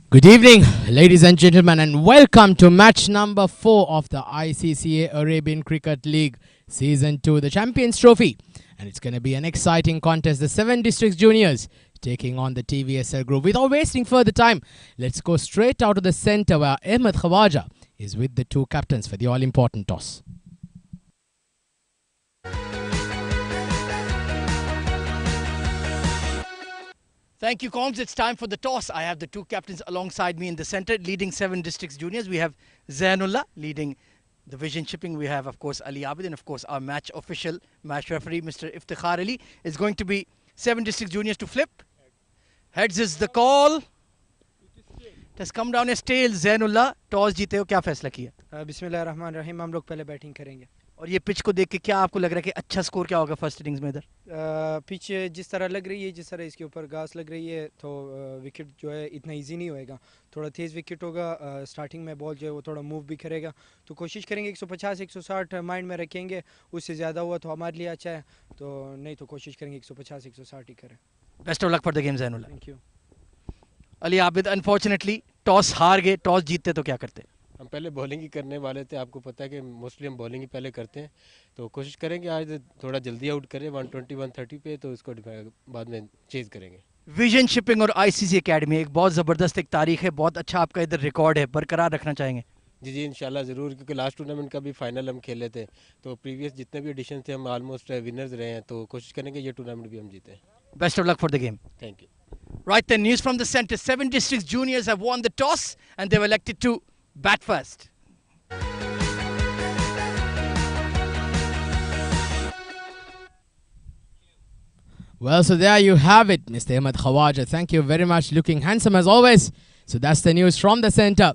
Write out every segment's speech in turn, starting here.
Good evening, ladies and gentlemen, and welcome to match number 4 of the ICCA Arabian Cricket League Season 2, the Champions Trophy. And it's going to be an exciting contest. The 7 Districts Juniors taking on the TVSL group. Without wasting further time, let's go straight out of the centre where Ahmed Khawaja is with the two captains for the all-important toss. Thank you, Combs. It's time for the toss. I have the two captains alongside me in the center, leading 7 Districts Juniors. We have Zainullah leading the Vision Shipping. We have, of course, Ali Abid, and, of course, our match official, match referee, Mr. Iftikhar Ali. It's going to be 7 Districts Juniors to flip. Heads is the call. It has come down as tails. Zainullah, toss जीते हो, क्या फैसला किया? बिस्मिल्लाहिर्रहमानिर्रहीम हम लोग पहले batting करेंगे और ये पिच को देख के क्या आपको लग रहा है कि अच्छा स्कोर क्या होगा फर्स्ट इनिंग्स में इधर? पिच जिस तरह लग रही है, जिस तरह इसके ऊपर घास लग रही है, तो विकेट जो है इतना इजी नहीं होएगा. थोड़ा तेज़ विकेट होगा. स्टार्टिंग में बॉल जो है वो थोड़ा मूव भी करेगा, तो कोशिश करेंगे 150 160 माइंड में रखेंगे. उससे ज़्यादा हुआ तो हमारे लिए अच्छा है, तो नहीं तो कोशिश करेंगे 150 160 ही करें. Best of luck for the game Zainullah. Thank you. Ali Abid, unfortunately toss हार गए. टॉस जीतते तो क्या करते? हम पहले बॉलिंग ही करने वाले थे. आपको पता है कि मोस्टली हम बॉलिंग ही पहले करते हैं, तो कोशिश करेंगे आज थोड़ा जल्दी आउट करें 120 130 पे, तो इसको बाद में चेज करेंगे. विजन शिपिंग और आईसीसी एकेडमी एक बहुत ज़बरदस्त एक तारीख है. बहुत अच्छा आपका इधर रिकॉर्ड है, बरकरार रखना चाहेंगे? जी इंशाल्लाह ज़रूर, क्योंकि लास्ट टूर्नामेंट का भी फाइनल हम खेले थे, तो प्रीवियस जितने भी एडिशन थे हम ऑलमोस्ट विनर्स रहे हैं, तो कोशिश करेंगे ये टूर्नामेंट भी हम जीतें. Best of luck for the game. Thank you. Right then, news from the centre. 7 Districts Juniors have won the toss and they've elected to bat first. Well, so there you have it, Mr. Ahmed Khawaja. Thank you very much. Looking handsome as always. So that's the news from the centre.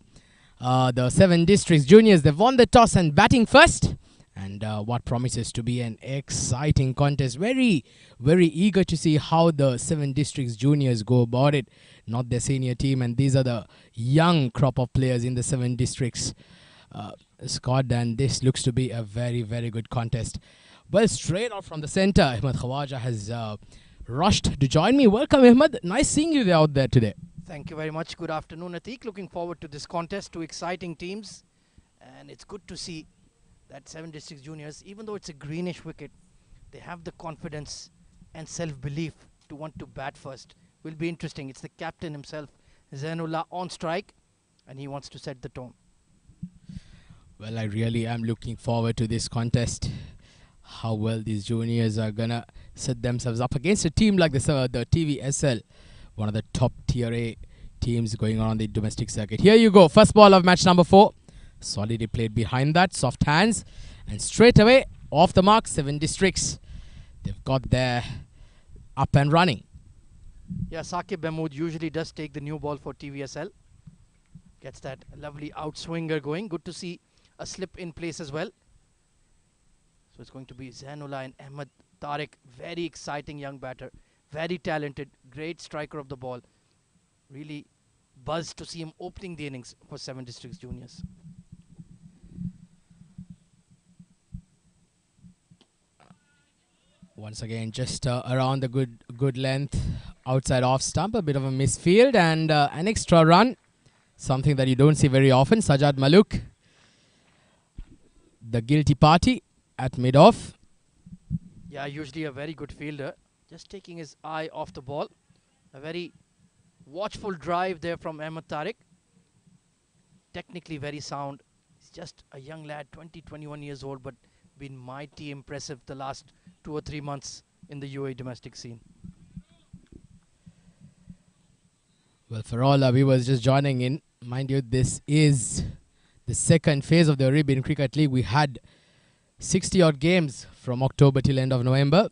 The 7 Districts Juniors, they've won the toss and batting first. And what promises to be an exciting contest. Very, very eager to see how the 7 Districts Juniors go about it. Not their senior team. And these are the young crop of players in the 7 Districts squad. And this looks to be a very, very good contest. Well, straight out from the centre, Ahmed Khawaja has rushed to join me. Welcome, Ahmed. Nice seeing you out there today. Thank you very much. Good afternoon, Atiq. Looking forward to this contest. Two exciting teams. And it's good to see that 7 Districts Juniors, even though it's a greenish wicket, they have the confidence and self-belief to want to bat first. Will be interesting. It's the captain himself, Zainullah, on strike, and he wants to set the tone. Well, I really am looking forward to this contest. How well these juniors are gonna set themselves up against a team like the TVSL, one of the top tier A teams going on the domestic circuit. Here you go. First ball of match number 4. Solidly played behind that. Soft hands. And straight away, off the mark, 7 Districts. They've got their up and running. Yeah, Saqib Mahmood usually does take the new ball for TVSL. Gets that lovely outswinger going. Good to see a slip in place as well. So it's going to be Zainullah and Ahmed Tariq. Very exciting young batter. Very talented. Great striker of the ball. Really buzzed to see him opening the innings for 7 Districts Juniors. Once again, just around the good length. Outside off stump. A bit of a misfield and an extra run. Something that you don't see very often. Sajad Maluk, the guilty party at mid-off. Yeah, usually a very good fielder. Just taking his eye off the ball. A very watchful drive there from Ahmed Tariq. Technically very sound. He's just a young lad, 20, 21 years old, but been mighty impressive the last 2 or 3 months in the UAE domestic scene. Well, for all our viewers just joining in, mind you, this is the second phase of the Arabian Cricket League. We had 60 odd games from October till end of November.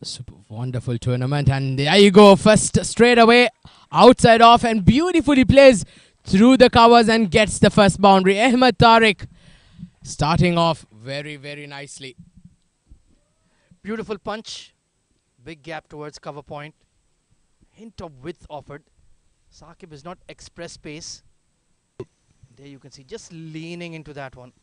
Super wonderful tournament, and there you go. First straight away, outside off, and beautifully plays through the covers and gets the first boundary. Ahmed Tariq starting off very, very nicely. Beautiful punch. Big gap towards cover point. Hint of width offered. Saqib is not express pace. There you can see just leaning into that one.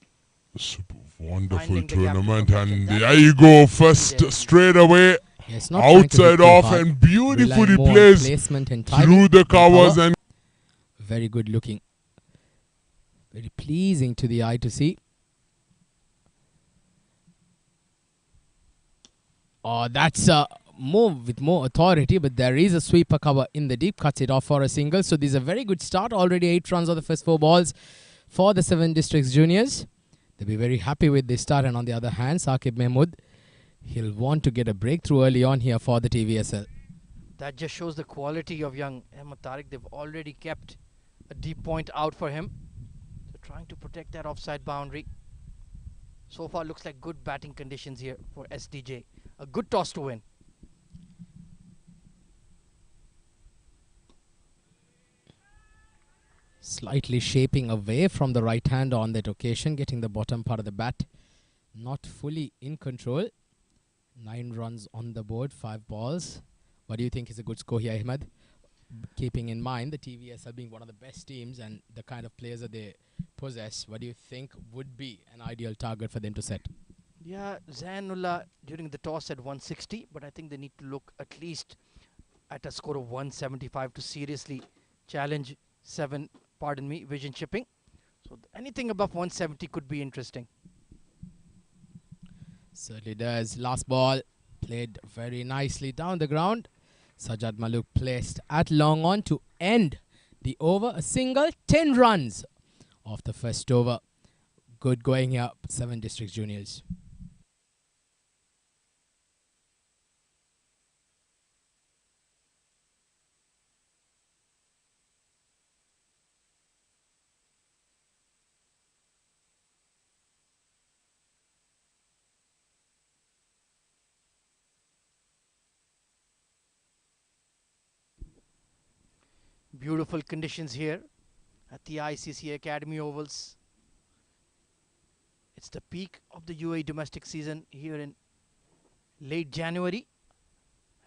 Super wonderful tournament, and there you go. First straight away, Yes, not trying to hit outside too off hard, and beautifully relying more on placed placement and timing through the and power. covers and Very good looking. Very pleasing to the eye to see. Oh, that's a move with more authority, but there is a sweeper cover in the deep, cuts it off for a single. So this is a very good start. Already 8 runs on the first 4 balls for the 7 Districts Juniors. They'll be very happy with this start. And on the other hand, Saqib Mahmood, he'll want to get a breakthrough early on here for the TVSL. That just shows the quality of young Ahmed Tariq. They've already kept a deep point out for him. They're trying to protect that offside boundary. So far looks like good batting conditions here for SDJ. A good toss to win. Slightly shaping away from the right hand on that occasion, getting the bottom part of the bat not fully in control. 9 runs on the board, 5 balls. What do you think is a good score here, Ahmed? Keeping in mind the TVSL being one of the best teams and the kind of players that they possess, what do you think would be an ideal target for them to set? Yeah, Zainullah during the toss at 160, but I think they need to look at least at a score of 175 to seriously challenge Vision Chipping. So anything above 170 could be interesting. Certainly does. Last ball played very nicely down the ground. Sajjad Maluk placed at long on to end the over. A single, 10 runs off the first over. Good going here, 7 Districts Juniors. Beautiful conditions here at the IICCA Academy Ovals. It's the peak of the UAE domestic season here in late January.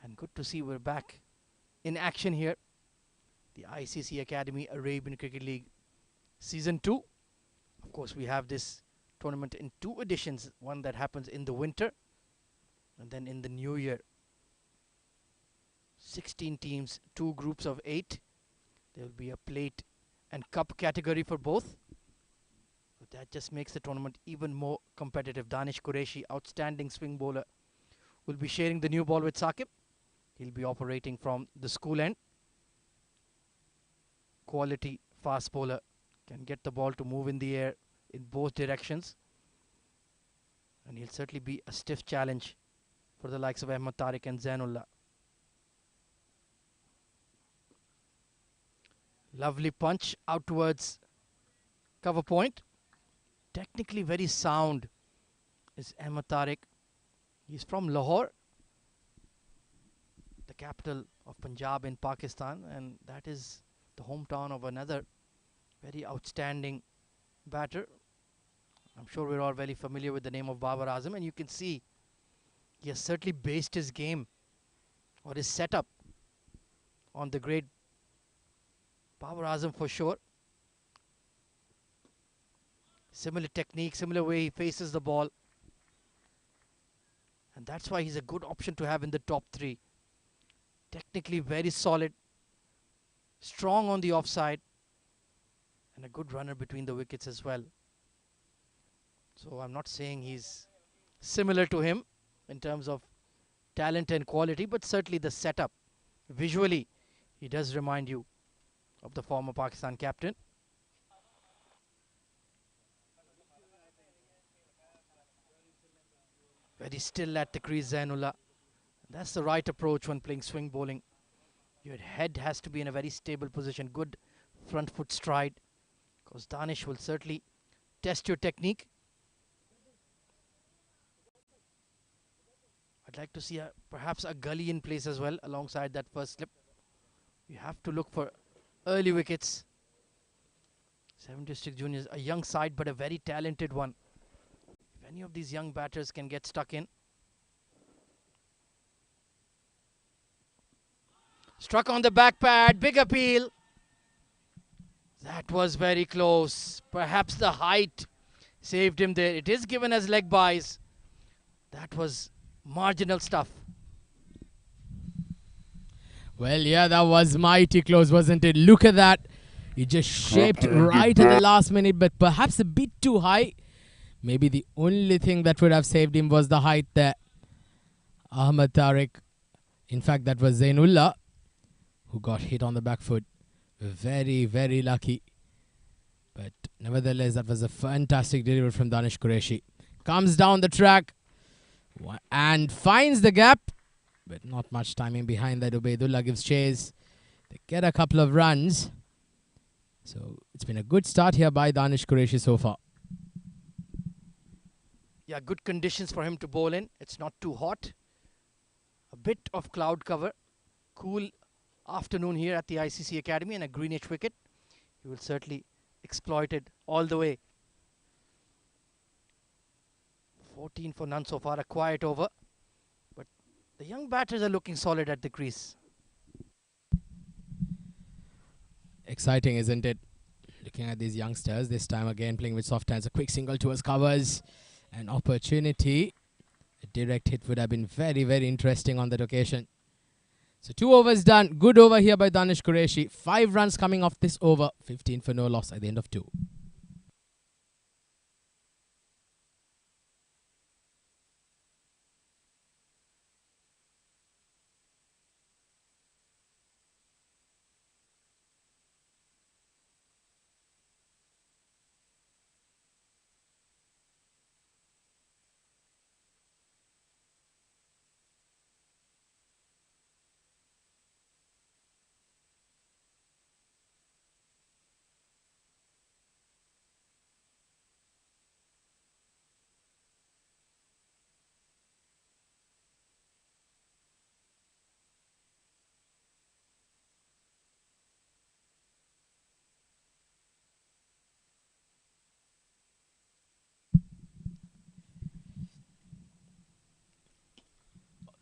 And good to see we're back in action here. The IICCA Academy Arabian Cricket League Season 2. Of course, we have this tournament in 2 editions. One that happens in the winter and then in the new year. 16 teams, 2 groups of 8. There will be a plate and cup category for both. But that just makes the tournament even more competitive. Danish Qureshi, outstanding swing bowler, will be sharing the new ball with Saqib. He'll be operating from the school end. Quality fast bowler, can get the ball to move in the air in both directions. And he'll certainly be a stiff challenge for the likes of Ahmed Tariq and Zainullah. Lovely punch out towards cover point. Technically very sound is Ahmed Tariq. He's from Lahore, the capital of Punjab in Pakistan, and that is the hometown of another very outstanding batter. I'm sure we're all very familiar with the name of Babar Azam, and you can see he has certainly based his game or his setup on the great Babar Azam for sure. Similar technique, similar way he faces the ball. And that's why he's a good option to have in the top 3. Technically very solid, strong on the offside, and a good runner between the wickets as well. So I'm not saying he's similar to him in terms of talent and quality, but certainly the setup. Visually, he does remind you of the former Pakistan captain. Very still at the crease, Zainullah. That's the right approach when playing swing bowling. Your head has to be in a very stable position. Good front foot stride, because Danish will certainly test your technique. I'd like to see perhaps a gully in place as well alongside that first slip. You have to look for early wickets. 7 District Juniors, a young side but a very talented one. If any of these young batters can get stuck in. Struck on the back pad, big appeal. That was very close. Perhaps the height saved him there. It is given as leg buys. That was marginal stuff. Well, yeah, that was mighty close, wasn't it? Look at that. He just shaped right at the last minute, but perhaps a bit too high. Maybe the only thing that would have saved him was the height there. Ahmed Tariq. In fact, that was Zainullah who got hit on the back foot. Very, very lucky. But nevertheless, that was a fantastic delivery from Danish Qureshi. Comes down the track and finds the gap. But not much timing behind that. Ubaidullah gives chase. They get a couple of runs. So it's been a good start here by Danish Qureshi so far. Yeah, good conditions for him to bowl in. It's not too hot. A bit of cloud cover. Cool afternoon here at the ICC Academy and a greenish wicket. He will certainly exploit it all the way. 14 for none so far. A quiet over. But the young batters are looking solid at the crease. Exciting, isn't it? Looking at these youngsters, this time again playing with soft hands. A quick single towards covers. An opportunity. A direct hit would have been very, very interesting on that occasion. So 2 overs done. Good over here by Danish Qureshi. 5 runs coming off this over. 15 for no loss at the end of 2.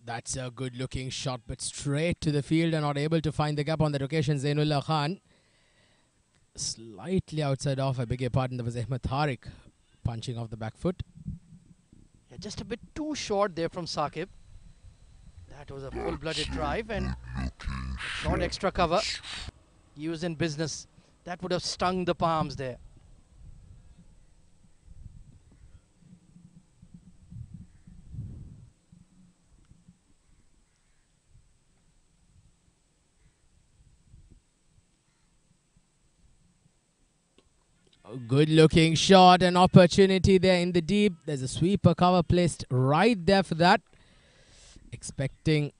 That's a good looking shot, but straight to the field and not able to find the gap on that occasion. Zainullah Khan slightly outside off. I beg your pardon. That was Ahmed Tariq punching off the back foot. Yeah, just a bit too short there from Saqib. That was a full-blooded drive and a short extra cover. He was in business. That would have stung the palms there. Good looking shot, an opportunity there in the deep. There's a sweeper cover placed right there for that. Expecting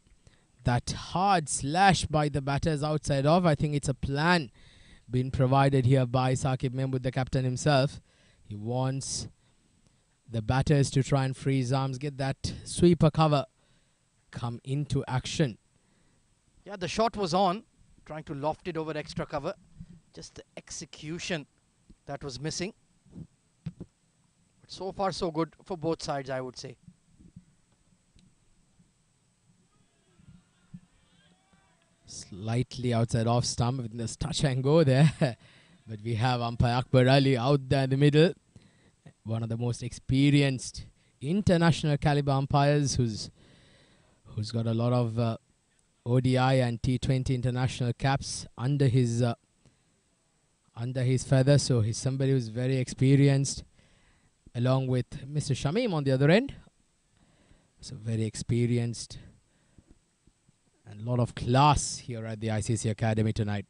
that hard slash by the batters outside off. I think it's a plan being provided here by Saqib Mahmood, the captain himself. He wants the batters to try and freeze arms, get that sweeper cover, come into action. Yeah, the shot was on, trying to loft it over extra cover. Just the execution that was missing. But so far so good for both sides, I would say. Slightly outside off stump with this touch and go there. But we have umpire Akbar Ali out there in the middle. One of the most experienced international caliber umpires who's got a lot of ODI and T20 international caps under his feather. So he's somebody who's very experienced, along with Mr. Shamim on the other end. So very experienced and a lot of class here at the ICC Academy tonight.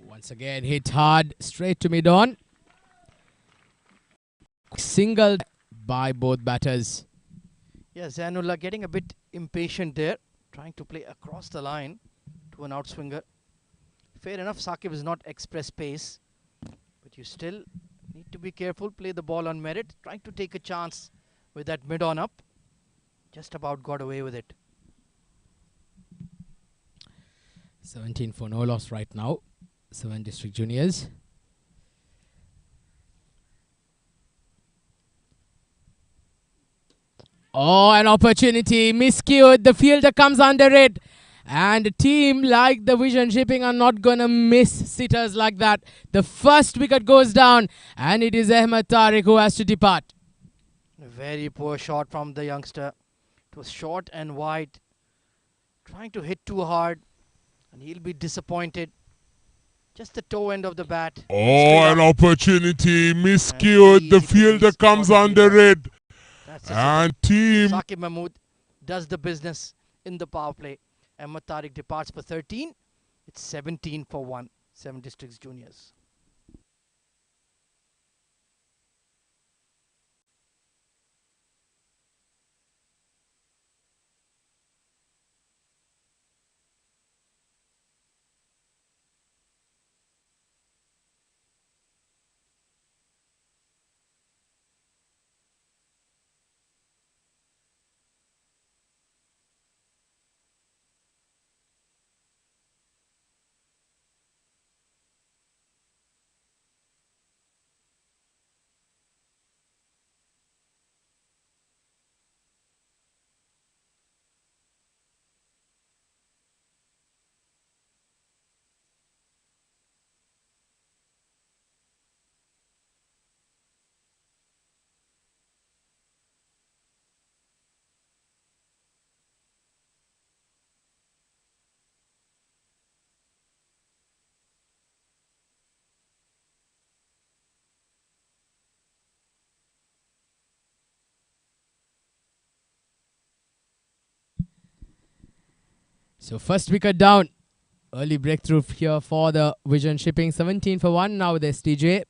Once again hit hard straight to mid-on. Singled by both batters. Yeah, Zainullah getting a bit impatient there, trying to play across the line to an outswinger. Fair enough, Saqib is not express pace, but you still need to be careful, play the ball on merit, trying to take a chance with that mid-on up. Just about got away with it. 17 for no loss right now. 7 district juniors. Oh, an opportunity miscued. The fielder comes under it. And a team like the Vision Shipping are not going to miss sitters like that. The first wicket goes down and it is Ahmed Tariq who has to depart. Very poor shot from the youngster. It was short and wide. Trying to hit too hard. And he'll be disappointed. Just the toe end of the bat. Oh, an opportunity miscued. The fielder comes under it. And team. Saqib Mahmood does the business in the power play. Ahmed Tariq departs for 13. It's 17 for 1. 7 Districts Juniors. So first wicket down. Early breakthrough here for the Vision Shipping. 17 for 1 now with STJ.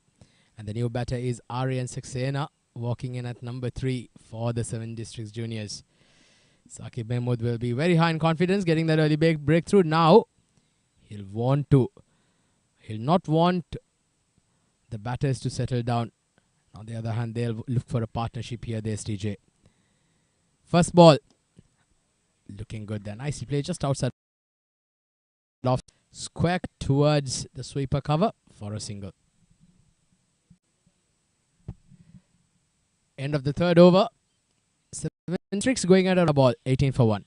And the new batter is IICCA walking in at number 3 for the 7 Districts Juniors. Saqib Mahmood will be very high in confidence getting that early breakthrough. Now he'll not want the batters to settle down. On the other hand, they'll look for a partnership here, the STJ. First ball. Looking good there. Nicely played just outside off. Square towards the sweeper cover for a single. End of the third over. 7 tricks going at a ball. 18 for 1.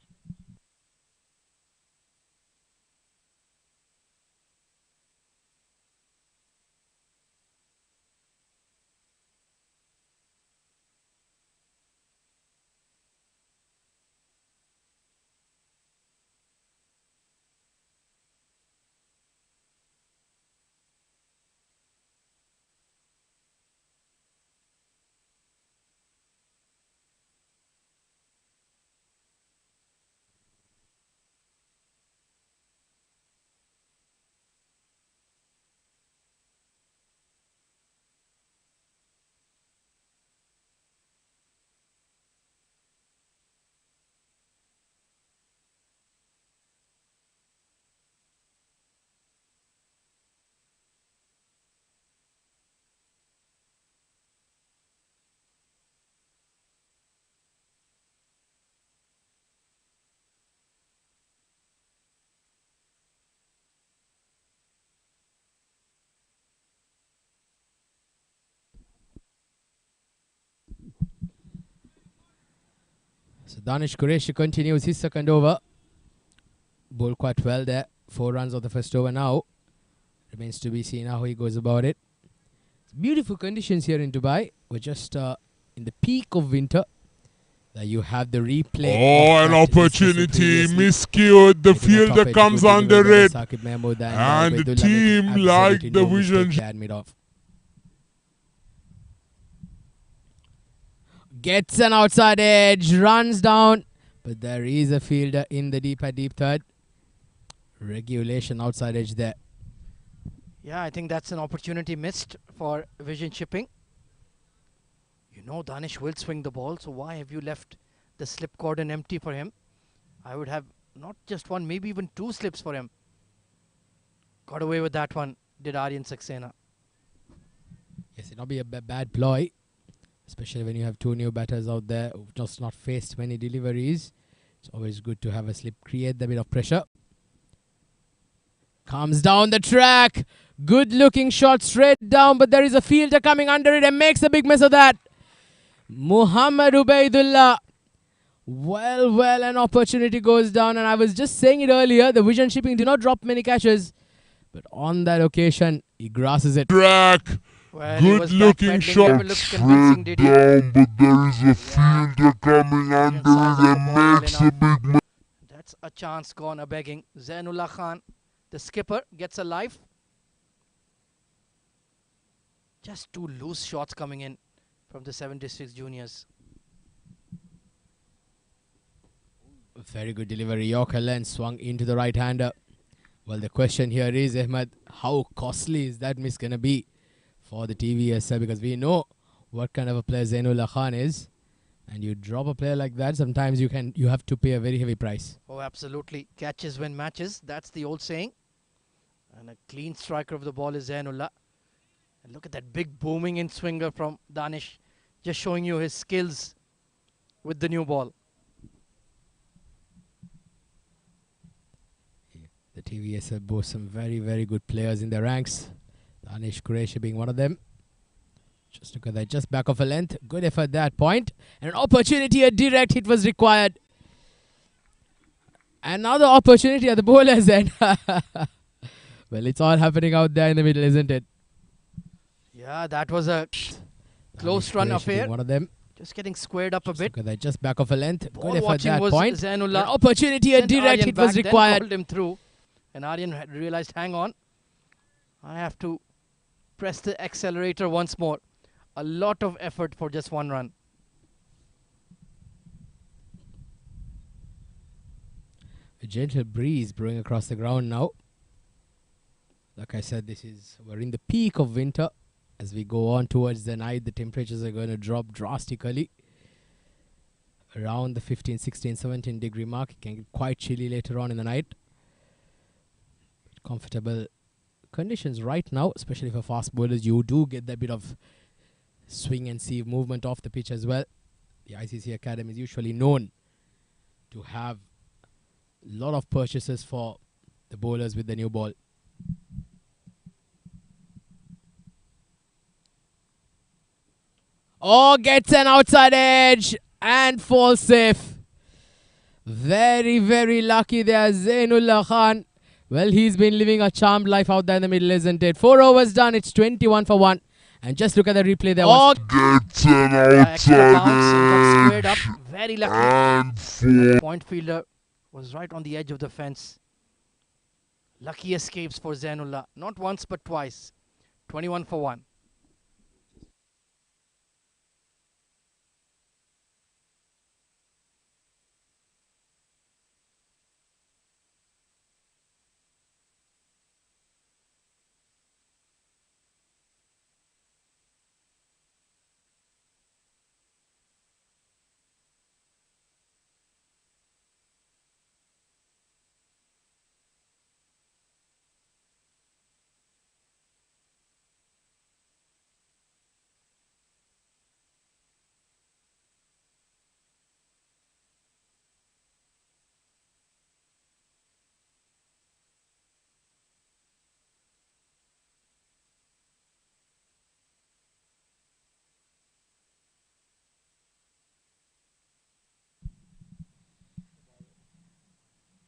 So Danish Qureshi continues his second over. Bowled quite well there. 4 runs of the first over now. Remains to be seen how he goes about it. Beautiful conditions here in Dubai. We're just in the peak of winter. You have the replay. Oh, an opportunity miscued. The fielder comes under it. And the team like the Vision. Gets an outside edge, runs down, but there is a fielder in the deep third. Regulation outside edge there. Yeah, I think that's an opportunity missed for Vision Shipping. You know Danish will swing the ball, so why have you left the slip cordon empty for him? I would have not just one, maybe even 2 slips for him. Got away with that one, did IICCA. Yes, it'll not be a bad ploy. Especially when you have 2 new batters out there who've just not faced many deliveries. It's always good to have a slip, create a bit of pressure. Comes down the track. Good looking shot straight down, but there is a fielder coming under it and makes a big mess of that. Muhammad Ubaidullah. Well, an opportunity goes down, and I was just saying it earlier, the Vision Shipping do not drop many catches, but on that occasion, he grasses it. Track. Well, he Good was looking backpedaling, shot. never looked convincing, did he? Down, but there is a fielder coming Indian under sizes it the and ball well makes a enough. big move. That's a chance gone a begging. Zainullah Khan, the skipper, gets a life. Just two loose shots coming in from the 7 Districts juniors. Very good delivery. Yorker length swung into the right-hander. Well, the question here is, Ahmed, how costly is that miss going to be for the TVS? Because we know what kind of a player Zainullah Khan is. And you drop a player like that, sometimes you have to pay a very heavy price. Oh, absolutely. Catches win matches. That's the old saying. And a clean striker of the ball is Zainullah. And look at that big booming in swinger from Danish. Just showing you his skills with the new ball. The TVS have both some very, very good players in their ranks. Danish Qureshi being one of them. Just look at that, just back of a length. Good effort at that point. And an opportunity, a direct hit was required. Another opportunity at the bowler's end. Well, it's all happening out there in the middle, isn't it? Yeah, that was a close run affair. One of them. Just getting squared up a bit. Look at that, just back of a length. Ball Good effort at watching that was point. Zainullah. An opportunity, a Sent direct Aryan hit was back, then required. called him through. And Aryan had realized, hang on, I have to press the accelerator once more. A lot of effort for just one run. A gentle breeze blowing across the ground now. Like I said, we're in the peak of winter. As we go on towards the night, the temperatures are going to drop drastically. Around the 15, 16, 17 degree mark. It can get quite chilly later on in the night. Comfortable conditions right now, especially for fast bowlers. You do get that bit of swing and sieve movement off the pitch as well. The ICC Academy is usually known to have a lot of purchases for the bowlers with the new ball. Oh, gets an outside edge and falls safe. Very, very lucky there, Zainullah Khan. Well, he's been living a charmed life out there in the middle, isn't it? 4 overs done. It's 21 for 1. And just look at the replay there. Oh, gets an Extra bounce and got outside squared up. edge. Very lucky. And four. Point fielder was right on the edge of the fence. Lucky escapes for Zainullah. Not once but twice. 21 for 1.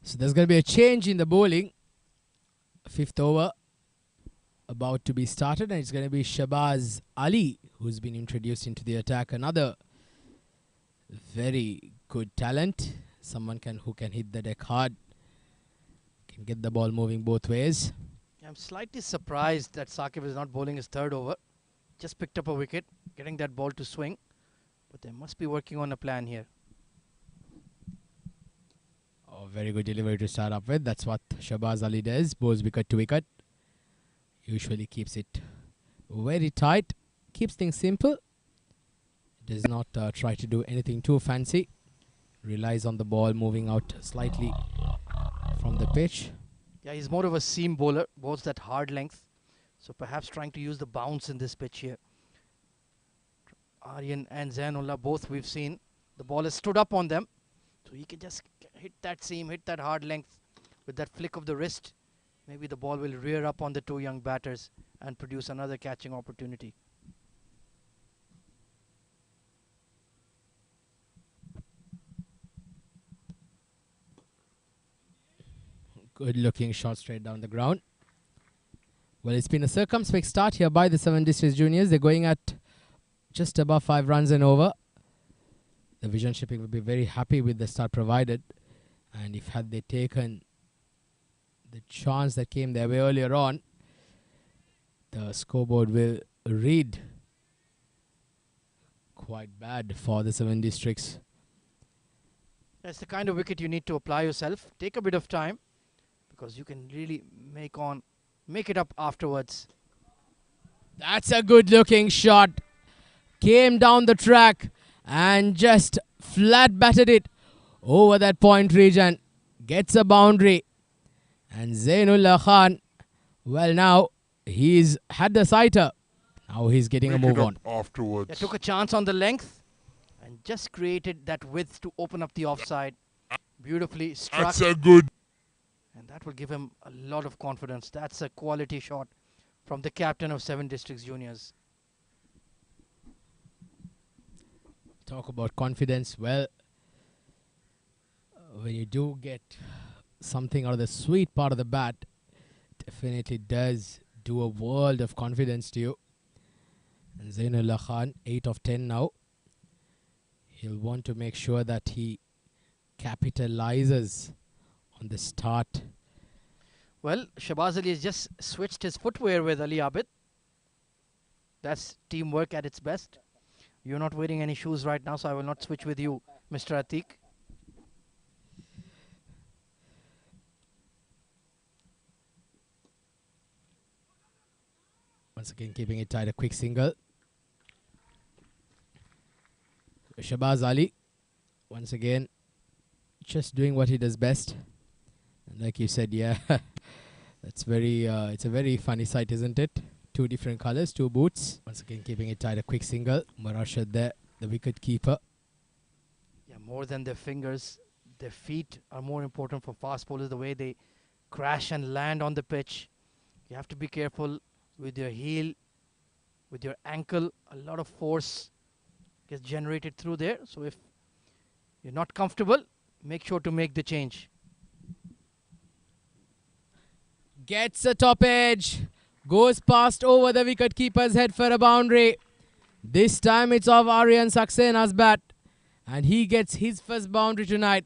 So there's going to be a change in the bowling. 5th over about to be started, and it's going to be Shabaz Ali who's been introduced into the attack. Another very good talent. Someone who can hit the deck hard. Can get the ball moving both ways. I'm slightly surprised that Saqib is not bowling his 3rd over. Just picked up a wicket, getting that ball to swing. But they must be working on a plan here. Oh, very good delivery to start up with. That's what Shabaz Ali does. Bowls wicket to wicket. Usually keeps it very tight. Keeps things simple. Does not try to do anything too fancy. Relies on the ball moving out slightly from the pitch. Yeah, he's more of a seam bowler. Bowls that hard length. So perhaps trying to use the bounce in this pitch here. Aryan and Zainullah, both we've seen. The ball has stood up on them. So he can just hit that seam, hit that hard length with that flick of the wrist. Maybe the ball will rear up on the two young batters and produce another catching opportunity. Good looking shot straight down the ground. Well, it's been a circumspect start here by the 7 Districts Juniors. They're going at just above 5 runs and over. The Vision Shipping will be very happy with the start provided. And if had they taken the chance that came their way earlier on, the scoreboard will read quite bad for the 7 Districts. That's the kind of wicket you need to apply yourself. Take a bit of time because you can really make it up afterwards. That's a good looking shot. Came down the track and just flat batted it over that point region. Gets a boundary. And Zainullah Khan, well, now he's had the sighter. Now he's getting a move on. Afterwards. They took a chance on the length and just created that width to open up the offside. Beautifully struck. That's a good. And that will give him a lot of confidence. That's a quality shot from the captain of 7 Districts Juniors. Talk about confidence. Well, when you do get something out of the sweet part of the bat, definitely does do a world of confidence to you. And Zainullah Khan, 8 of 10 now. He'll want to make sure that he capitalizes on the start. Well, Shahbaz Ali has just switched his footwear with Ali Abid. That's teamwork at its best. You're not wearing any shoes right now, so I will not switch with you, Mr. Atiq. Once again, keeping it tight, a quick single. Shahbaz Ali, once again, just doing what he does best. And like you said, yeah, that's very. It's a very funny sight, isn't it? 2 different colors, 2 boots. Once again, keeping it tight, a quick single. Marashad there, the wicket keeper. Yeah, more than their fingers, their feet are more important for fast bowlers. The way they crash and land on the pitch. You have to be careful with your heel, with your ankle. A lot of force gets generated through there. So if you're not comfortable, make sure to make the change. Gets a top edge. Goes past over the wicket keeper's head for a boundary. This time it's of Aryan Saxena's bat. And he gets his first boundary tonight.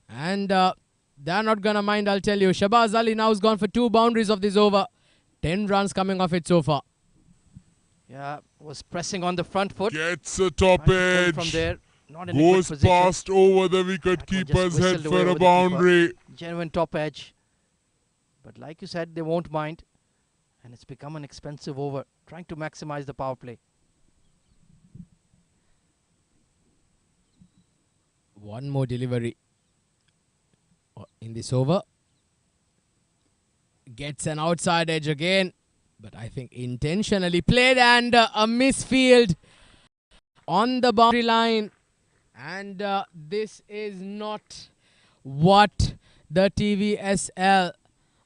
And they're not going to mind, I'll tell you. Shahbaz Ali now has gone for 2 boundaries of this over. 10 runs coming off it so far. Yeah, was pressing on the front foot. Gets a top edge. From there, not in a good Goes position. past over the wicket keeper's head for a boundary. Genuine top edge. But like you said, they won't mind. And it's become an expensive over. Trying to maximize the power play. One more delivery in this over. Gets an outside edge again. But I think intentionally played and a misfield on the boundary line. And this is not what the TVSL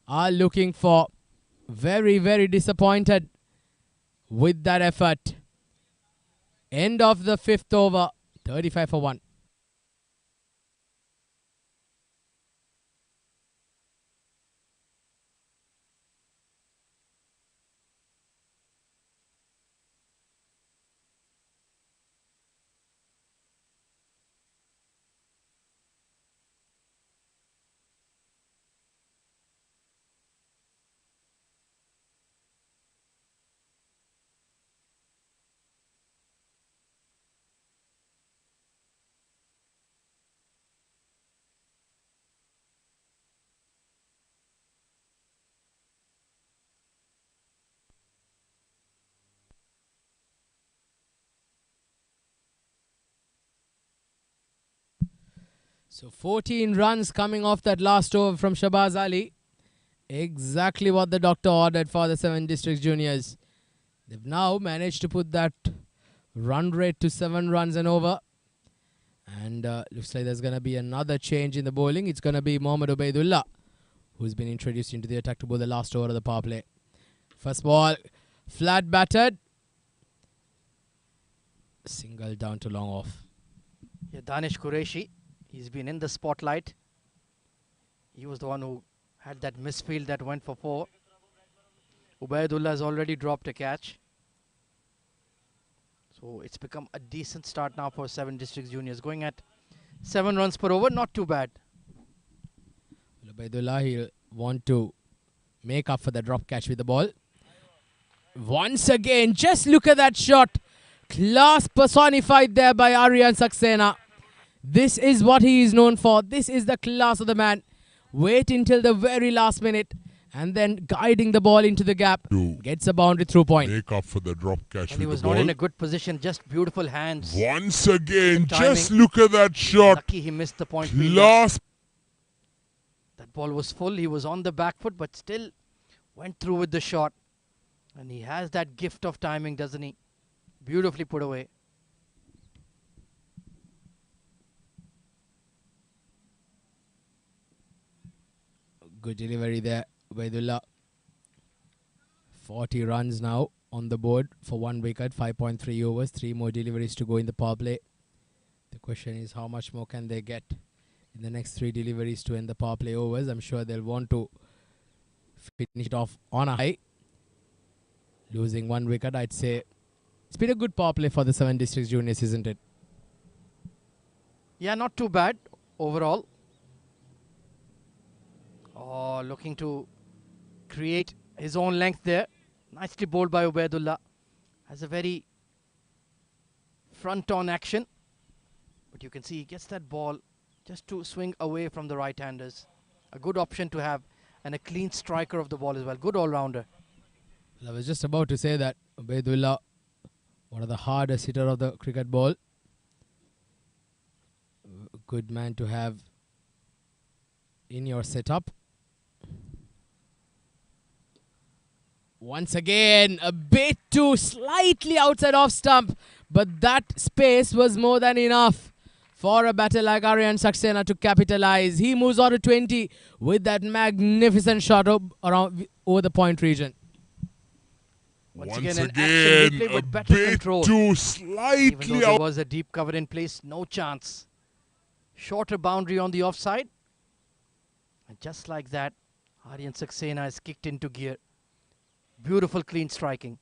are looking for. Very, very disappointed with that effort. End of the 5th over. 35 for 1. So 14 runs coming off that last over from Shahbaz Ali. Exactly what the doctor ordered for the 7 Districts Juniors. They've now managed to put that run rate to 7 runs and over. And looks like there's going to be another change in the bowling. It's going to be Mohammad Ubaidullah, who's been introduced into the attack to bowl the last over of the power play. First ball, flat batted. Single down to long off. Yeah, Danish Qureshi. He's been in the spotlight. He was the one who had that misfield that went for 4. Ubaidullah has already dropped a catch. So it's become a decent start now for 7 Districts Juniors. Going at 7 runs per over, not too bad. Ubaidullah, he'll want to make up for the drop catch with the ball. Once again, just look at that shot. Class personified there by ARABIAN Saxena. This is what he is known for. This is the class of the man. Wait until the very last minute and then guiding the ball into the gap. Gets a boundary through point. Make up for the drop catch And he with was the not ball. in a good position, just beautiful hands. Once again, The timing. just look at that shot. Lucky he missed the point fielder. Class. That ball was full. He was on the back foot, but still went through with the shot. And he has that gift of timing, doesn't he? Beautifully put away. Good delivery there, Ubaidullah. 40 runs now on the board for 1 wicket, 5.3 overs, 3 more deliveries to go in the power play. The question is how much more can they get in the next 3 deliveries to end the power play overs. I'm sure they'll want to finish it off on a high. Losing 1 wicket, I'd say it's been a good power play for the 7 Districts Juniors, isn't it? Yeah, not too bad overall. Oh, looking to create his own length there. Nicely bowled by Ubaidullah. Has a very front-on action. But you can see he gets that ball just to swing away from the right-handers. A good option to have, and a clean striker of the ball as well. Good all-rounder. Well, I was just about to say that Ubaidullah, one of the hardest hitter of the cricket ball. Good man to have in your setup. Once again, a bit too slightly outside off stump, but that space was more than enough for a batter like ARABIAN Saxena to capitalize. He moves on to 20 with that magnificent shot around over the point region. Once again, an action replay with better bit control. too Even slightly though there out. was a deep cover in place, no chance. Shorter boundary on the offside. And just like that, ARABIAN Saxena is kicked into gear. Beautiful clean striking.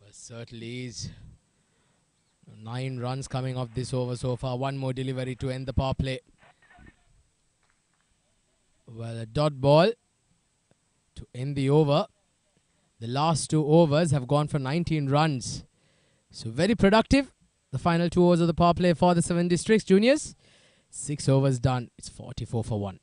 Well, certainly is. 9 runs coming off this over so far. 1 more delivery to end the power play. Well, a dot ball to end the over. The last 2 overs have gone for 19 runs. So very productive. The final 2 overs of the power play for the 7 Districts Juniors. 6 overs done. It's 44 for 1.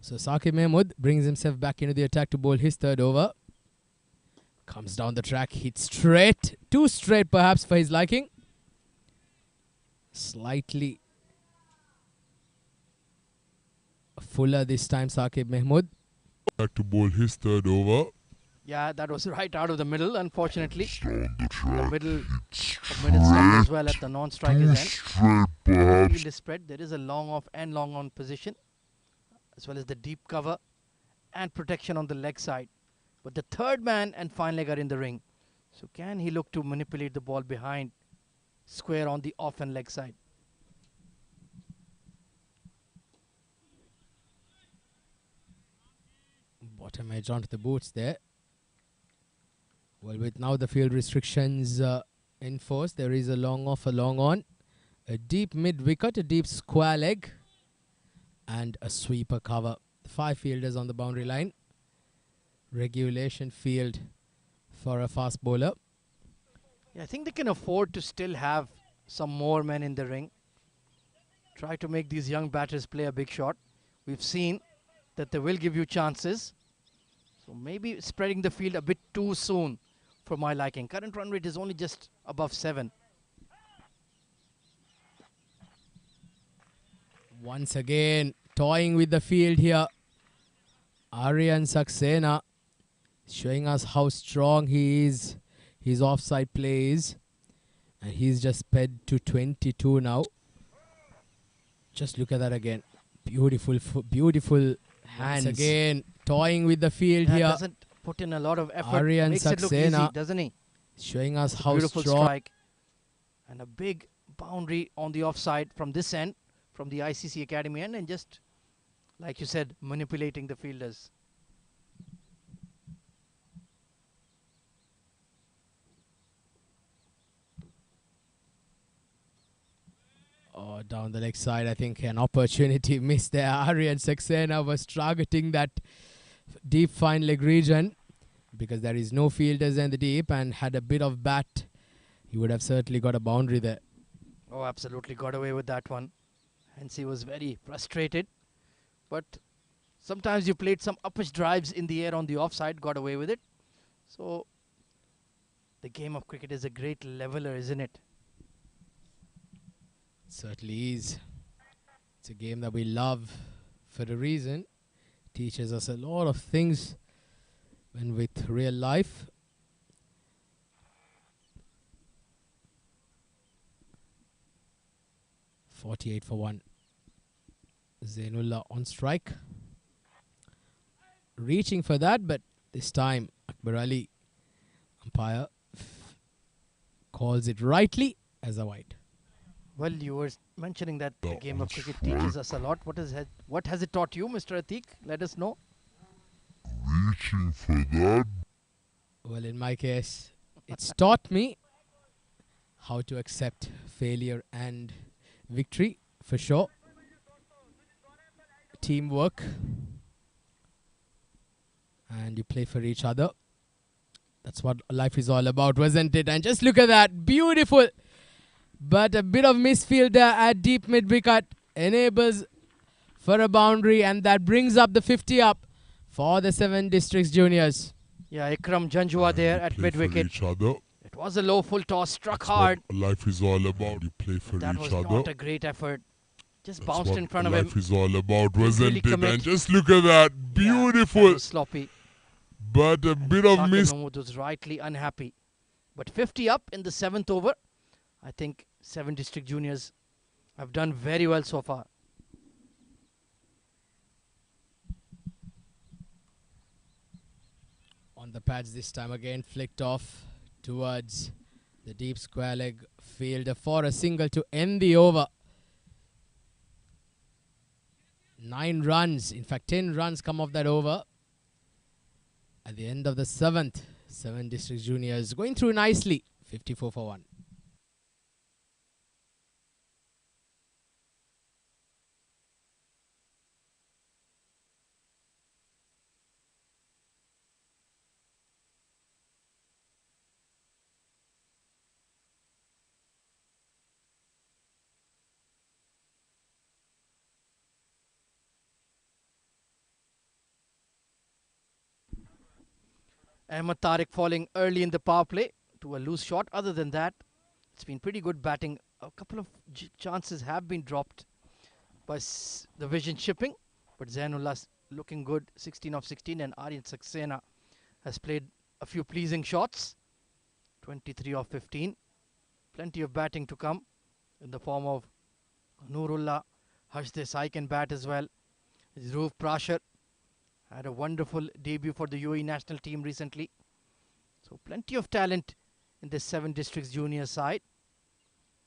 So Saqib Mahmood brings himself back into the attack to bowl his 3rd over. Comes down the track, hits straight. Too straight perhaps for his liking. Slightly fuller this time, Saqib Mahmood. Back to bowl his 3rd over. Yeah, that was right out of the middle, unfortunately. The middle of middle stump as well at the non-striker's end. Field is spread. There is a long off and long on position, as well as the deep cover and protection on the leg side. But the 3rd man and fine leg are in the ring. So can he look to manipulate the ball behind square on the off and leg side? Bottom edge onto the boots there. Well, with now the field restrictions in force, there is a long off, a long on, a deep mid wicket, a deep square leg, and a sweeper cover. 5 fielders on the boundary line. Regulation field for a fast bowler. Yeah, I think they can afford to still have some more men in the ring. Try to make these young batters play a big shot. We've seen that they will give you chances. So maybe spreading the field a bit too soon for my liking. Current run rate is only just above 7. Once again, toying with the field here. Aryan Saxena showing us how strong he is. His offside plays. And he's just sped to 22 now. Just look at that again. Beautiful, beautiful hands. Once again, toying with the field That here. doesn't put in a lot of effort. Aryan Makes it look Saxena easy, doesn't he? showing us It's a how beautiful strong. strike. And a big boundary on the offside from this end, from the ICC Academy end, and just, like you said, manipulating the fielders. Oh, down the leg side, I think an opportunity missed there. Aryan Saxena was targeting that deep fine leg region because there is no fielders in the deep, and had a bit of bat, he would have certainly got a boundary there. Oh, absolutely got away with that one. Hence he was very frustrated. But sometimes you played some uppish drives in the air on the offside, got away with it. So the game of cricket is a great leveler, isn't it? Certainly is. It's a game that we love for a reason. Teaches us a lot of things when with real life. .48 for 1. Zainullah on strike. Reaching for that, but this time Akbar Ali, umpire, calls it rightly as a wide. Well, you were mentioning that the game of cricket teaches us a lot. What has it taught you, Mr. Atiq? Let us know. Reaching for that. Well, in my case, it's taught me how to accept failure and victory, for sure. Teamwork. And you play for each other. That's what life is all about, wasn't it? And just look at that. Beautiful. But a bit of misfield there at deep mid-wicket enables for a boundary, and that brings up the 50 up for the 7 Districts Juniors. Yeah, Ikram Janjua there at mid-wicket. It was a low full toss, struck hard. Life is all about. You play for That each was other. not a great effort. Just bounced in front of him. Life is all about, wasn't really it? commit. And just look at that. Yeah, Beautiful. that was sloppy. But a bit of Shakir miss. Mahmood was rightly unhappy. But 50 up in the 7th over. I think 7 District Juniors have done very well so far. On the pads this time again, flicked off towards the deep square leg fielder for a single to end the over. 9 runs, in fact 10 runs come off that over. At the end of the 7th, 7 District Juniors going through nicely, 54 for 1. Ahmed Tariq falling early in the power play to a loose shot. Other than that, it's been pretty good batting. A couple of chances have been dropped by the Vision Shipping, but Zainullah's looking good, 16 of 16, and Aryan Saxena has played a few pleasing shots, 23 of 15. Plenty of batting to come in the form of Noorullah. Harsh Desai can bat as well. Dhruv Prashar had a wonderful debut for the UAE national team recently. So plenty of talent in this 7 Districts junior side.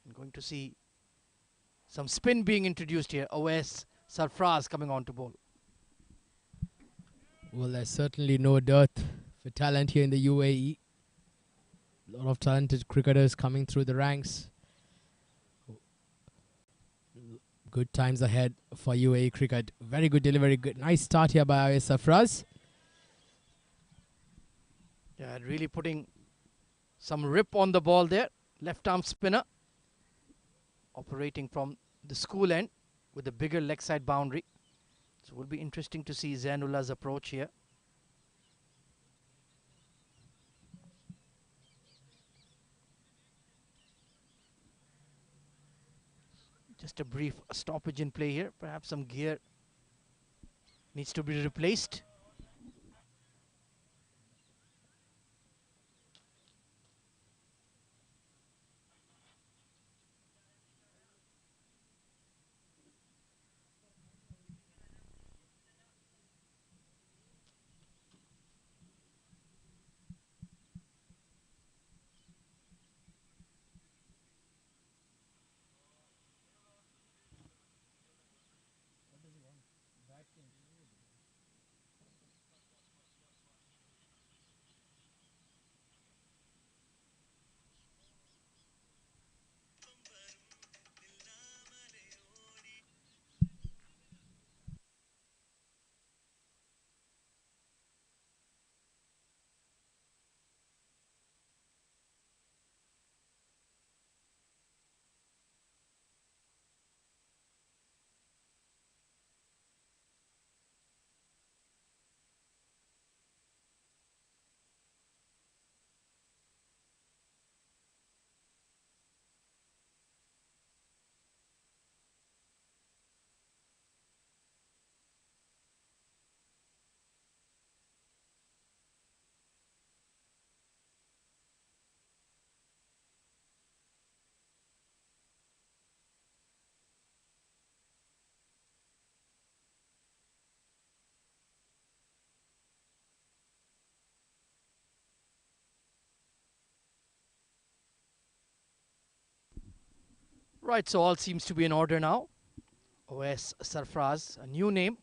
I'm going to see some spin being introduced here. OS Sarfraz coming on to bowl. Well, there's certainly no dearth for talent here in the UAE. A lot of talented cricketers coming through the ranks. Good times ahead for UAE cricket. Very good delivery. Good, nice start here by OS Sarfraz. Yeah, really putting some rip on the ball there. Left arm spinner. Operating from the school end with a bigger leg side boundary. So it will be interesting to see Zainullah's approach here. Just a brief stoppage in play here. Perhaps some gear needs to be replaced. Right, so all seems to be in order now. OS Sarfraz, a new name.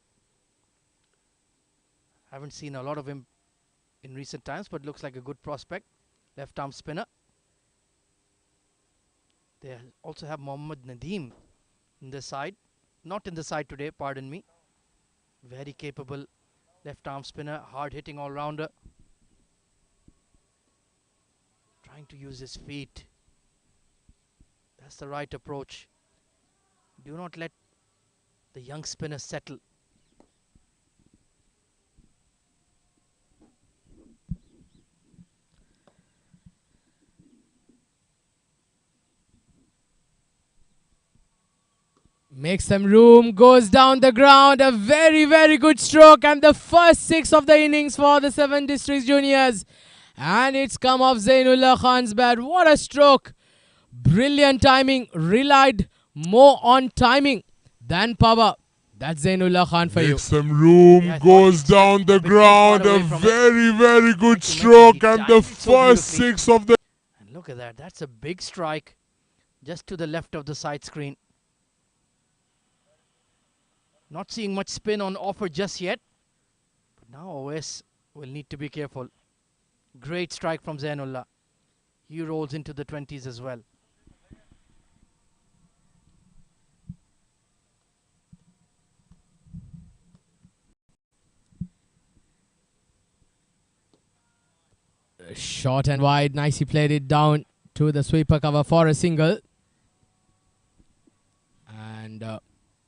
Haven't seen a lot of him in recent times, but looks like a good prospect. Left arm spinner. They also have Mohammad Nadeem in the side. Not in the side today, pardon me. Very capable left arm spinner, hard hitting all rounder. Trying to use his feet. That's the right approach. Do not let the young spinner settle. Makes some room, goes down the ground. A very, very good stroke. And the first 6 of the innings for the 7 Districts Juniors. And it's come off Zainullah Khan's bat. What a stroke. Brilliant timing. Relied more on timing than power. That's Zainullah Khan for you. Makes some room, Yeah, goes down the ground. A very, very good stroke. And the first 6 of the... And look at that. That's a big strike. Just to the left of the side screen. Not seeing much spin on offer just yet. But now OS will need to be careful. Great strike from Zainullah. He rolls into the 20s as well. Short and wide. Nicely played it down to the sweeper cover for a single. And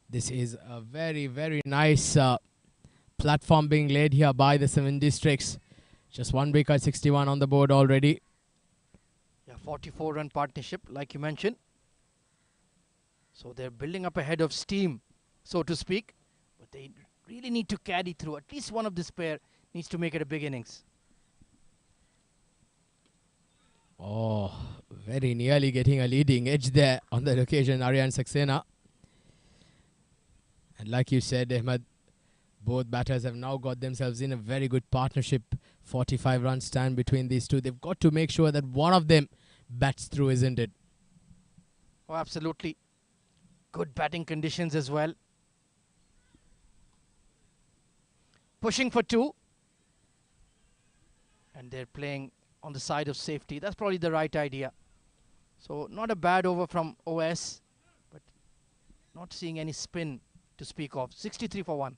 this is a very, very nice platform being laid here by the 7 Districts. Just 1 wicket, 61 on the board already. Yeah, 44-run partnership, like you mentioned. So they're building up a head of steam, so to speak. But they really need to carry through. At least one of this pair needs to make it a big innings. Oh, very nearly getting a leading edge there on that occasion, Aryan Saxena. And like you said, Ahmed, both batters have now got themselves in a very good partnership. 45-run stand between these two. They've got to make sure that one of them bats through, isn't it? Oh, absolutely. Good batting conditions as well. Pushing for 2. And they're playing on the side of safety. That's probably the right idea. So not a bad over from OS, but not seeing any spin to speak of. 63 for 1.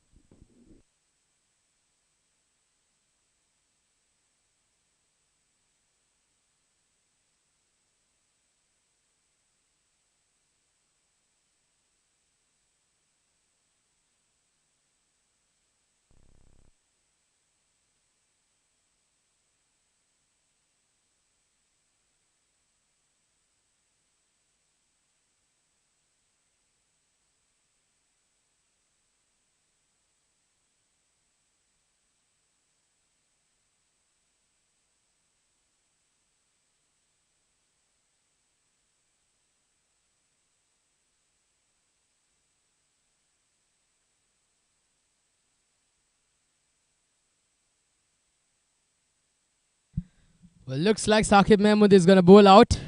Well, looks like Saqib Mahmood is going to bowl out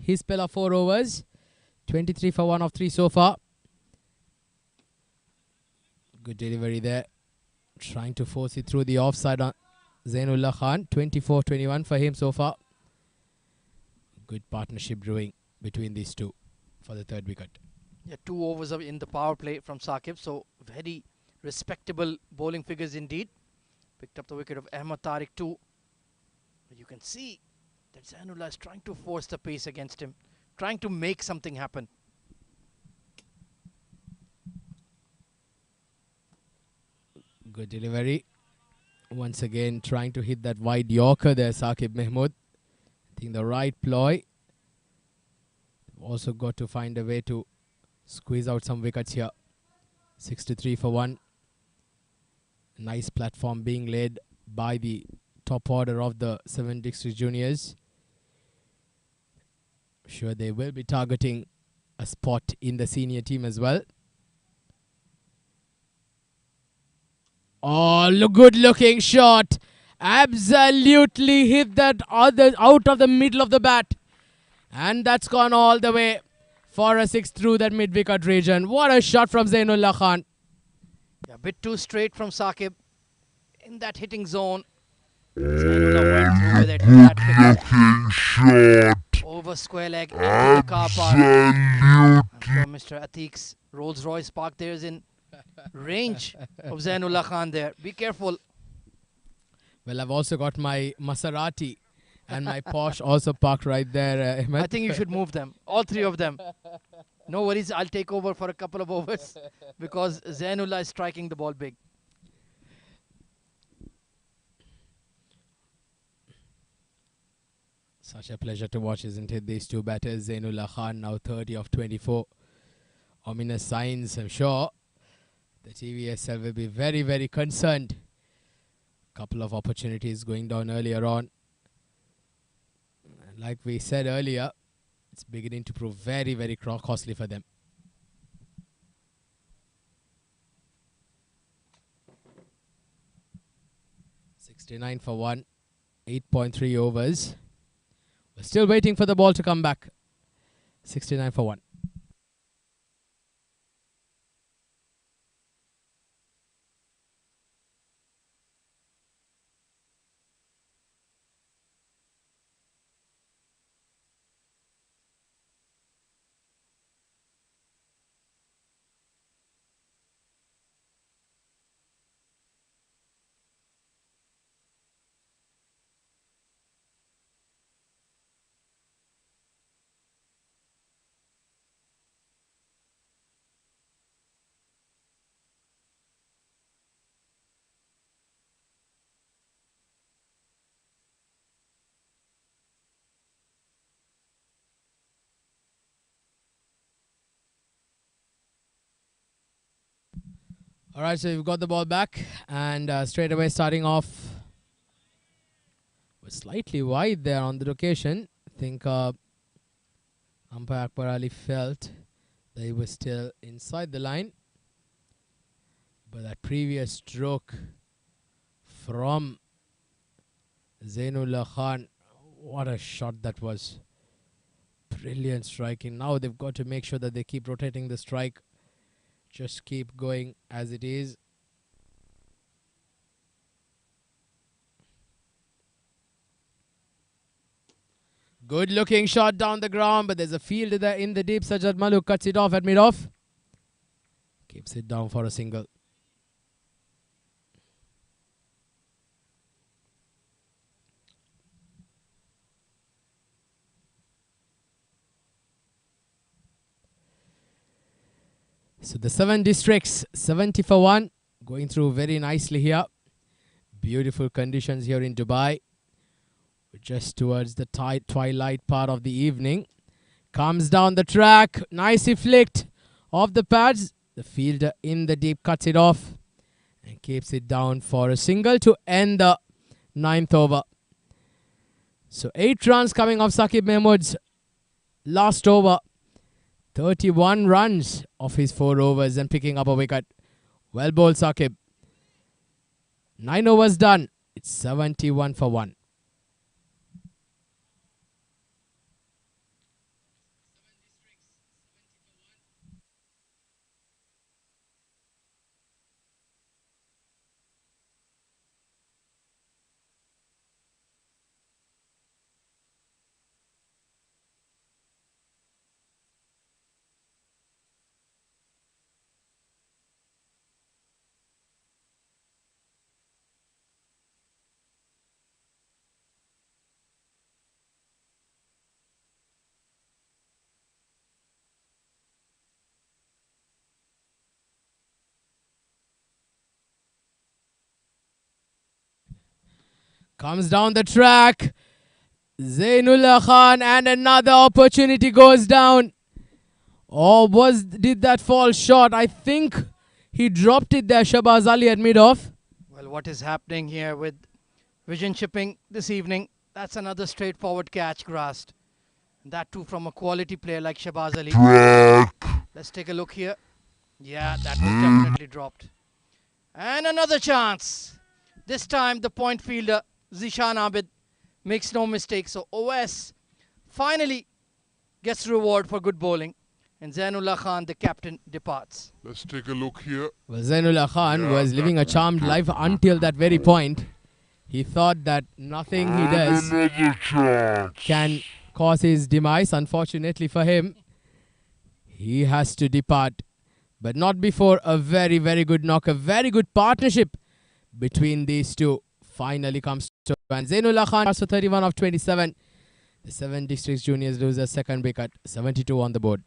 his spell of 4 overs. 23 for 1 of 3 so far. Good delivery there. Trying to force it through the offside on Zainullah Khan. 24-21 for him so far. Good partnership brewing between these two for the 3rd wicket. Yeah, 2 overs in the power play from Saqib. So very respectable bowling figures indeed. Picked up the wicket of Ahmad Tariq too. But you can see that Zainullah is trying to force the pace against him. Trying to make something happen. Good delivery. Once again trying to hit that wide Yorker there, Saqib Mahmood. I think the right ploy. Also got to find a way to squeeze out some wickets here. 63 for 1. Nice platform being laid by the top order of the 7 District Juniors. Sure, they will be targeting a spot in the senior team as well. Oh, good looking shot. Absolutely hit that out of the middle of the bat. And that's gone all the way for a 6 through that mid-wicket region. What a shot from Zainullah Khan. Yeah, a bit too straight from Saqib in that hitting zone. Zainullah went through with it. Looking shot. Over square leg into the car park. Mr. Atiq's Rolls Royce park there is in range of Zainullah Khan there. Be careful. Well, I've also got my Maserati and my Porsche also parked right there, Ahmed. I think you should move them. All 3 of them. No worries, I'll take over for a couple of overs because Zainullah is striking the ball big. Such a pleasure to watch, isn't it? These two batters, Zainullah Khan now 30 of 24. Ominous signs, I'm sure. The TVSL will be very, very concerned. Couple of opportunities going down earlier on. And like we said earlier, it's beginning to prove very, very costly for them. .69 for 1, 8.3 overs. We're still waiting for the ball to come back. 69 for 1. All right, so we've got the ball back and straight away starting off. We're slightly wide there on the location. I think umpire Akbar Ali felt they were still inside the line. But that previous stroke from Zainullah Khan, what a shot that was. Brilliant striking. Now they've got to make sure that they keep rotating the strike. Just keep going as it is. Good looking shot down the ground, but there's a fielder there in the deep. Sajjad Maluk cuts it off at mid-off. Keeps it down for a single. So the 7 districts, 70 for 1, going through very nicely here. Beautiful conditions here in Dubai. We're just towards the twilight part of the evening. Comes down the track, nicely flicked off the pads. The fielder in the deep cuts it off and keeps it down for a single to end the 9th over. So 8 runs coming off Saqib Mahmood's last over. 31 runs of his 4 overs and picking up a wicket. Well bowled, Saqib. 9 overs done. It's 71 for 1. comes down the track. Zainullah Khan, and another opportunity goes down. Or did that fall short? I think he dropped it there, Shahbaz Ali at mid-off. Well, what is happening here with Vision Shipping this evening? That's another straightforward catch grasped. That too from a quality player like Shahbaz Ali. Let's take a look here. Yeah, that was definitely dropped. And another chance. This time the point fielder, Zishan Abid, makes no mistake. So OS finally gets reward for good bowling. And Zainullah Khan, the captain, departs. Let's take a look here. Well, Zainullah Khan was living a charmed life until that very point. He thought that nothing he does can cause his demise. Unfortunately for him, he has to depart. But not before a very, very good knock. A very good partnership between these two finally comes to. And Zainullah Khan also 31 of 27. The 7 Districts Juniors lose a second wicket. 72 on the board.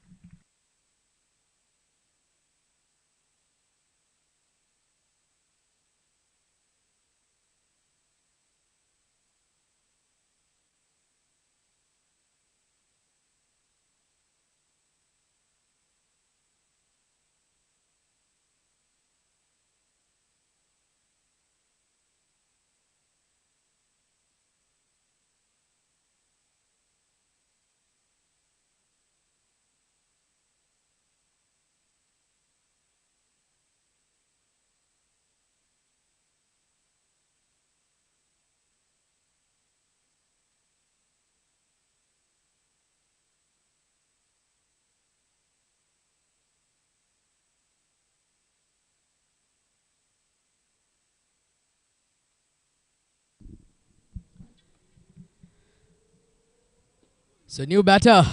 So new batter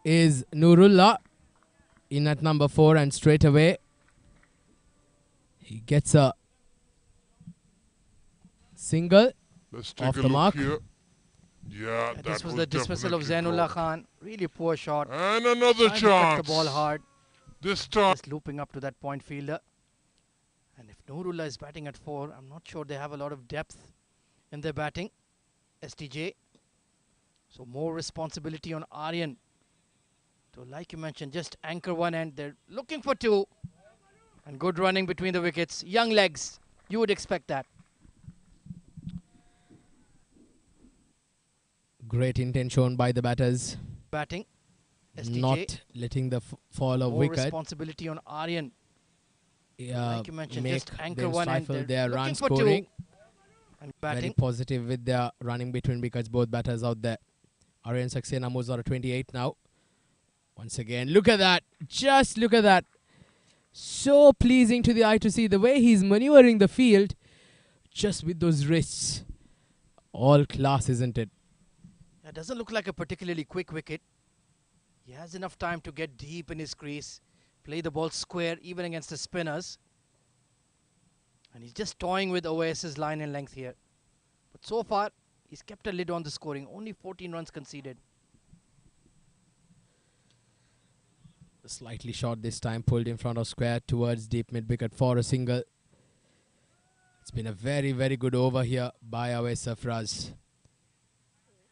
is Nurullah in at number 4, and straight away he gets a single. Let's take Off a the look mark. here. Yeah, that This was the dismissal of definitely Zainullah dropped. Khan. Really poor shot. And another Trying to cut the chance. ball hard. This time. Just looping up to that point fielder. And if Nurullah is batting at 4, I'm not sure they have a lot of depth in their batting. STJ. So more responsibility on Aryan. So like you mentioned, just anchor one end. They're looking for 2. And good running between the wickets. Young legs. You would expect that. Great intent shown by the batters. Batting. STJ. Not letting the fall of more wicket. responsibility on Aryan. Like you mentioned, make just anchor them one end. stifle They're their looking run for 2. scoring. And Very batting. positive with their running between wickets, both batters out there. Aryan Saxena moves on to 28 now. Once again, look at that. Just look at that. So pleasing to the eye to see the way he's maneuvering the field just with those wrists. All class, isn't it? It doesn't look like a particularly quick wicket. He has enough time to get deep in his crease, play the ball square even against the spinners. And he's just toying with OAS's line and length here. But so far, he's kept a lid on the scoring. Only 14 runs conceded. Slightly short this time, pulled in front of square towards deep mid wicket for a single. It's been a very, very good over here by Awais Safraz.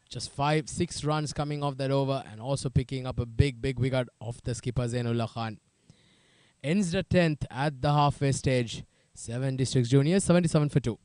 Just 5-6 runs coming off that over, and also picking up a big, big wicket off the skipper Zainullah Khan. Ends the 10th at the halfway stage. 7 Districts Juniors, 77 for 2.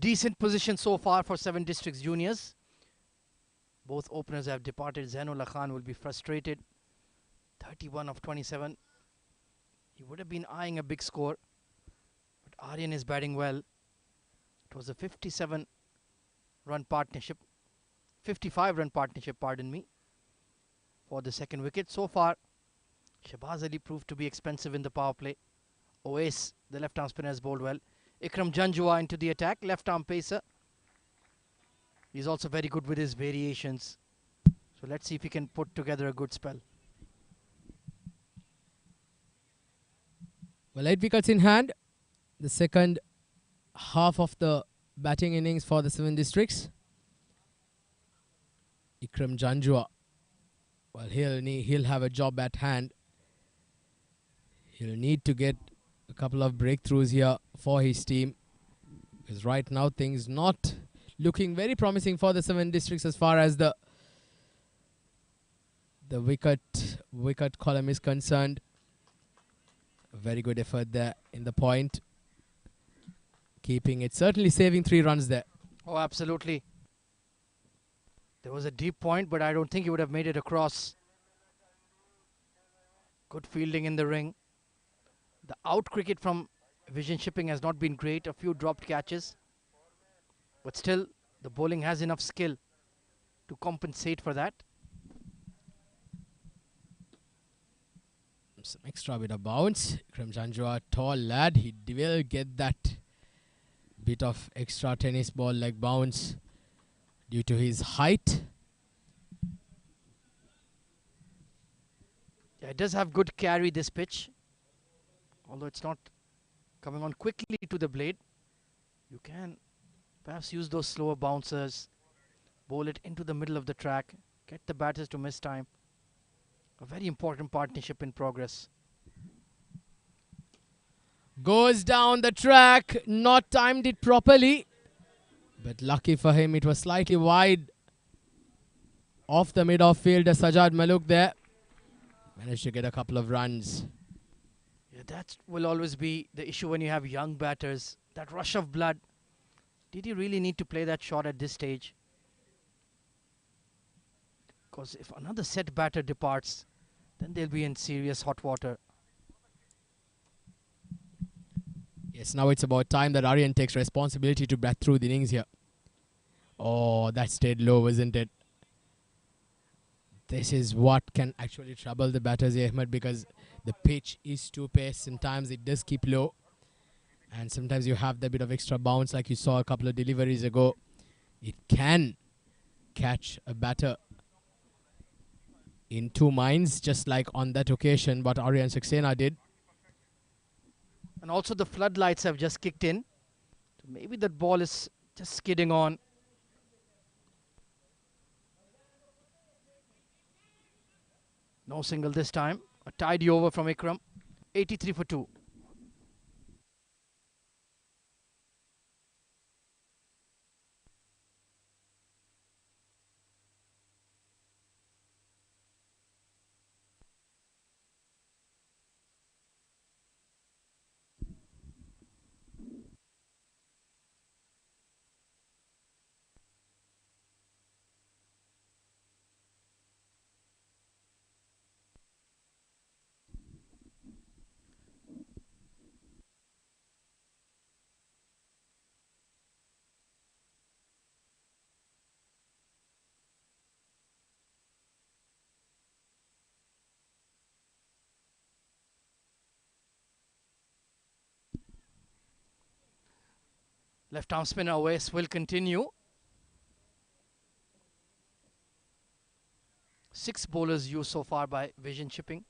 decent position so far for 7 Districts Juniors. Both openers have departed. Zainullah Khan will be frustrated. 31 of 27. He would have been eyeing a big score. But Aryan is batting well. It was a 57-run partnership. 55-run partnership, pardon me, for the second wicket. So far, Shahbaz Ali proved to be expensive in the power play. Oais, the left-arm spinner, has bowled well. Ikram Janjua into the attack, left-arm pacer. He's also very good with his variations. So let's see if he can put together a good spell. Well, 8 wickets in hand. The second half of the batting innings for the 7 Districts. Ikram Janjua. Well, he'll have a job at hand. He'll need to get a couple of breakthroughs here for his team, because right now things not looking very promising for the 7 Districts as far as the wicket column is concerned. A very good effort there in the point, keeping it, certainly saving 3 runs there. Oh, absolutely. There was a deep point, but I don't think he would have made it across. Good fielding in the ring. The out cricket from Vision Shipping has not been great. A few dropped catches. But still, the bowling has enough skill to compensate for that. Some extra bit of bounce. Ikram Janjua, tall lad. He will get that bit of extra tennis ball like bounce due to his height. Yeah, it does have good carry, this pitch. Although it's not coming on quickly to the blade. You can perhaps use those slower bouncers. Bowl it into the middle of the track. Get the batters to miss time. A very important partnership in progress. Goes down the track. Not timed it properly. But lucky for him, it was slightly wide off the mid-off fielder. Sajad Maluk there managed to get a couple of runs. Yeah, that will always be the issue when you have young batters. That rush of blood. Did you really need to play that shot at this stage? Because if another set batter departs, then they'll be in serious hot water. Yes, now it's about time that Aryan takes responsibility to bat through the innings here. Oh, that stayed low, wasn't it? This is what can actually trouble the batters, Ahmed, because the pitch is too paced. Sometimes it does keep low. And sometimes you have the bit of extra bounce like you saw a couple of deliveries ago. It can catch a batter in 2 minds, just like on that occasion what Aryan Saxena did. And also the floodlights have just kicked in. So maybe that ball is just skidding on. No single this time. A tidy over from Ikram. 83 for 2. Left arm spinner Oais will continue. 6 bowlers used so far by Vision Shipping.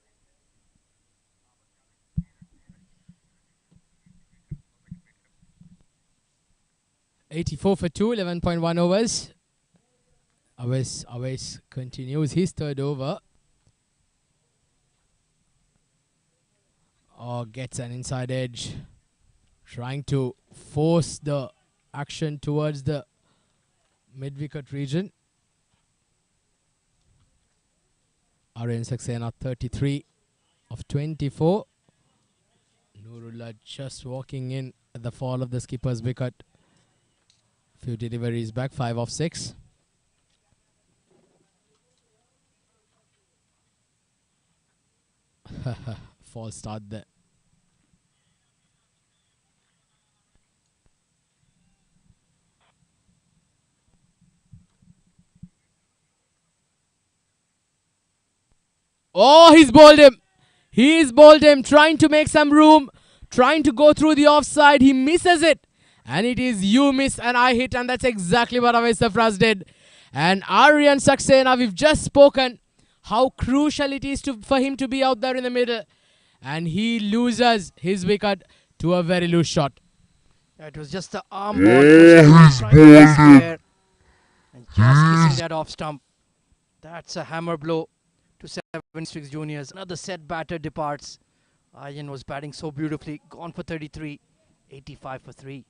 $84 for 2, 11.1 overs. Oais continues his third over. Oh, gets an inside edge. Trying to force the action towards the mid-wicket region. Aryan Saxena 33 of 24. Nurullah just walking in at the fall of the skipper's wicket. Few deliveries back, 5 of 6. False start there. Oh, he's bowled him. He's bowled him, trying to make some room, trying to go through the offside. He misses it. And it is you miss and I hit, and that's exactly what Awais Sarfraz did. And Aryan Saxena, we've just spoken how crucial it is for him to be out there in the middle. And he loses his wicket to a very loose shot. It was just the arm ball. And just kissing that off stump. That's a hammer blow to 7 Districts Juniors. Another set batter departs. Aryan was batting so beautifully. Gone for 33. 85 for 3.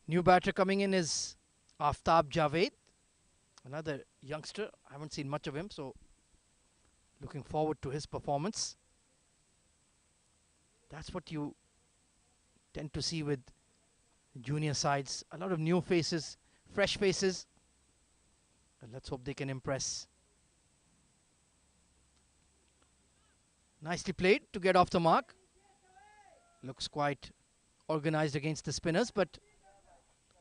New batter coming in is Aftab Javed, another youngster. I haven't seen much of him, so looking forward to his performance. That's what you tend to see with junior sides. A lot of new faces, fresh faces. And let's hope they can impress. Nicely played to get off the mark. Looks quite organized against the spinners, but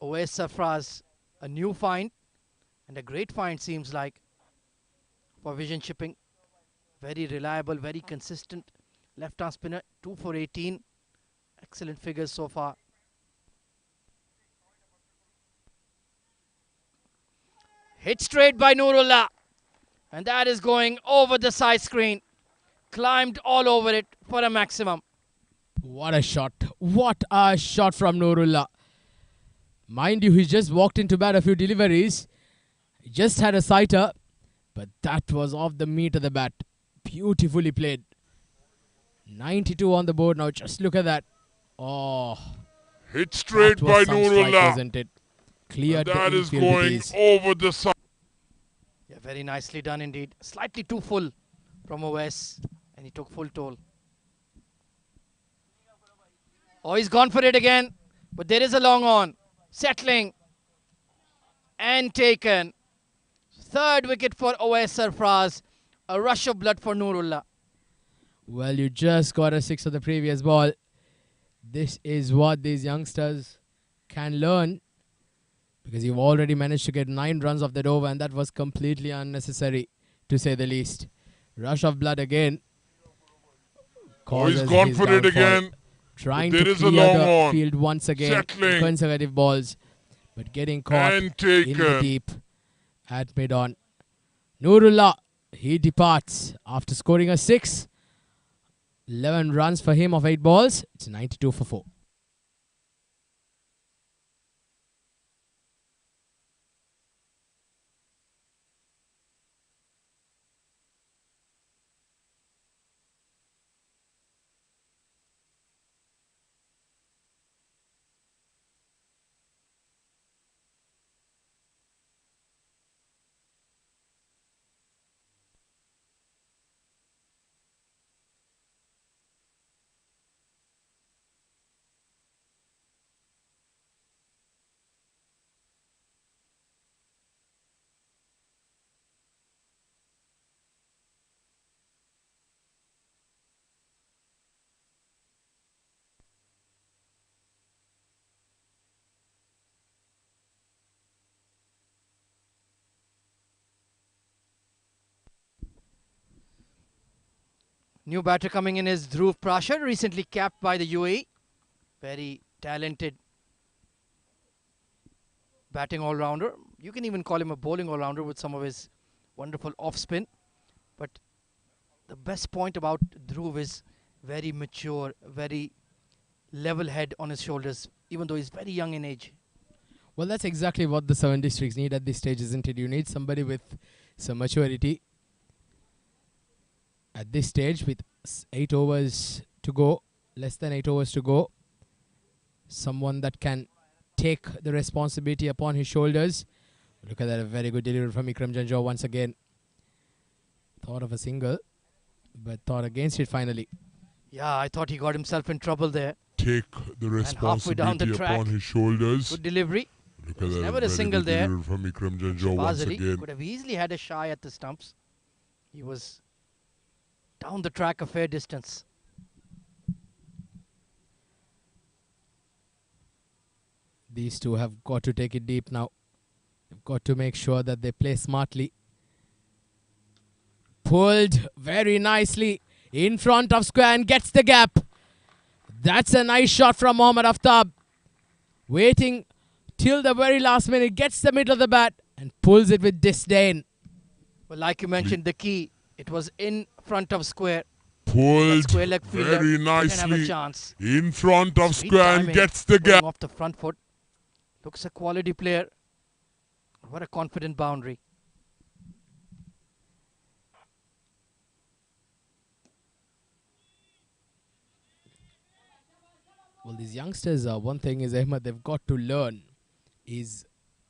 Awais Sarfraz, a new find, and a great find seems like for Vision Shipping. Very reliable, very consistent left-arm spinner, 2 for 18. Excellent figures so far. Hit straight by Nurullah, and that is going over the side screen. Climbed all over it for a maximum. What a shot. What a shot from Nurullah. Mind you, he just walked into bat a few deliveries. He just had a sighter, but that was off the meat of the bat. Beautifully played. 92 on the board now. Just look at that. Oh. Hit straight by Nurullah. Wasn't it? Cleared and that the is going over the side. Yeah, very nicely done indeed. Slightly too full from Awais, and he took full toll. Oh, he's gone for it again, but there is a long on. Settling and taken. Third wicket for Awais Sarfraz. A rush of blood for Nurullah. Well, you just got a 6 of the previous ball. This is what these youngsters can learn, because you've already managed to get 9 runs off that over, and that was completely unnecessary, to say the least. Rush of blood again. Oh, he's gone for it again. Trying to clear the field once again. Consecutive balls, but getting caught in the deep at mid-on. Nurullah, he departs after scoring a 6. 11 runs for him of 8 balls. It's 92 for 4. New batter coming in is Dhruv Prashar, recently capped by the UAE. Very talented batting all-rounder. You can even call him a bowling all-rounder with some of his wonderful off-spin. But the best point about Dhruv is very mature, very level head on his shoulders, even though he's very young in age. Well, that's exactly what the 7 districts need at this stage, isn't it? You need somebody with some maturity. At this stage, with 8 overs to go, less than 8 overs to go, someone that can take the responsibility upon his shoulders. Look at that, a very good delivery from Ikram Janjor once again. Thought of a single, but thought against it finally. Yeah, I thought he got himself in trouble there. Take the responsibility upon his shoulders. Good delivery. Look at that, Never a single there. from Ikram Janjor once again. Could have easily had a shy at the stumps. He was down the track a fair distance. These two have got to take it deep now. They've got to make sure that they play smartly. Pulled very nicely in front of square and gets the gap. That's a nice shot from Mohammad Aftab. Waiting till the very last minute, gets the middle of the bat and pulls it with disdain. Well, like you mentioned, the key, it was in front of square. Pulled Square leg fielder very didn't have a nicely chance. in front of Sweet square and timing, gets the going gap. off the front foot. Looks a quality player. What a confident boundary. Well, these youngsters, one thing is, Ahmed, they've got to learn is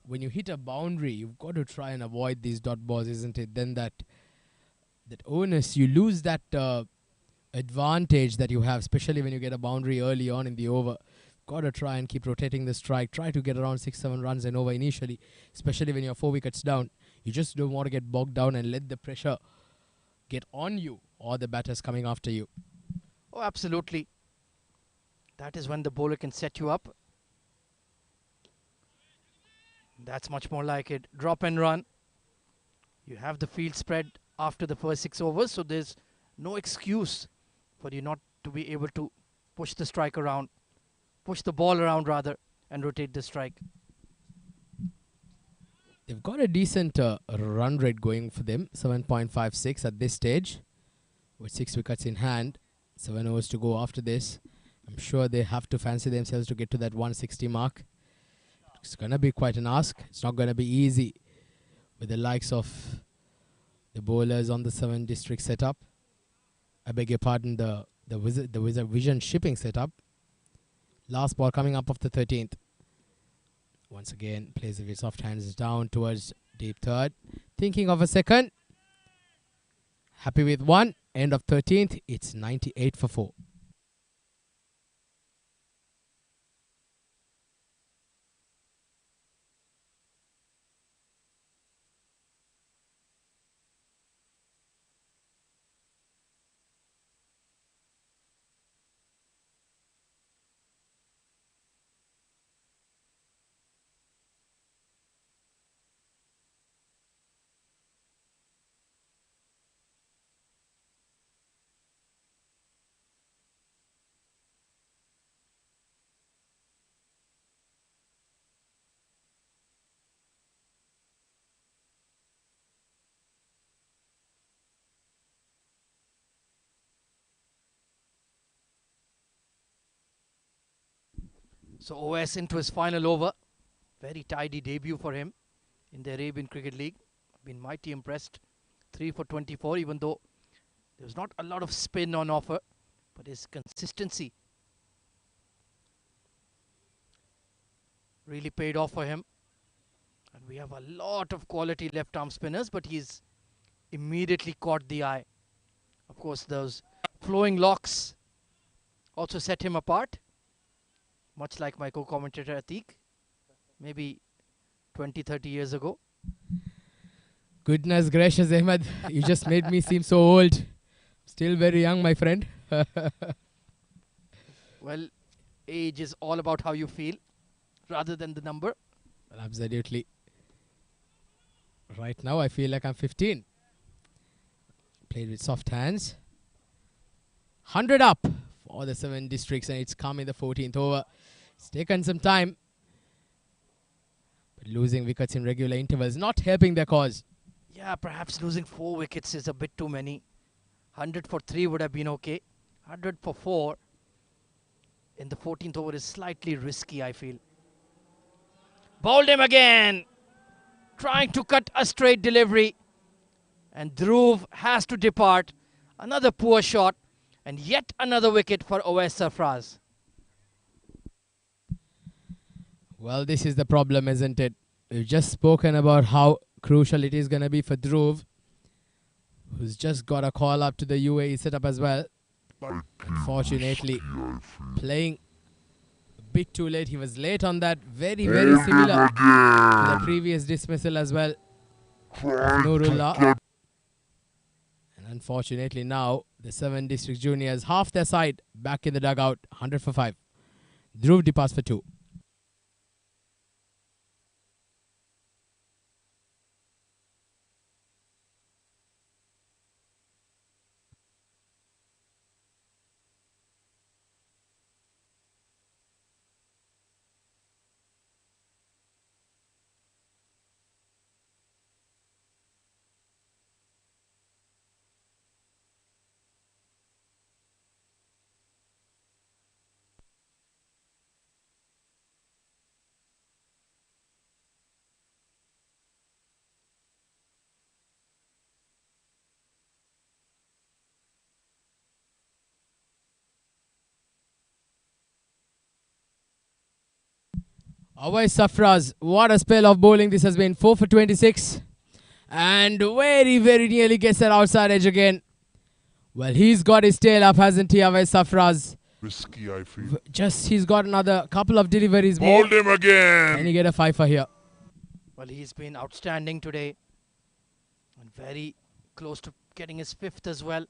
when you hit a boundary, you've got to try and avoid these dot balls, isn't it? Then that onus, you lose that advantage that you have, especially when you get a boundary early on in the over. Got to try and keep rotating the strike. Try to get around 6-7 runs and over initially, especially when you're 4 wickets down. You just don't want to get bogged down and let the pressure get on you or the batters coming after you. Oh, absolutely. That is when the bowler can set you up. That's much more like it. Drop and run. You have the field spread after the first 6 overs, so there's no excuse for you not to be able to push the strike around, push the ball around rather, and rotate the strike. They've got a decent run rate going for them, 7.56 at this stage, with 6 wickets in hand, 7 overs to go after this. I'm sure they have to fancy themselves to get to that 160 mark. It's going to be quite an ask. It's not going to be easy with the likes of the bowlers on the 7 district setup. I beg your pardon, the Wizard Vision shipping setup. Last ball coming up of the 13th. Once again, plays it with soft hands down towards deep third. Thinking of a second. Happy with 1. End of 13th. It's 98 for 4. So OS into his final over. Very tidy debut for him in the Arabian Cricket League. Been mighty impressed. 3 for 24, even though there was not a lot of spin on offer, but his consistency really paid off for him. And we have a lot of quality left arm spinners, but he's immediately caught the eye. Of course, those flowing locks also set him apart. Much like my co-commentator Atiq, maybe 20-30 years ago. Goodness gracious, Ahmed. You just made me seem so old. Still very young, my friend. Well, age is all about how you feel rather than the number. Well, absolutely. Right now, I feel like I'm 15. Played with soft hands. 100 up for the 7 districts, and it's come in the 14th over. It's taken some time. But losing wickets in regular intervals not helping their cause. Yeah, perhaps losing 4 wickets is a bit too many. 100 for 3 would have been okay. 100 for 4 in the 14th over is slightly risky, I feel. Bowled him again. Trying to cut a straight delivery. And Dhruv has to depart. Another poor shot. And yet another wicket for Awais Sarfraz. Well, this is the problem, isn't it? We've just spoken about how crucial it is going to be for Dhruv, who's just got a call up to the UAE setup as well. Unfortunately, playing a bit too late. He was late on that. Very, very similar to the previous dismissal as well. Nurullah. And unfortunately now, the 7 District Juniors, half their side, back in the dugout, 100 for 5. Dhruv departs for 2. Awais Sarfraz, what a spell of bowling this has been. 4 for 26. And very, very nearly gets that outside edge again. Well, he's got his tail up, hasn't he, Awais Sarfraz? Risky, I feel. Just, he's got another couple of deliveries Bowled more. him again. And you get a 5 for here. Well, he's been outstanding today. And very close to getting his 5th as well.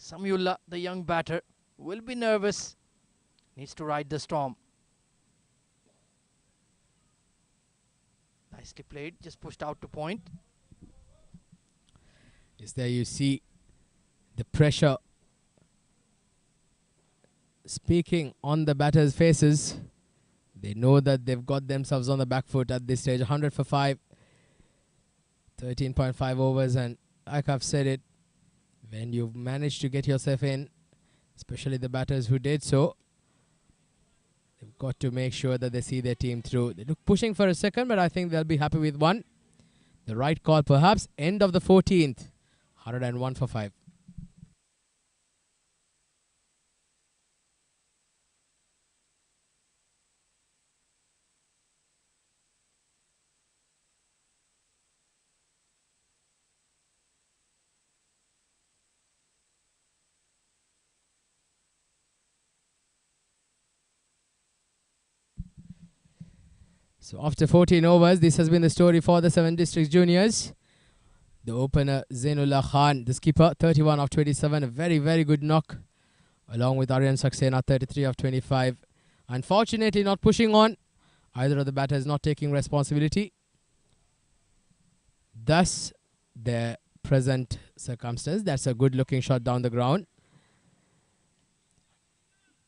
Samiullah, the young batter, will be nervous. Needs to ride the storm. Nicely played, just pushed out to point. Is there you see the pressure speaking on the batters' faces. They know that they've got themselves on the back foot at this stage. 100 for 5. 13.5 overs, and like I've said it, when you've managed to get yourself in, especially the batters who did so, they've got to make sure that they see their team through. They look pushing for a second, but I think they'll be happy with 1. The right call perhaps. End of the 14th. 101 for 5. So after 14 overs, this has been the story for the 7 Districts Juniors. The opener, Zainullah Khan, the skipper, 31 of 27. A very, very good knock. Along with Aryan Saxena, 33 of 25. Unfortunately, not pushing on. Either of the batters not taking responsibility. Thus, their present circumstance. That's a good looking shot down the ground.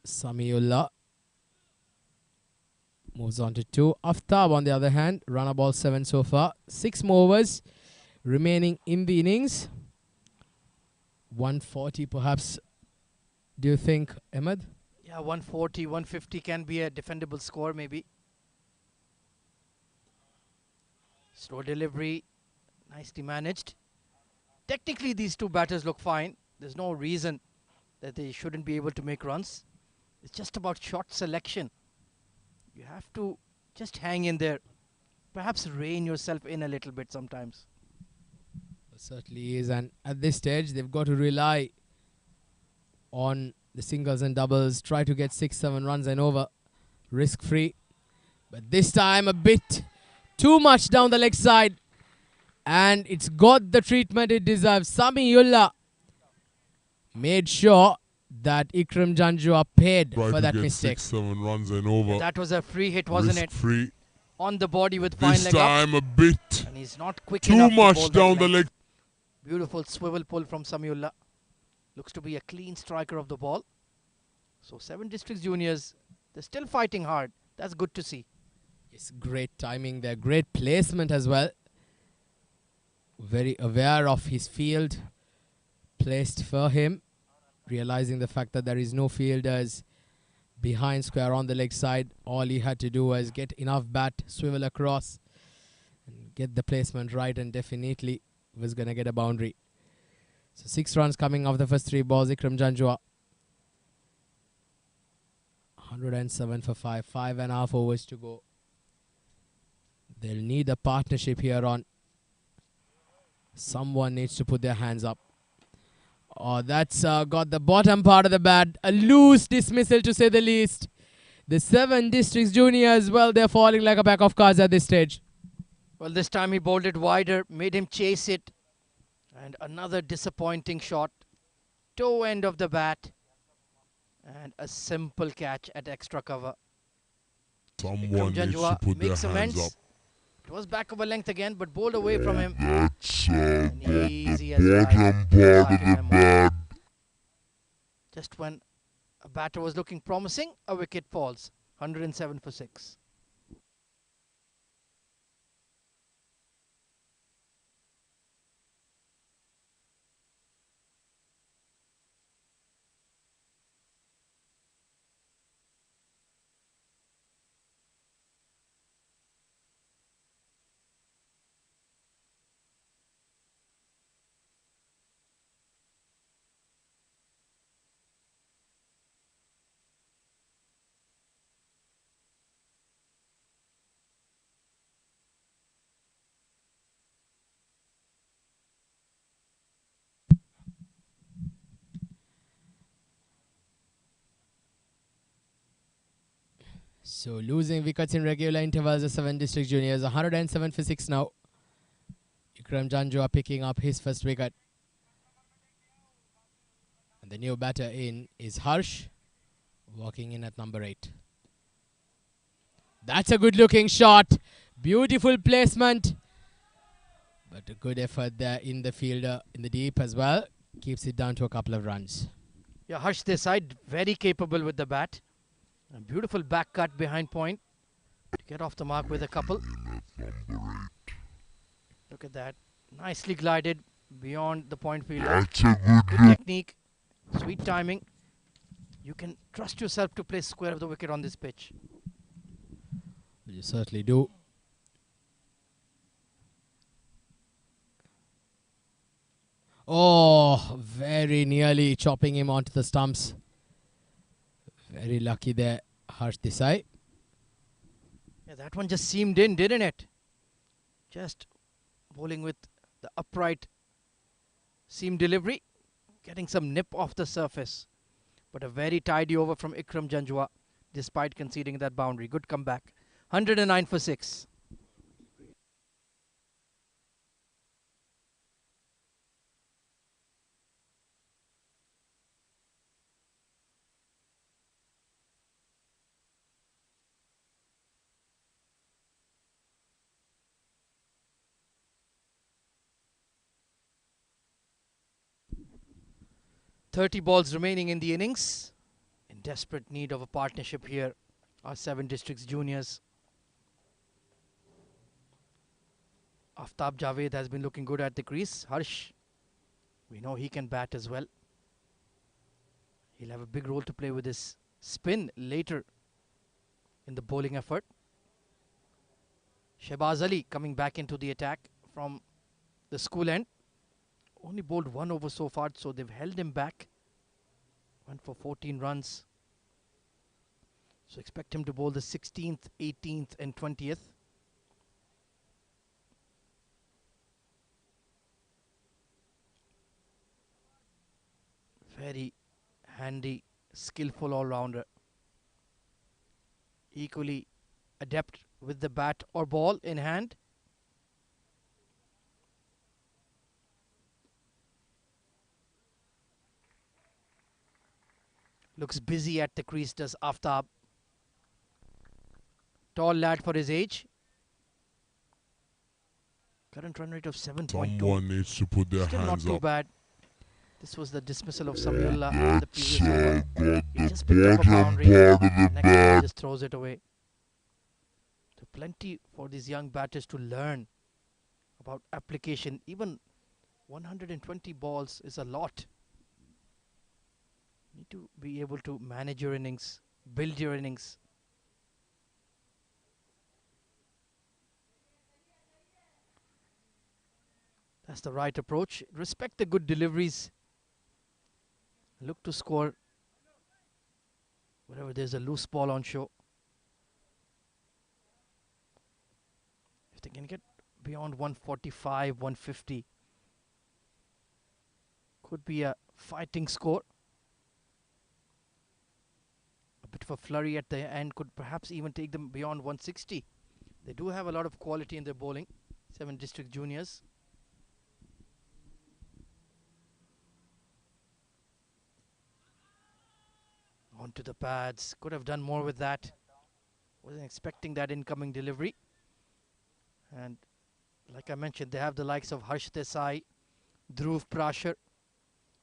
Samiullah moves on to 2. Aftab, on the other hand, run a ball 7 so far. 6 more overs remaining in the innings. 140 perhaps. Do you think, Ahmed? Yeah, 140, 150 can be a defendable score maybe. Slow delivery, nicely managed. Technically, these two batters look fine. There's no reason that they shouldn't be able to make runs. It's just about shot selection. You have to just hang in there. Perhaps rein yourself in a little bit sometimes. It certainly is. And at this stage, they've got to rely on the singles and doubles. Try to get 6-7 runs and over. Risk-free. But this time a bit too much down the leg side. And it's got the treatment it deserves. Samiullah made sure that Ikram Janju are paid for that mistake. 6-7 runs and over. That was a free hit, wasn't it? Free. On the body with fine This leg up. time a bit And he's not quick too enough to much bowl that down the length. leg. Beautiful swivel pull from Samiullah. Looks to be a clean striker of the ball. So 7 Districts Juniors, they're still fighting hard. That's good to see. It's great timing there, great placement as well. Very aware of his field placed for him, realizing the fact that there is no fielders behind square on the leg side. All he had to do was get enough bat, swivel across, and get the placement right, and definitely was going to get a boundary. So 6 runs coming off the first 3 balls. Ikram Janjua, 107 for 5, 5.5 overs to go. They'll need a partnership here on. Someone needs to put their hands up. Oh, that's got the bottom part of the bat. A loose dismissal, to say the least. The 7 Districts Juniors, well, they're falling like a pack of cards at this stage. Well, this time he bowled it wider, made him chase it. And another disappointing shot. Toe end of the bat. And a simple catch at extra cover. Someone needs to put their hands up. It was back of a length again, but bowled away from him. That's And easy as bottom part of the bat. Just when a batter was looking promising, a wicket falls. 107 for 6. So losing wickets in regular intervals, the 7 District Juniors, 107 for 6 now. Ikram Janjua picking up his first wicket. And the new batter in is Harsh, walking in at number 8. That's a good looking shot. Beautiful placement. But a good effort there in the fielder, in the deep as well. Keeps it down to a couple of runs. Yeah, Harsh Desai, very capable with the bat. A beautiful back cut behind point to get off the mark with a couple. Look at that. Nicely glided beyond the point fielder. That's a good Good technique. Sweet timing. You can trust yourself to place square of the wicket on this pitch. You certainly do. Oh, very nearly chopping him onto the stumps. Very lucky there, Harsh Desai. Yeah, that one just seamed in, didn't it? Just bowling with the upright seam delivery, getting some nip off the surface. But a very tidy over from Ikram Janjua, despite conceding that boundary. Good comeback. 109 for 6. "30 balls remaining in the innings. In desperate need of a partnership here, our 7 Districts Juniors. Aftab Javed has been looking good at the crease. Harsh, we know he can bat as well. He'll have a big role to play with his spin later in the bowling effort. Shehbaz Ali coming back into the attack from the school end. Only bowled 1 over so far, so they've held him back. Went for 14 runs. So expect him to bowl the 16th, 18th and 20th. Very handy, skillful all-rounder. Equally adept with the bat or ball in hand. Looks busy at the crease, does Aftab. Tall lad for his age. Current run rate of 7.2. Someone needs to put their Still not hands too up. bad. This was the dismissal of Samiullah in the previous over. Got He the just picked up a bottom boundary. part of the Next ball bat. just throws it away. The plenty for these young batters to learn about application. Even 120 balls is a lot. Need to be able to manage your innings, build your innings. That's the right approach. Respect the good deliveries. Look to score wherever there's a loose ball on show. If they can get beyond 145, 150, could be a fighting score. A bit of a flurry at the end could perhaps even take them beyond 160. They do have a lot of quality in their bowling. 7 district juniors. Onto the pads. Could have done more with that. Wasn't expecting that incoming delivery. And like I mentioned, they have the likes of Harsh Desai, Dhruv Prashar,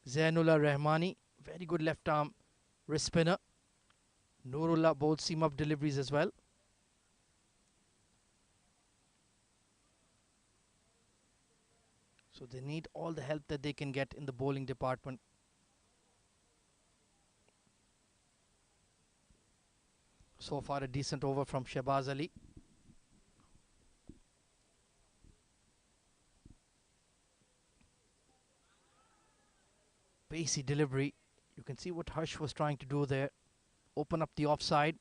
Zainullah Rahmani. Very good left arm wrist spinner. Nurullah bowls seam up deliveries as well. So they need all the help that they can get in the bowling department. So far a decent over from Shehbaz Ali. Pacey delivery. You can see what Harsh was trying to do there. Open up the offside.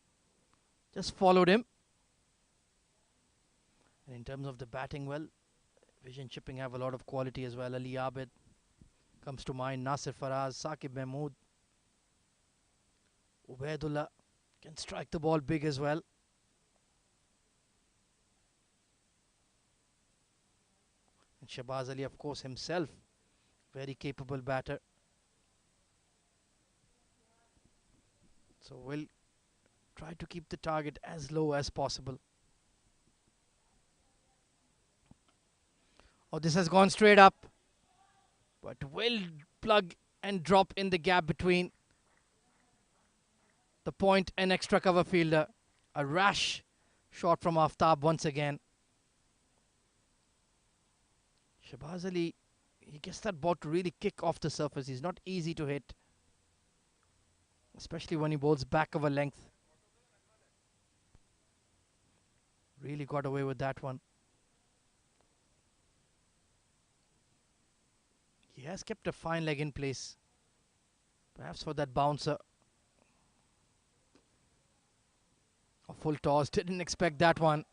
Just followed him. And in terms of the batting, well, Vision Chipping have a lot of quality as well. Ali Abid comes to mind. Nasir Faraz, Saqib Mahmood. Ubaidullah can strike the ball big as well. And Shehbaz Ali, of course, himself, very capable batter. So we'll try to keep the target as low as possible. Oh, this has gone straight up. But will plug and drop in the gap between the point and extra cover fielder. A rash shot from Aftab once again. Shehbaz Ali, he gets that ball to really kick off the surface. He's not easy to hit, especially when he bowls back of a length. Really got away with that one. He has kept a fine leg in place. Perhaps for that bouncer. A full toss. Didn't expect that one.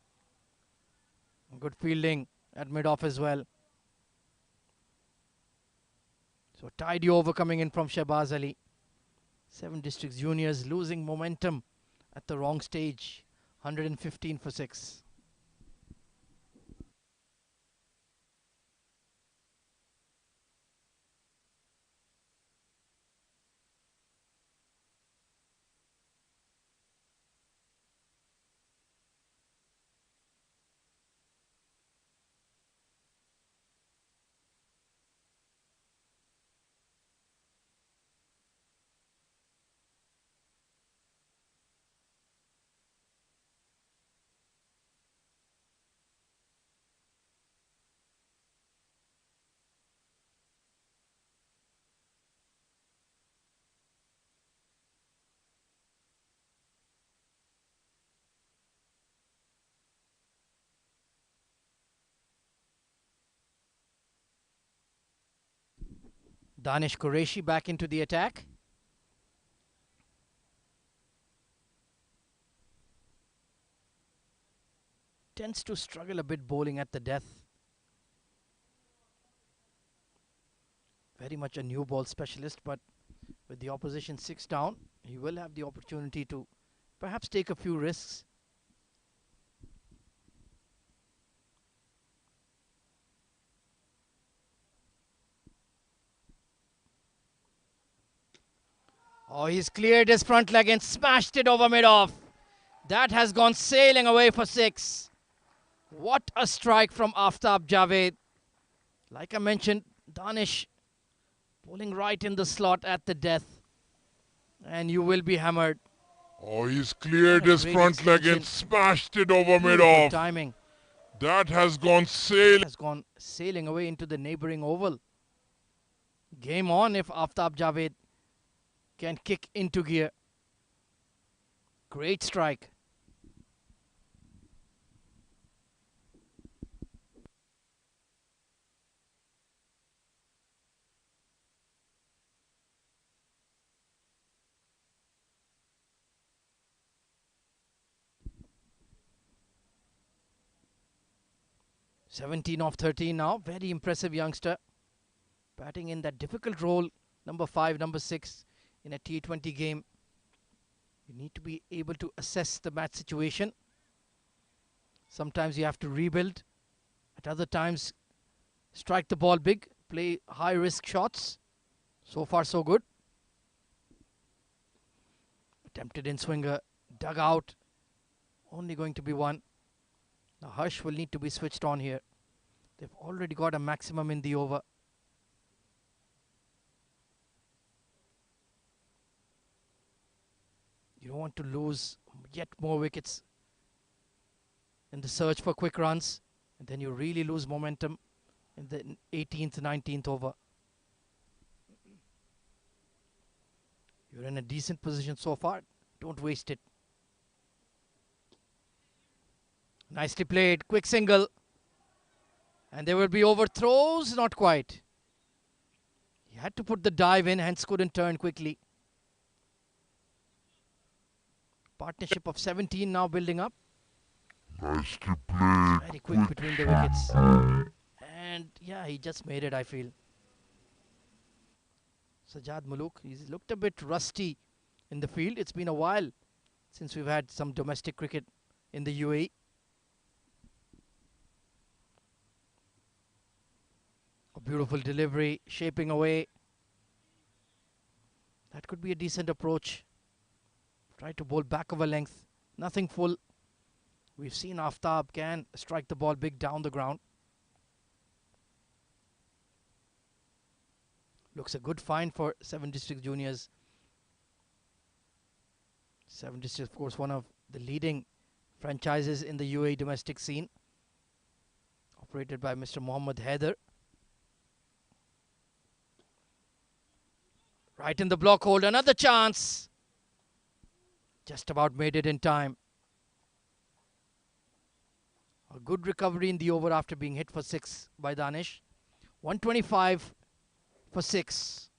Good fielding at mid-off as well. So tidy over coming in from Shehbaz Ali. 7 districts juniors losing momentum at the wrong stage. 115 for 6. Danish Qureshi back into the attack. Tends to struggle a bit bowling at the death. Very much a new ball specialist, but with the opposition 6 down, he will have the opportunity to perhaps take a few risks. Oh, he's cleared his front leg and smashed it over mid-off. That has gone sailing away for 6. What a strike from Aftab Javed. Like I mentioned, Danish bowling right in the slot at the death. And you will be hammered. Oh, he's cleared What a his great front leg and extension. smashed it over Beautiful mid-off. timing. That has gone sailing. Has gone sailing away into the neighboring oval. Game on if Aftab Javed can kick into gear. Great strike. "17 off 13 now. Very impressive youngster. Batting in that difficult role, number 5, number 6 in a T20 game. You need to be able to assess the match situation. Sometimes you have to rebuild. At other times, strike the ball big, play high risk shots. So far so good. Attempted in swinger, dug out. Only going to be one. Now Harsh will need to be switched on here. They've already got a maximum in the over. You don't want to lose yet more wickets in the search for quick runs, and then you really lose momentum in the 18th, 19th over. You're in a decent position so far. Don't waste it. Nicely played. Quick single. And there will be overthrows. Not quite. He had to put the dive in, hence couldn't turn quickly. Partnership of 17 now building up. Nicely played. Very quick between the wickets. And yeah, he just made it, I feel. Sajjad Muluk, he's looked a bit rusty in the field. It's been a while since we've had some domestic cricket in the UAE. A beautiful delivery, shaping away. That could be a decent approach. Try to bowl back of a length. Nothing full. We've seen Aftab can strike the ball big down the ground. Looks a good find for 7 District Juniors. 7 District, of course, one of the leading franchises in the UAE domestic scene. Operated by Mr. Mohammed Haider. Right in the block hold. Another chance. Just about made it in time. A good recovery in the over after being hit for 6 by Danish. 125 for 6.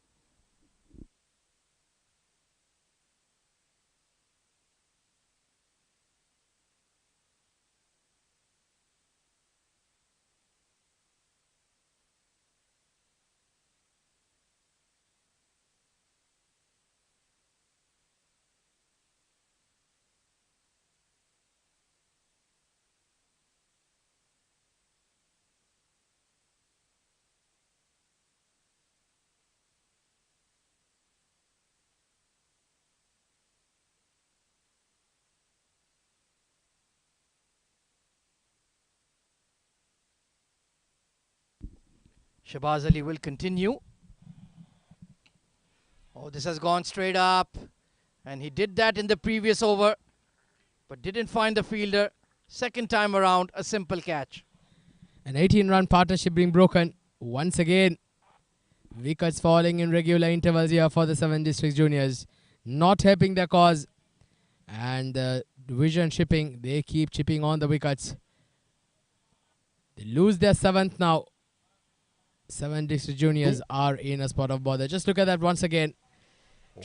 Shahbaz Ali will continue. Oh, this has gone straight up. And he did that in the previous over, but didn't find the fielder. Second time around, a simple catch. An 18-run partnership being broken once again. Wickets falling in regular intervals here for the 7 District Juniors. Not helping their cause. And the division shipping, they keep chipping on the wickets. They lose their 7th now. 7 District Juniors are in a spot of bother. Just look at that once again.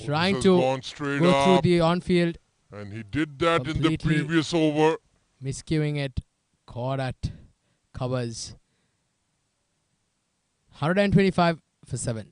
Trying to go through the on-field. And he did that in the previous over. Miscuing it. Caught at covers. 125 for 7.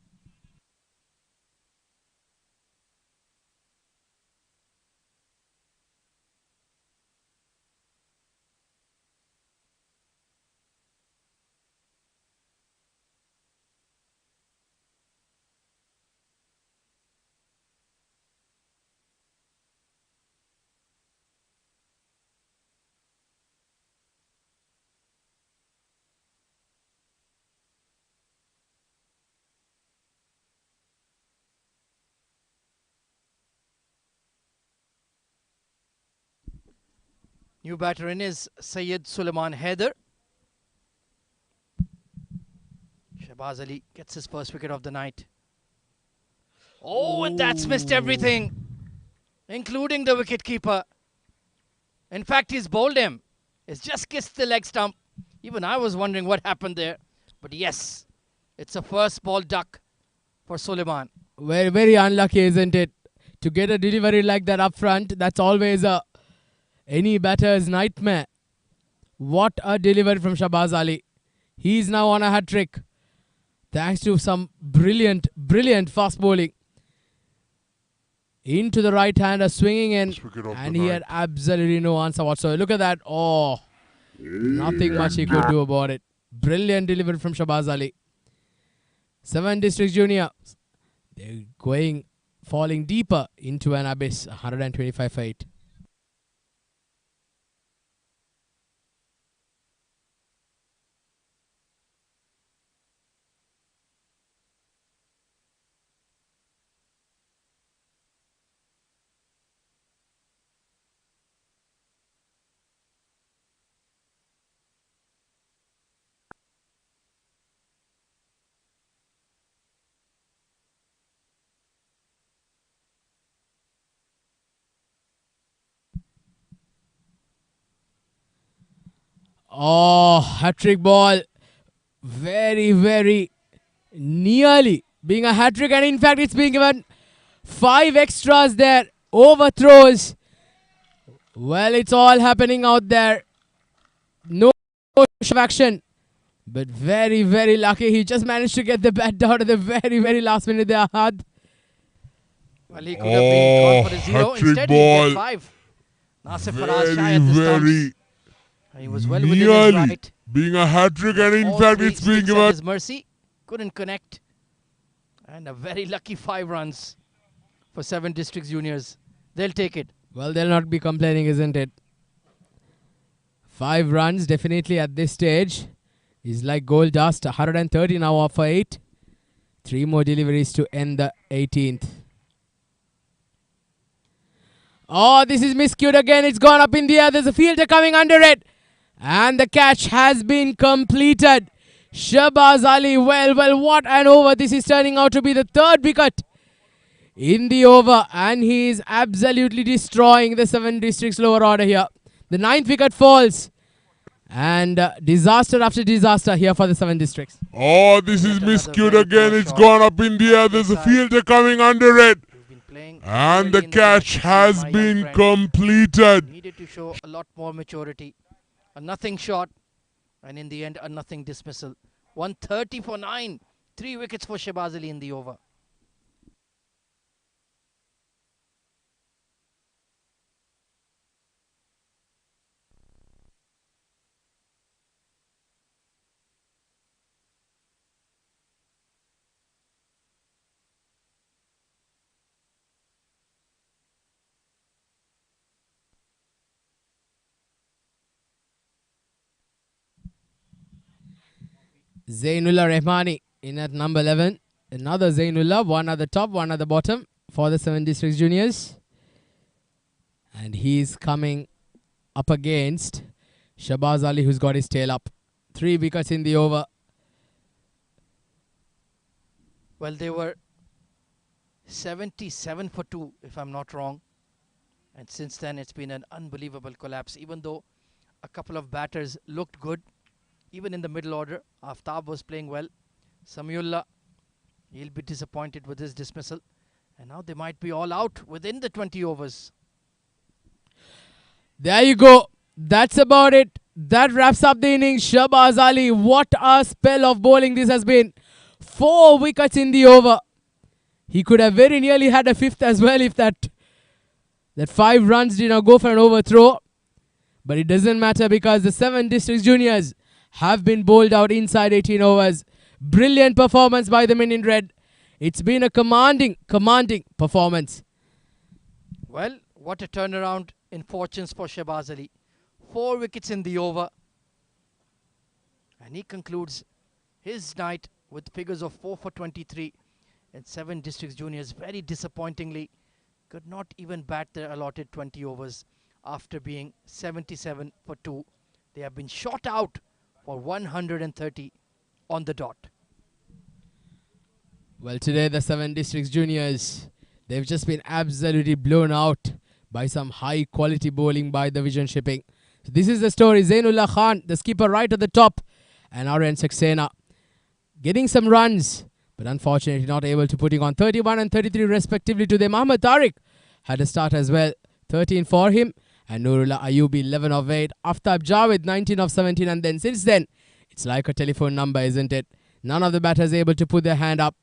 New batter in is Syed Suleiman Haider. Shahbaz Ali gets his first wicket of the night. Oh, and that's missed everything, including the wicketkeeper. In fact, he's bowled him. It's just kissed the leg stump. Even I was wondering what happened there. But yes, it's a first ball duck for Suleiman. Very, very unlucky, isn't it? To get a delivery like that up front, that's always any batter's nightmare. What a delivery from Shahbaz Ali. He's now on a hat-trick. Thanks to some brilliant, brilliant fast bowling. Into the right-hander, swinging in. And he had absolutely no answer whatsoever. Look at that. Oh, nothing much he could do about it. Brilliant delivery from Shahbaz Ali. 7 Districts Junior. They're falling deeper into an abyss. 125 for 8. Oh, hat-trick ball. Very, very nearly being a hat-trick. And in fact, it's being given 5 extras there. Overthrows. Well, it's all happening out there. No action. But very, very lucky. He just managed to get the bat down at the very, very last minute there, Ahad. Well, he could have been gone for a 0. Instead, he got 5. Nasif Faraz shy at the stumps. He was well within his right. Being a hat-trick, and in fact it's being given. His mercy. Couldn't connect. And a very lucky 5 runs for 7 Districts Juniors. They'll take it. Well, they'll not be complaining, isn't it? 5 runs definitely at this stage is like gold dust. 130 now off for 8. 3 more deliveries to end the 18th. Oh, this is miscued again. It's gone up in the air. There's a fielder coming under it. And the catch has been completed. Shahbaz Ali, well, what an over. This is turning out to be the 3rd wicket in the over. And he is absolutely destroying the 7 Districts lower order here. The 9th wicket falls. And disaster after disaster here for the 7 Districts. Oh, this is miscued again. It's gone up in the air. There's a fielder coming under it. And the catch has been completed. Needed to show a lot more maturity. A nothing shot. And in the end, a nothing dismissal. 130 for 9. 3 wickets for Shahbaz Ali in the over. Zainullah Rahmani in at number 11. Another Zainullah, one at the top, one at the bottom for the 7 Districts Juniors. And he's coming up against Shahbaz Ali, who's got his tail up. 3 wickets in the over. Well, they were 77 for 2, if I'm not wrong. And since then, it's been an unbelievable collapse. Even though a couple of batters looked good, even in the middle order, Aftab was playing well. Samiullah, he'll be disappointed with his dismissal. And now they might be all out within the 20 overs. There you go. That's about it. That wraps up the innings. Shahbaz Ali, what a spell of bowling this has been. 4 wickets in the over. He could have very nearly had a 5th as well if that 5 runs did not go for an overthrow. But it doesn't matter because the 7 Districts Juniors have been bowled out inside 18 overs. Brilliant performance by the men in red. It's been a commanding performance. Well, what a turnaround in fortunes for Shahbaz Ali. 4 wickets in the over. And he concludes his night with figures of 4 for 23. And 7 Districts Juniors, very disappointingly, could not even bat their allotted 20 overs. after being 77 for 2. They have been shot out for 130 on the dot. Well, today the 7 Districts Juniors, they've just been absolutely blown out by some high quality bowling by the Vision Shipping. So this is the story. Zainullah Khan, the skipper right at the top, and Aryan Saxena getting some runs, but unfortunately not able to putting on 31 and 33 respectively to them. Ahmed Tariq had a start as well, 13 for him, and Nurullah Ayubi 11 of 8. Aftab Javed 19 of 17, and then since then it's like a telephone number, isn't it? None of the batters able to put their hand up.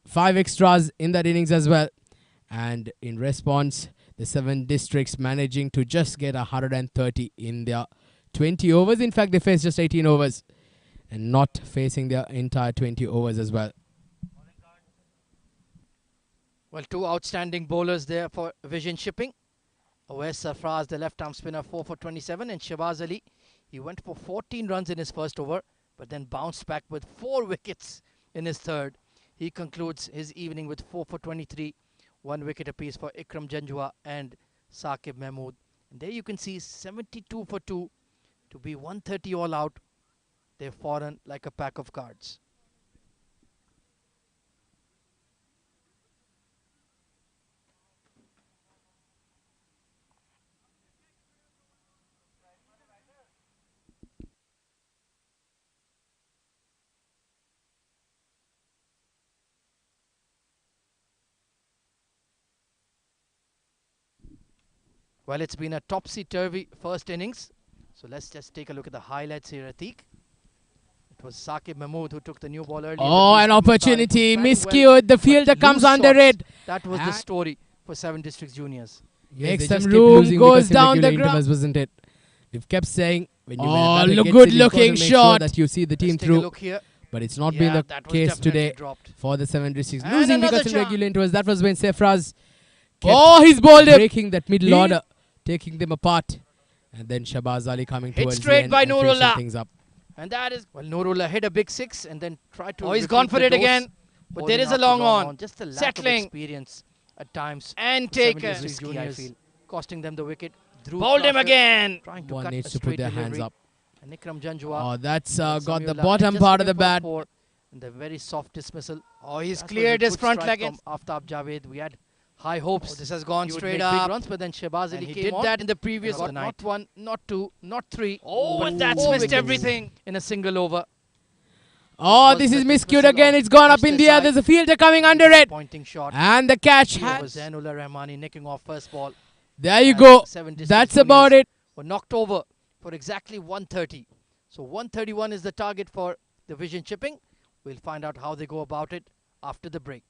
5 extras in that innings as well, and in response the 7 Districts managing to just get 130 in their 20 overs. In fact, they faced just 18 overs and not facing their entire 20 overs as well. Well, 2 outstanding bowlers there for Vision Shipping. Awais Sarfraz, the left-arm spinner, 4 for 27, and Shahbaz Ali, he went for 14 runs in his first over, but then bounced back with 4 wickets in his third. He concludes his evening with 4 for 23, 1 wicket apiece for Ikram Janjua and Saqib Mahmood. And there you can see 72 for 2 to be 130 all out. They've fallen like a pack of cards. Well, it's been a topsy-turvy first innings. So let's just take a look at the highlights here, Atiq. It was Saqib Mahmood who took the new ball early. Oh, an opportunity miscued. The fielder comes under it. That was the story for 7 Districts Juniors. Makes some room, goes down the ground, wasn't it? We've kept saying when you good looking shot that you see the team through. Look here. But it's not been the case today for the 7 Districts. Losing because in regular intervals. That was when Sefraz he's bowled it, breaking that middle order, taking them apart. And then Shahbaz Ali coming towards the end by and Nurullah. things up. And that is, well, Nurullah hit a big 6 and then tried to. Oh, he's gone for it again. But there is a long on. Just a lack Settling. of experience at times. And for 7 taken. Districts Juniors, costing them the wicket. Bowled him again. Trying to One cut needs a to put their straight hands delivery. up. And Ikram Janjua. Oh, that's got the Samiullah, bottom just part of looking the for bat. 4 and the very soft dismissal. Oh, he's That was cleared a his good front strike leg. from Aftab Javed. We had high hopes. This has gone He would straight make big up. runs, but then Shahbaz And Ali he came did on. that in the previous Got night. not 1, not 2, not 3. Oh, but and that's 4 missed wickets everything. in a single over. Oh, was this the is miscued dismissal again. of It's gone up in Ashton the air. side. There's a fielder coming under it. Pointing shot. And the catch Over has. Zainullah Rahmani nicking off first ball. There you And go. 7 Districts That's about Juniors it. were knocked over for exactly 130. So 131 is the target for the Vision Shipping. We'll find out how they go about it after the break.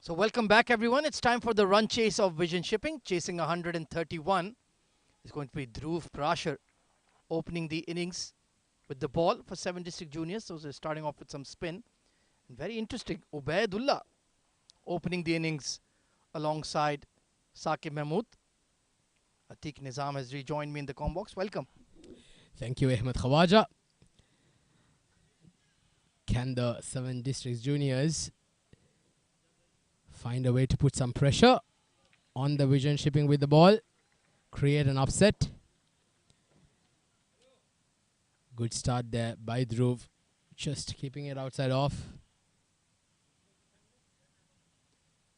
So welcome back, everyone. It's time for the run chase of Vision Shipping, chasing 131. It's going to be Dhruv Prashar opening the innings with the ball for 7 District Juniors. So they're starting off with some spin. And very interesting, Ubaidullah opening the innings alongside Saqib Mahmood. Atiq Nizam has rejoined me in the comm box. Welcome. Thank you, Ahmed Khawaja. Can the 7 Districts Juniors find a way to put some pressure on the Vision Shipping with the ball, create an upset? Good start there by Dhruv, just keeping it outside off.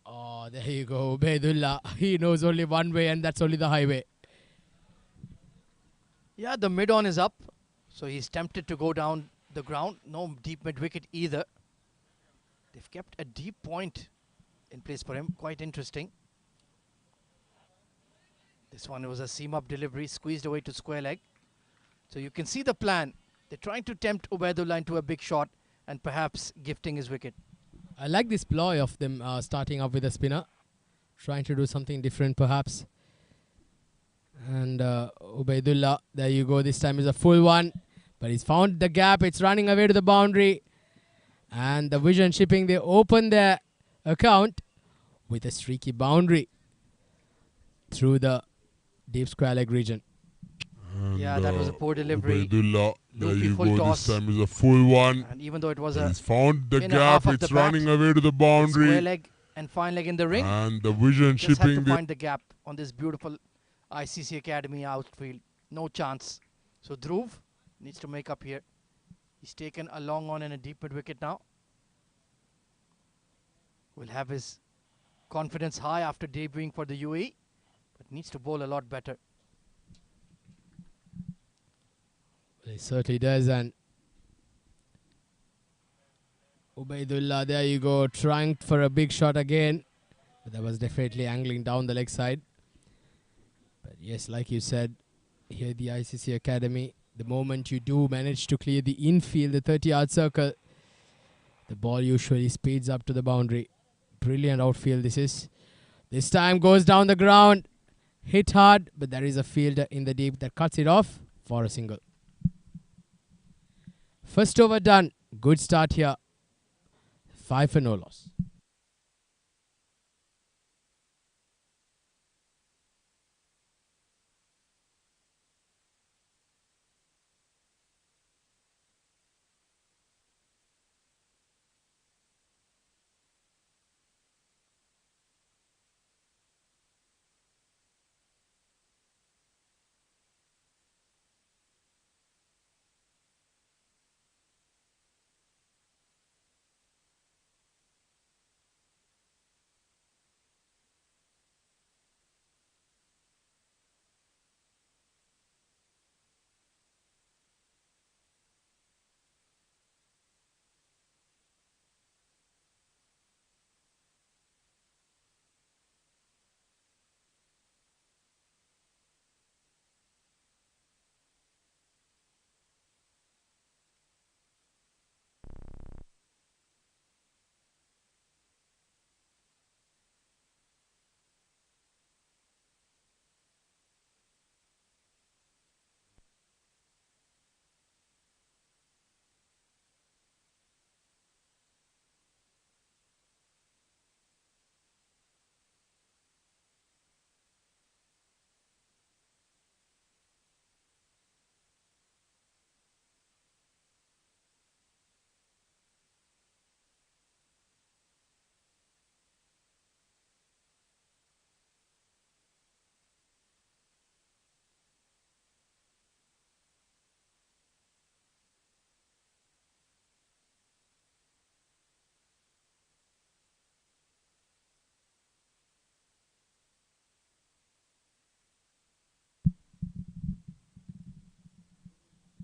Oh, there you go, Ubaidullah. He knows only one way, and that's only the highway. Yeah, the mid-on is up, so he's tempted to go down the ground. No deep mid-wicket either. They've kept a deep point in place for him. Quite interesting. This one was a seam-up delivery, squeezed away to square leg. So you can see the plan. They're trying to tempt Ubaidullah into a big shot and perhaps gifting his wicket. I like this ploy of them starting up with a spinner, trying to do something different perhaps. And Ubaidullah, there you go. This time is a full one, but he's found the gap. It's running away to the boundary. And the Vision Shipping, they open their account with a streaky boundary through the deep square leg region. And Yeah, that was a poor delivery. Ubaidullah, there Loopy you full go. toss. This time is a full one. And even though it was But a he's found the in a half gap. of the It's bat, running away to the square boundary. leg and fine leg in the ring, And the Vision just had to Shipping, find the gap on this beautiful ICC Academy outfield. No chance. So Dhruv needs to make up here. He's taken a long on and a deep mid wicket now. Will have his confidence high after debuting for the UAE, but needs to bowl a lot better. He certainly does. And Ubaidullah, there you go, trying for a big shot again. But that was definitely angling down the leg side. But yes, like you said, here at the ICC Academy, the moment you do manage to clear the infield, the 30-yard circle, the ball usually speeds up to the boundary. Brilliant outfield this is. This time goes down the ground, hit hard, but there is a fielder in the deep that cuts it off for a single. First over done. Good start here. 5 for no loss.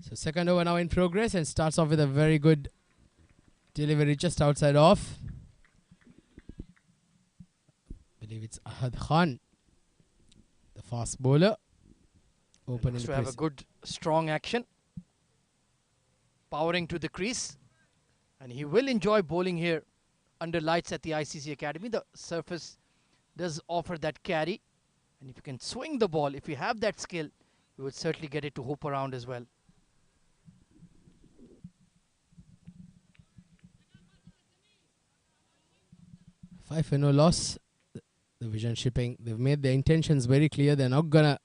So second over now in progress, and starts off with a very good delivery just outside off. I believe it's Ahad Khan, the fast bowler. Open Looks in to the have a crease. good strong action. Powering to the crease. And he will enjoy bowling here under lights at the ICC Academy. The surface does offer that carry. And if you can swing the ball, if you have that skill, you would certainly get it to hoop around as well. 5-0 loss. The Vision Shipping, they've made their intentions very clear. They're not going to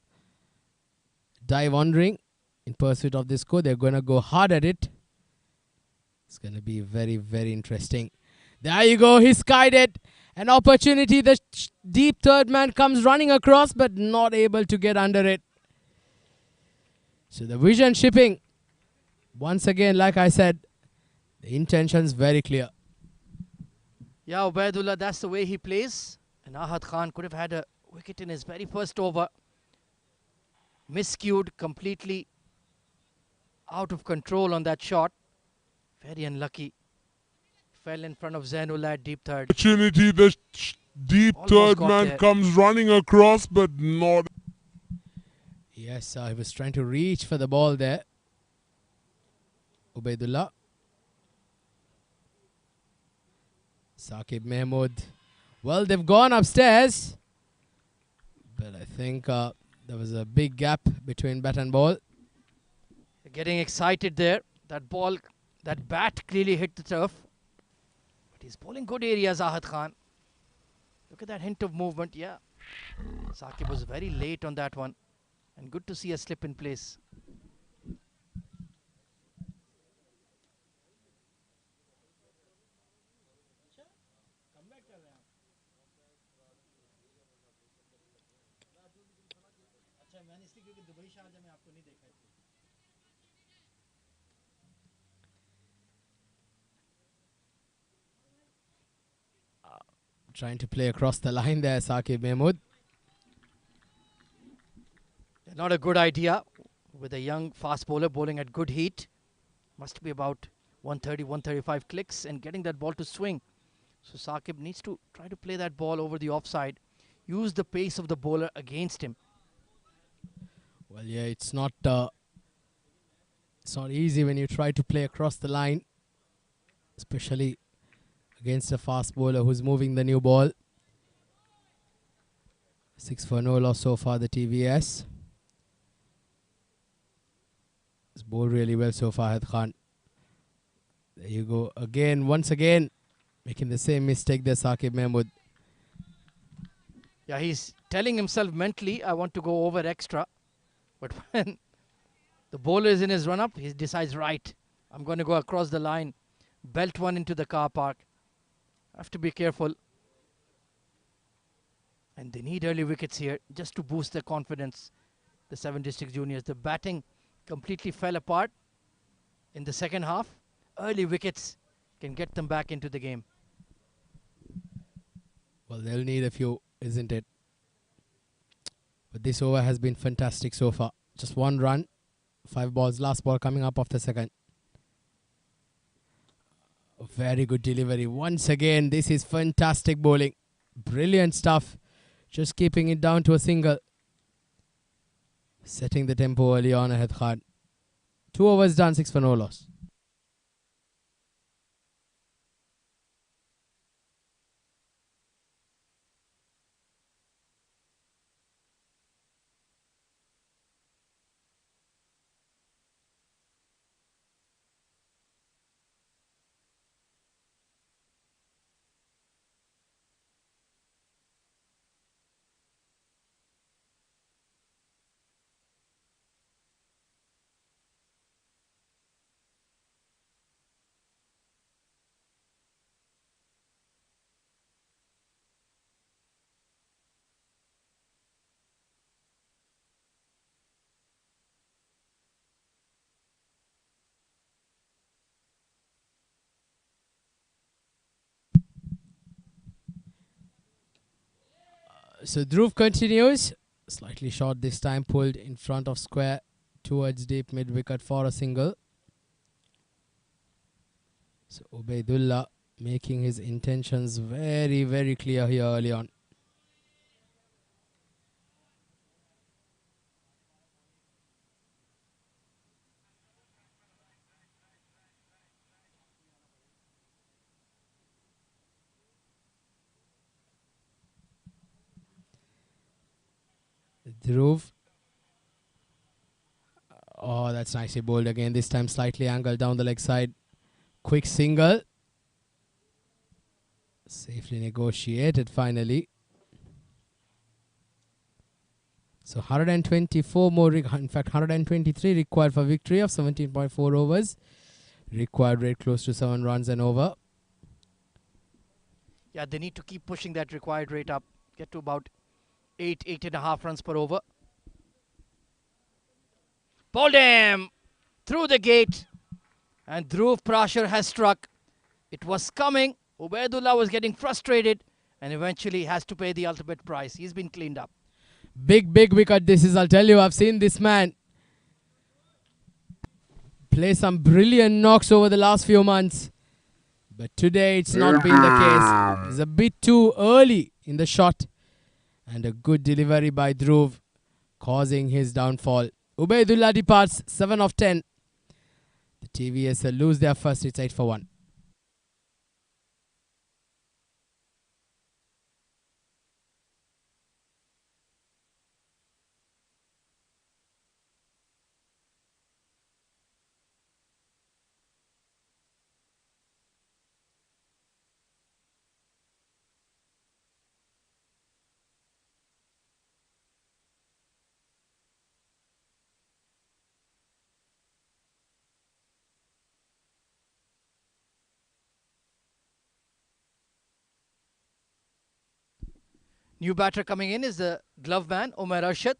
die wandering in pursuit of this score. They're going to go hard at it. It's going to be very, very interesting. There you go. He skied it. An opportunity. The deep third man comes running across, but not able to get under it. So the Vision Shipping, once again, like I said, the intention's very clear. Yeah, Ubaidullah, that's the way he plays. And Ahad Khan could have had a wicket in his very first over. Miscued, completely out of control on that shot. Very unlucky. Fell in front of Zainullah at deep third. Opportunity, the deep third man comes running across, but not. Yes, he was trying to reach for the ball there. Ubaidullah. Saqib Mahmood. Well, they've gone upstairs. But I think there was a big gap between bat and ball. Getting excited there. That ball, that bat clearly hit the turf. But he's bowling good areas, Ahad Khan. Look at that hint of movement. Yeah. Saqib was very late on that one. And good to see a slip in place. Trying to play across the line there, Saqib Mahmood. Not a good idea with a young fast bowler bowling at good heat. Must be about 130, 135 clicks and getting that ball to swing. So Saqib needs to try to play that ball over the offside. Use the pace of the bowler against him. Well, yeah, it's not easy when you try to play across the line, especially against a fast bowler who's moving the new ball. 6 for no loss so far, the TVS. It's bowled really well so far, Ahad Khan. There you go. Again, once again, making the same mistake there, Saqib Mahmood. Yeah, he's telling himself mentally, I want to go over extra. But when the bowler is in his run-up, he decides, right, I'm going to go across the line, belt one into the car park. Have to be careful. And they need early wickets here just to boost their confidence. The 7 District Juniors. The batting completely fell apart in the second half. Early wickets can get them back into the game. Well, they'll need a few, isn't it? But this over has been fantastic so far. Just 1 run, 5 balls, last ball coming up off the second. A very good delivery. Once again, this is fantastic bowling. Brilliant stuff. Just keeping it down to a single. Setting the tempo early on, Ahad Khan. 2 overs done, 6 for no loss. So Dhruv continues. Slightly short this time, pulled in front of square towards deep mid wicket for a single. So Ubaidullah making his intentions very, very clear here early on. Dhruv. Oh, that's nicely bowled again. This time slightly angled down the leg side. Quick single. Safely negotiated finally. So 124 more, in fact 123 required for victory of 17.4 overs. Required rate close to 7 runs and over. Yeah, they need to keep pushing that required rate up. Get to about 8.5 runs per over. Bowled him through the gate. And Dhruv Prashar has struck. It was coming. Ubaidullah was getting frustrated and eventually has to pay the ultimate price. He's been cleaned up. Big wicket this is, I'll tell you. I've seen this man play some brilliant knocks over the last few months. But today it's not been the case. He's a bit too early in the shot. And a good delivery by Dhruv causing his downfall. Ubaidullah departs 7 of 10. The TVSL lose their first. It's 8 for 1. New batter coming in is the glove man, Umar Arshad.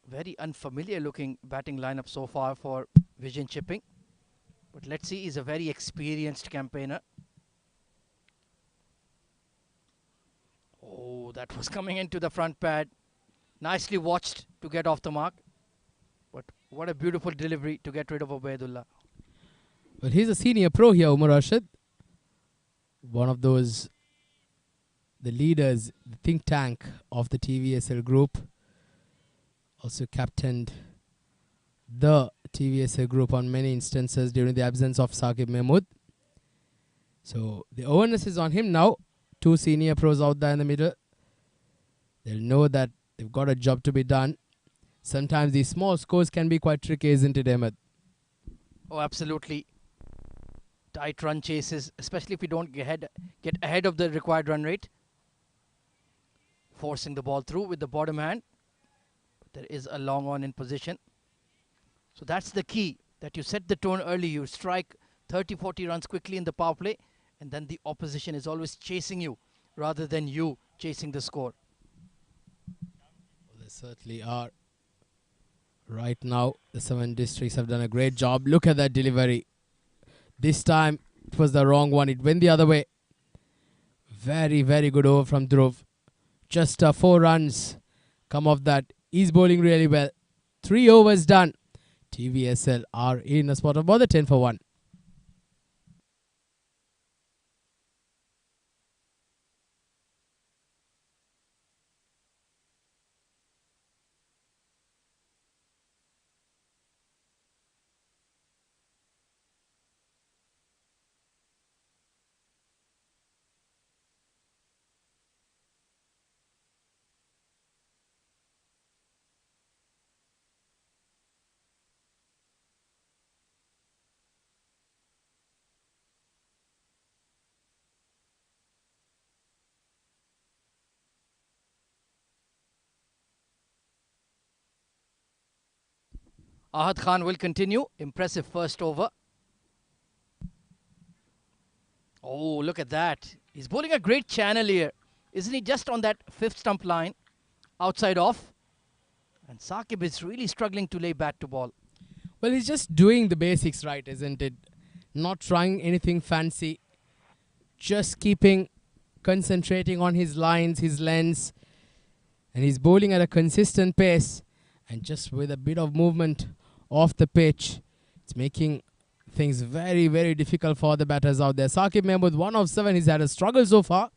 Very unfamiliar looking batting lineup so far for Vision Chipping. But let's see, he's a very experienced campaigner. Oh, that was coming into the front pad. Nicely watched to get off the mark. But what a beautiful delivery to get rid of Ubaidullah. Well, he's a senior pro here, Umar Arshad. One of those, the leaders, the think tank of the TVSL group. Also captained the TVSL group on many instances during the absence of Saqib Mahmood. So the onus is on him now. 2 senior pros out there in the middle. They'll know that they've got a job to be done. Sometimes these small scores can be quite tricky, isn't it, Ahmed? Oh, absolutely. Tight run chases, especially if you don't get ahead of the required run rate. Forcing the ball through with the bottom hand. There is a long on in position. So that's the key, that you set the tone early. You strike 30-40 runs quickly in the power play, and then the opposition is always chasing you rather than you chasing the score. Well, they certainly are. Right now, the 7 districts have done a great job. Look at that delivery. This time, it was the wrong one. It went the other way. Very good over from Dhruv. Just 4 runs come off that. He's bowling really well. 3 overs done. TVSL are in a spot of about the 10 for 1. Ahad Khan will continue. Impressive first over. Oh, look at that. He's bowling a great channel here. Isn't he just on that 5th stump line? Outside off. And Saqib is really struggling to lay bat to ball. Well, he's just doing the basics right, isn't it? Not trying anything fancy. Just concentrating on his lines, his lengths. And he's bowling at a consistent pace. And just with a bit of movement off the pitch, it's making things very difficult for the batters out there. Saqib Mahmood, 1 of 7. He's had a struggle so far.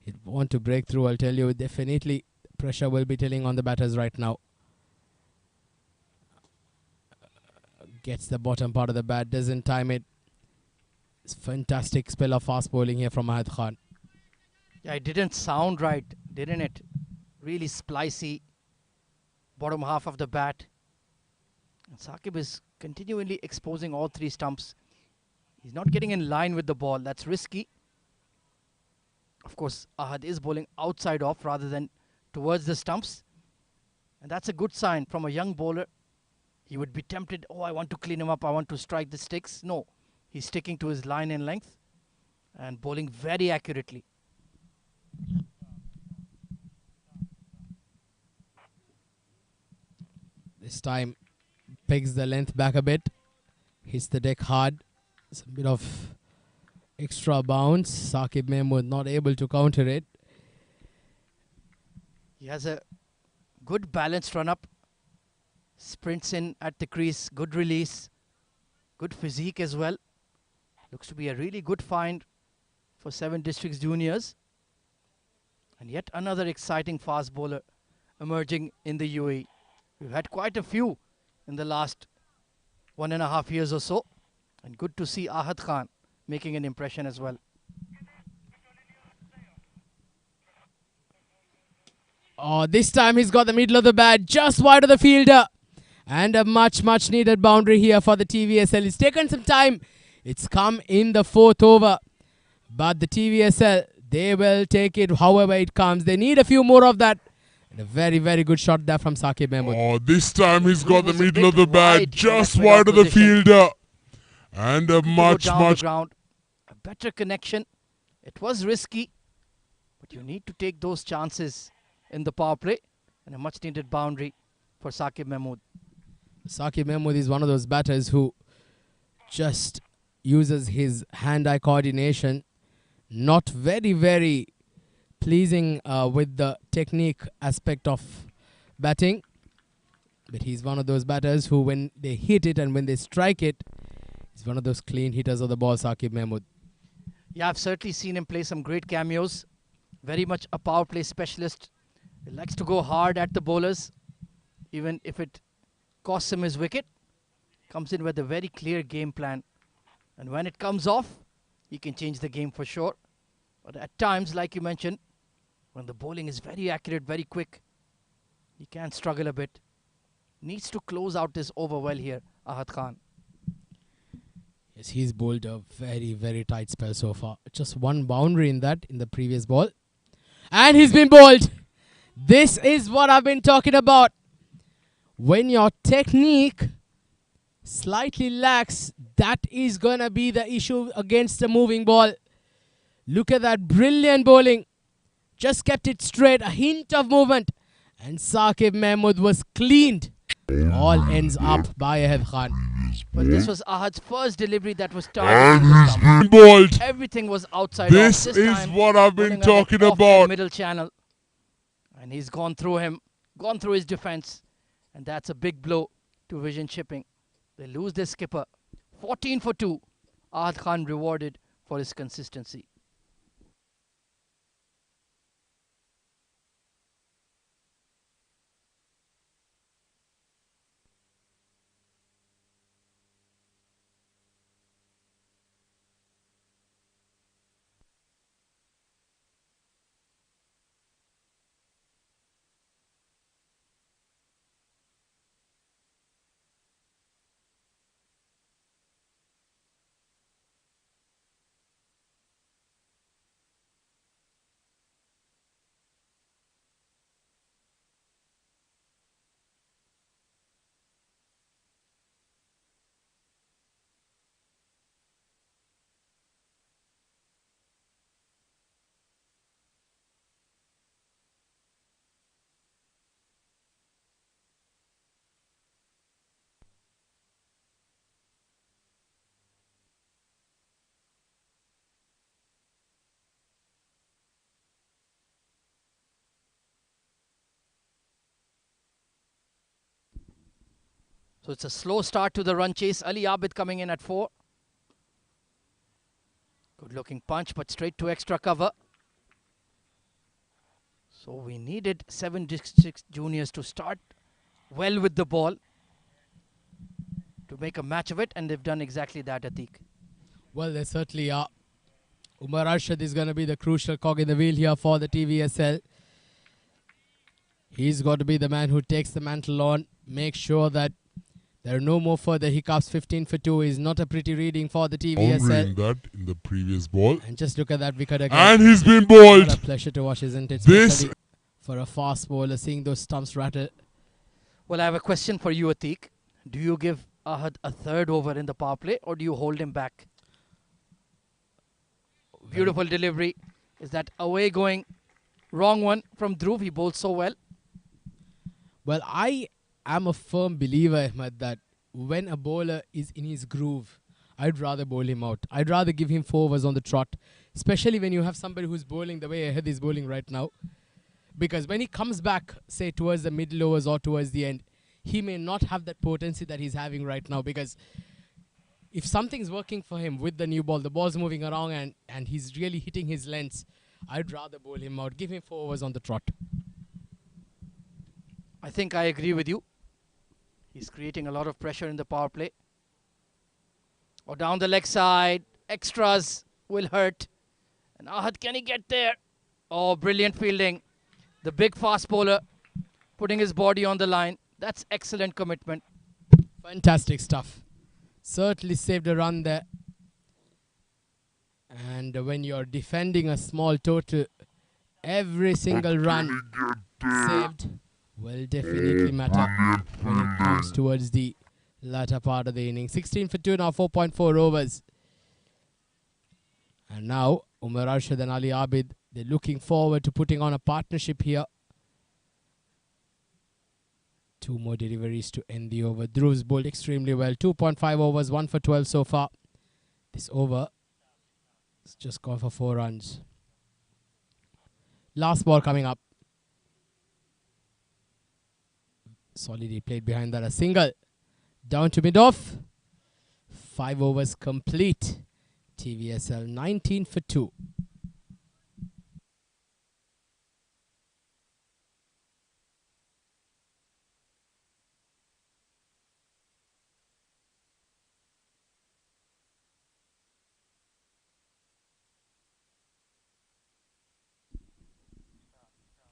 He'd want to break through, I'll tell you. Definitely pressure will be telling on the batters right now. Gets the bottom part of the bat, doesn't time it. It's fantastic spell of fast bowling here from Ahad Khan. Yeah, it didn't sound right. didn't it? Really splicey. Bottom half of the bat. And Saqib is continually exposing all three stumps. He's not getting in line with the ball. That's risky. Of course, Ahad is bowling outside off rather than towards the stumps. And that's a good sign from a young bowler. He would be tempted, oh, I want to clean him up, I want to strike the sticks. No, he's sticking to his line and length and bowling very accurately. This time, pegs the length back a bit. Hits the deck hard. It's a bit of extra bounce. Saqib Mahmood not able to counter it. He has a good balanced run-up. Sprints in at the crease. Good release. Good physique as well. Looks to be a really good find for 7 Districts Juniors. And yet another exciting fast bowler emerging in the UAE. We've had quite a few in the last 1.5 years or so. And good to see Ahad Khan making an impression as well. Oh, this time he's got the middle of the bat just wide of the fielder. And a much needed boundary here for the TVSL. It's taken some time. It's come in the 4th over. But the TVSL, they will take it however it comes. They need a few more of that. And a very good shot there from Saqib Mahmood. Oh, this time he's got the middle of the bat just wide of the fielder. And a much ground. A better connection. It was risky. But you need to take those chances in the power play. And a much needed boundary for Saqib Mahmood. Saqib Mahmood is one of those batters who just uses his hand-eye coordination. Not very pleasing with the technique aspect of batting. But he's one of those batters who, when they hit it and when they strike it, he's one of those clean hitters of the ball, Saqib Mahmood. Yeah, I've certainly seen him play some great cameos. Very much a power play specialist. He likes to go hard at the bowlers, even if it costs him his wicket. Comes in with a very clear game plan. And when it comes off, he can change the game for sure. But at times, like you mentioned, when the bowling is very accurate, very quick, he can struggle a bit. Needs to close out this over well here, Ahad Khan. Yes, he's bowled a very tight spell so far. Just one boundary in that, in the previous ball. And he's been bowled. This is what I've been talking about. When your technique slightly lacks, that is going to be the issue against the moving ball. Look at that brilliant bowling. Just kept it straight, a hint of movement. And Saqib Mahmood was cleaned. All ends up by Ahad Khan. But this was Ahad's first delivery that was targeting And the he's stump. been bowled. Everything was outside This off. is time, what I've been bowling a talking bit off the about. middle channel. And he's gone through him, gone through his defense. And that's a big blow to Vision Shipping. They lose their skipper. 14 for 2. Ahad Khan rewarded for his consistency. So it's a slow start to the run chase. Ali Abid coming in at 4. Good looking punch, but straight to extra cover. So we needed 7 Districts Juniors to start well with the ball to make a match of it, and they've done exactly that, Atiq. Well, they certainly are. Umar Arshad is going to be the crucial cog in the wheel here for the TVSL. He's got to be the man who takes the mantle on. Make sure that there are no more further hiccups. 15 for 2 is not a pretty reading for the TVSL. Countering that in the previous ball. And just look at that wicket again. And he's been What bowled. a pleasure to watch, isn't it? This Especially for a fast bowler, seeing those stumps rattle. Well, I have a question for you, Atiq. Do you give Ahad a third over in the power play or do you hold him back? Beautiful delivery. Is that away going? Wrong one from Dhruv. He bowled so well. Well, I am a firm believer, Ahmed, that when a bowler is in his groove, I'd rather bowl him out. I'd rather give him 4 overs on the trot, especially when you have somebody who's bowling the way Ahad is bowling right now. Because when he comes back, say towards the middle overs or towards the end, he may not have that potency that he's having right now. Because if something's working for him with the new ball, the ball's moving around and he's really hitting his lengths, I'd rather bowl him out. Give him 4 overs on the trot. I think I agree with you. He's creating a lot of pressure in the power play. Or down the leg side. Extras will hurt. And Ahad, can he get there? Oh, brilliant fielding. The big fast bowler putting his body on the line. That's excellent commitment. Fantastic stuff. Certainly saved a run there. And when you're defending a small total, every single run saved will definitely matter when it comes towards the latter part of the inning. 16 for 2 now, 4.4 overs. And now Umar Arshad and Ali Abid, they're looking forward to putting on a partnership here. 2 more deliveries to end the over. Dhruv's bowled extremely well. 2.5 overs, 1 for 12 so far. This over has just gone for 4 runs. Last ball coming up. Solidly played behind that. A single. Down to mid-off. 5 overs complete. TVSL 19 for 2.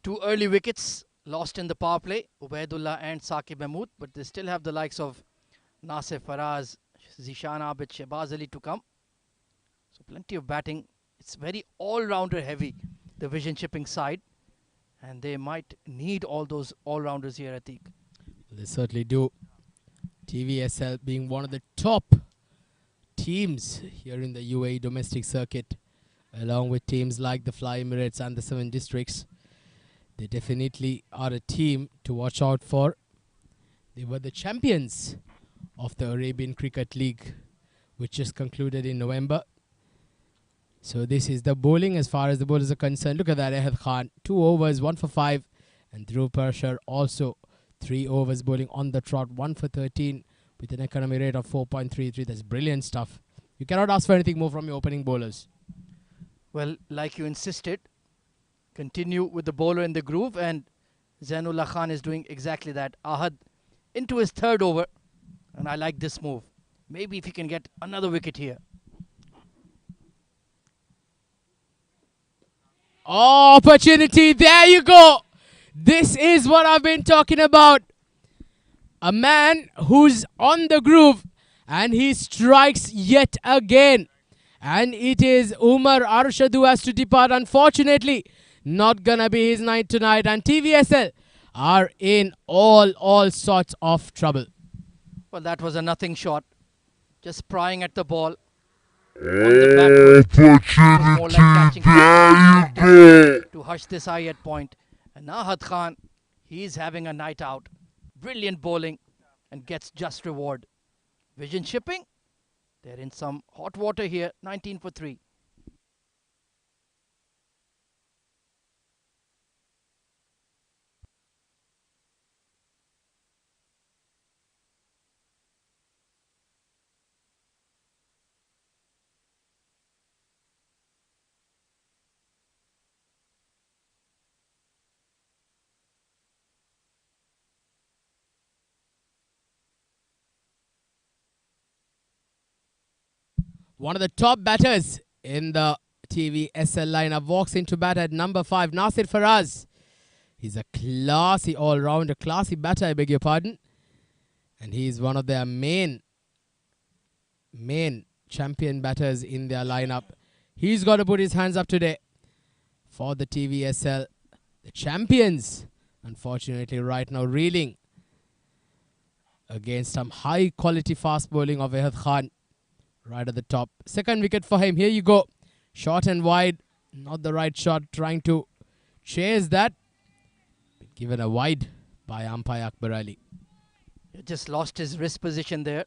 Two early wickets lost in the power play, Ubaidullah and Saqib Mahmood, but they still have the likes of Nasir Faraz, Zishan Abid, Shehbaz Ali to come. So plenty of batting. It's very all-rounder heavy, the vision shipping side, and they might need all those all-rounders here, Atiq. They certainly do. TVSL being one of the top teams here in the UAE domestic circuit, along with teams like the Fly Emirates and the 7 districts. They definitely are a team to watch out for. They were the champions of the Arabian Cricket League, which just concluded in November. So this is the bowling as far as the bowlers are concerned. Look at that, Ahad Khan, 2 overs, 1 for 5. And Dhruv Parshar also 3 overs bowling on the trot, 1 for 13 with an economy rate of 4.33. That's brilliant stuff. You cannot ask for anything more from your opening bowlers. Well, like you insisted, continue with the bowler in the groove, and Zainullah Khan is doing exactly that. Ahad into his 3rd over, and I like this move. Maybe if he can get another wicket here. Opportunity, there you go. This is what I've been talking about. A man who's on the groove, and he strikes yet again. And it is Umar Arshad who has to depart, unfortunately. Not gonna be his night tonight, and TVSL are in all sorts of trouble. Well, that was a nothing shot. Just prying at the ball. On the backward. More like catching to hush this eye at point. And Ahad Khan, he's having a night out. Brilliant bowling and gets just reward. Vision shipping. They're in some hot water here. 19 for 3. One of the top batters in the TVSL lineup walks into bat at number 5, Nasir Faraz. He's a classy all-rounder, classy batter, I beg your pardon. And he's one of their main champion batters in their lineup. He's got to put his hands up today for the TVSL. The champions, unfortunately, right now reeling against some high-quality fast bowling of Ehad Khan right at the top. Second wicket for him. Here you go. Short and wide. Not the right shot. Trying to chase that. Given a wide by umpire Akbar Ali. He just lost his wrist position there.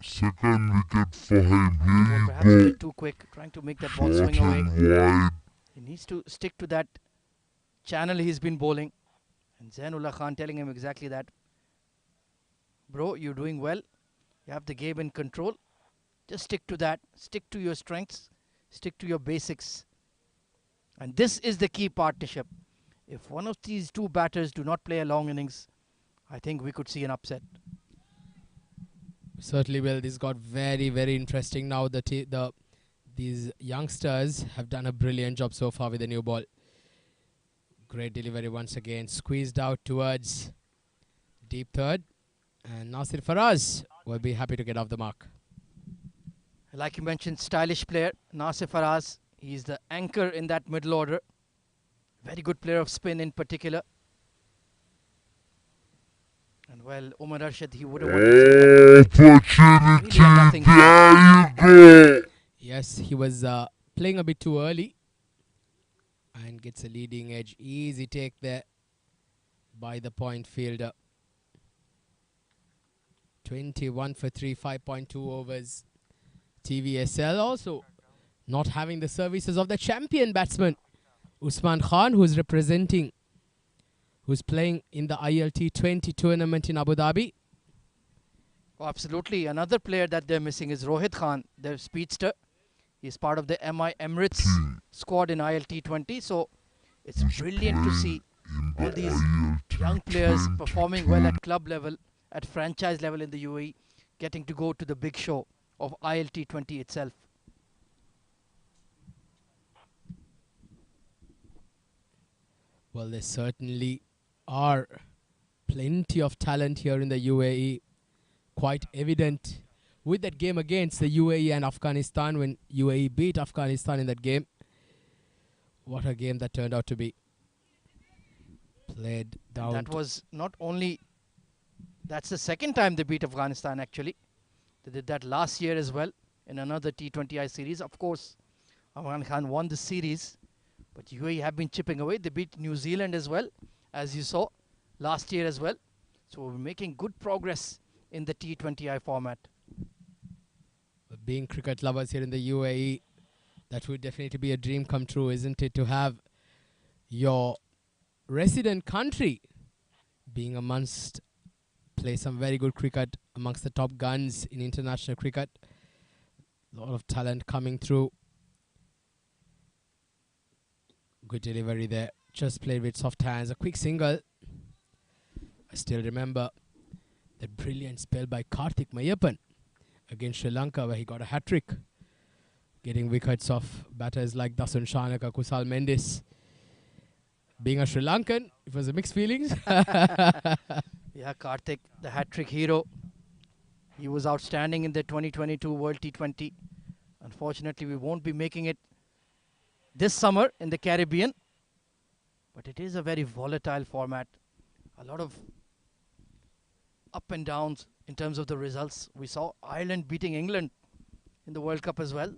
Second wicket for him. Here Perhaps a you bit too quick, trying to make that ball go. Short swing away. and wide. He needs to stick to that channel he's been bowling. And Zainullah Khan telling him exactly that. Bro, you're doing well. You have the game in control. Just stick to that. Stick to your strengths. Stick to your basics. And this is the key partnership. If one of these two batters do not play a long innings, I think we could see an upset. Certainly will. This got very, very interesting now. These youngsters have done a brilliant job so far with the new ball. Great delivery once again. Squeezed out towards deep third. And Nasir Faraz will be happy to get off the mark. Like you mentioned, stylish player, Nasir Faraz. He's the anchor in that middle order. Very good player of spin in particular. And well, Umar Arshad, he would have Opportunity. There you go. Yes, he was playing a bit too early. And gets a leading edge. Easy take there by the point fielder. 21 for 3, 5.2 overs. TVSL also not having the services of the champion batsman, Usman Khan, who's playing in the ILT 20 tournament in Abu Dhabi. Oh, absolutely. Another player that they're missing is Rohit Khan, their speedster. He's part of the MI Emirates squad in ILT 20. So it's brilliant to see all these young players performing well at club level, at franchise level in the UAE, getting to go to the big show of ILT 20 itself. Well, there certainly are plenty of talent here in the UAE. Quite evident with that game against the UAE and Afghanistan, when UAE beat Afghanistan in that game. What a game that turned out to be. Played down. That was not only... That's the second time they beat Afghanistan, actually. They did that last year as well in another T20I series. Of course, Afghan Khan won the series, but UAE have been chipping away. They beat New Zealand as well, as you saw, last year as well. So we're making good progress in the T20I format. Being cricket lovers here in the UAE, that would definitely be a dream come true, isn't it? To have your resident country being amongst, play some very good cricket amongst the top guns in international cricket. A lot of talent coming through. Good delivery there. Just played with soft hands. A quick single. I still remember that brilliant spell by Karthik Mayappan against Sri Lanka, where he got a hat-trick, getting wickets off batters like Dasun Shanaka, Kusal Mendis. Being a Sri Lankan, it was a mixed feelings. Yeah, Karthik, the hat-trick hero. He was outstanding in the 2022 World T20. Unfortunately, we won't be making it this summer in the Caribbean. But it is a very volatile format. A lot of up and downs in terms of the results. We saw Ireland beating England in the World Cup as well.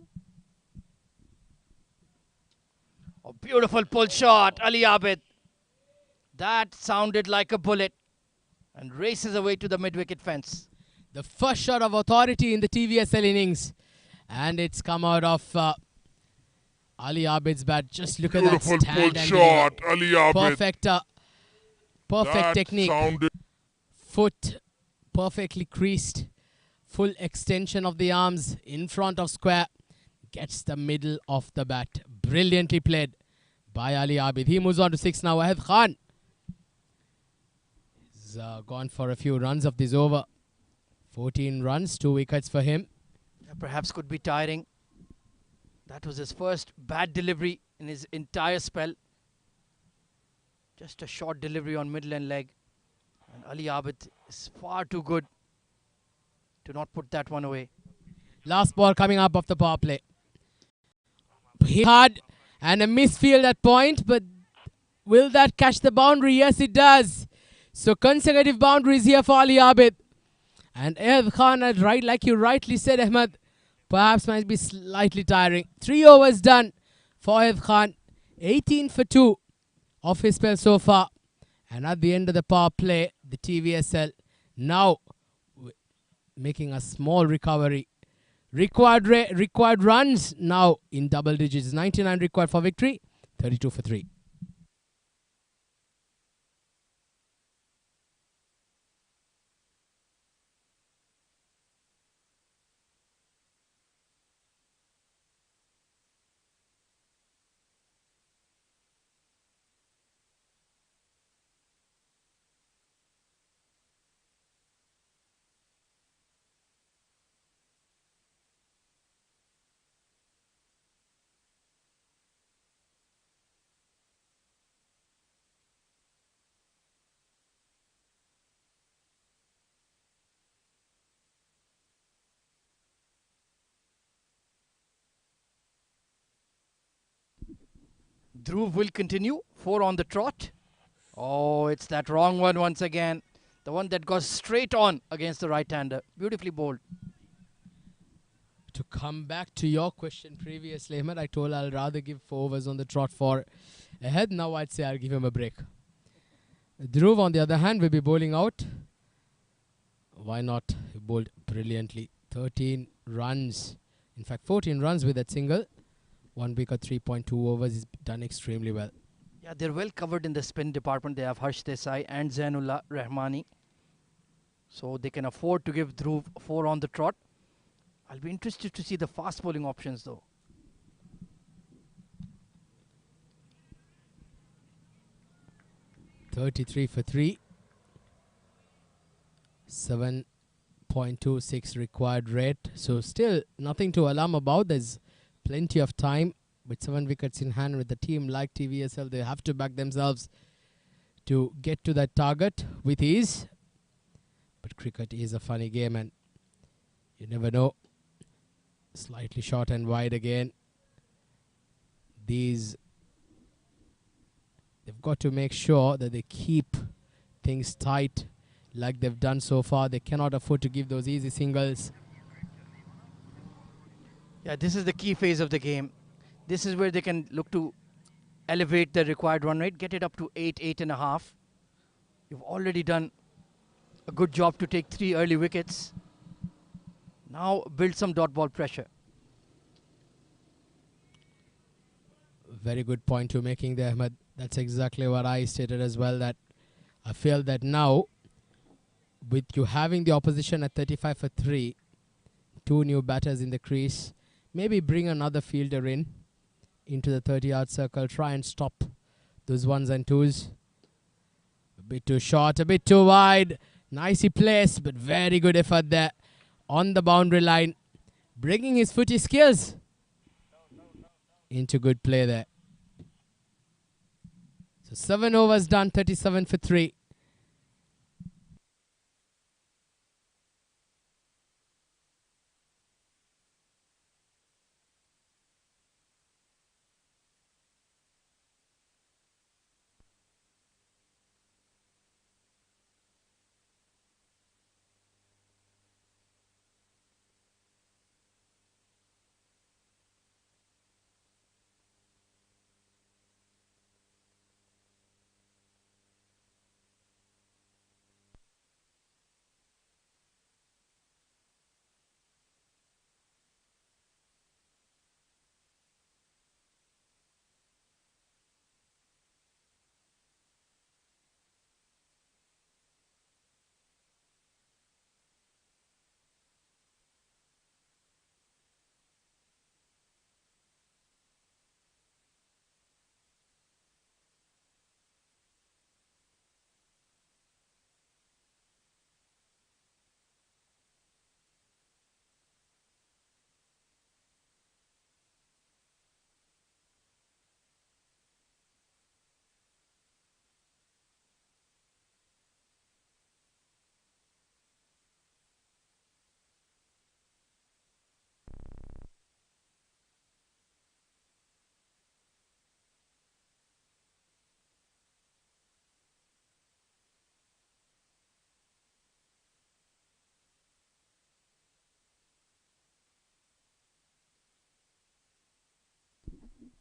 A beautiful pull shot, Ali Abid. That sounded like a bullet and races away to the mid-wicket fence. The first shot of authority in the TVSL innings. And it's come out of Ali Abid's bat. Just look at that Beautiful stand pull and shot, Ali Abid. Perfect That technique. sounded Foot perfectly creased. Full extension of the arms in front of square. Gets the middle of the bat. Brilliantly played by Ali Abid. He moves on to 6 now. Wahid Khan has gone for a few runs of this over. 14 runs, 2 wickets for him. Perhaps could be tiring. That was his first bad delivery in his entire spell. Just a short delivery on middle and leg. And Ali Abid is far too good to not put that one away. Last ball coming up of the power play. Hit hard and a misfield at point, but will that catch the boundary? Yes, it does. So consecutive boundaries here for Ali Abid. And Ahmed Khan, right, like you rightly said, Ahmed, perhaps might be slightly tiring. 3 overs done for Ahmed Khan. 18 for 2 of his spell so far. And at the end of the power play, the TVSL now making a small recovery. Required runs now in double digits. 99 required for victory. 32 for 3. Dhruv will continue. 4 on the trot. Oh, it's that wrong one once again. The one that goes straight on against the right-hander. Beautifully bowled. To come back to your question previously, Ahmed, I told I'll rather give 4 overs on the trot for ahead. Now I'd say I'll give him a break. Dhruv, on the other hand, will be bowling out. Why not? He bowled brilliantly. 13 runs. In fact, 14 runs with that single. 1 wicket, 3.2 overs. He's done extremely well. Yeah, they're well covered in the spin department. They have Harsh Desai and Zainullah Rahmani. So they can afford to give Dhruv 4 on the trot. I'll be interested to see the fast bowling options though. .33 for 3. 7.26 required rate. So still nothing to alarm about. There's plenty of time. With 7 wickets in hand with the team like TVSL, they have to back themselves to get to that target with ease. But cricket is a funny game and you never know. Slightly short and wide again. They've got to make sure that they keep things tight like they've done so far. They cannot afford to give those easy singles. Yeah, this is the key phase of the game. This is where they can look to elevate the required run rate, get it up to 8, 8.5. You've already done a good job to take 3 early wickets. Now build some dot ball pressure. Very good point you're making there, Ahmed. That's exactly what I stated as well, that I feel that now with you having the opposition at 35 for 3, 2 new batters in the crease, maybe bring another fielder into the 30-yard circle, try and stop those 1s and 2s. A bit too short, a bit too wide. Nicely placed, but very good effort there on the boundary line. Bringing his footy skills into good play there. So 7 overs done, 37 for 3.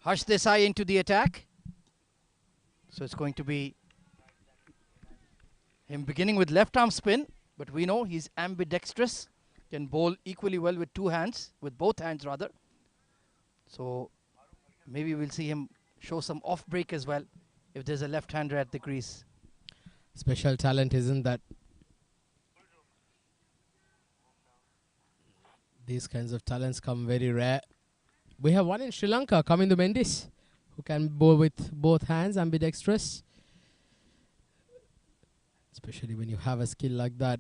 Harsh Desai into the attack. So it's going to be him beginning with left arm spin, but we know he's ambidextrous, can bowl equally well with two hands, with both hands rather. So maybe we'll see him show some off break as well if there's a left-hander at the crease. Special talent, isn't that? These kinds of talents come very rare. We have one in Sri Lanka, Kamindu Mendis, who can bowl with both hands, ambidextrous. Especially when you have a skill like that,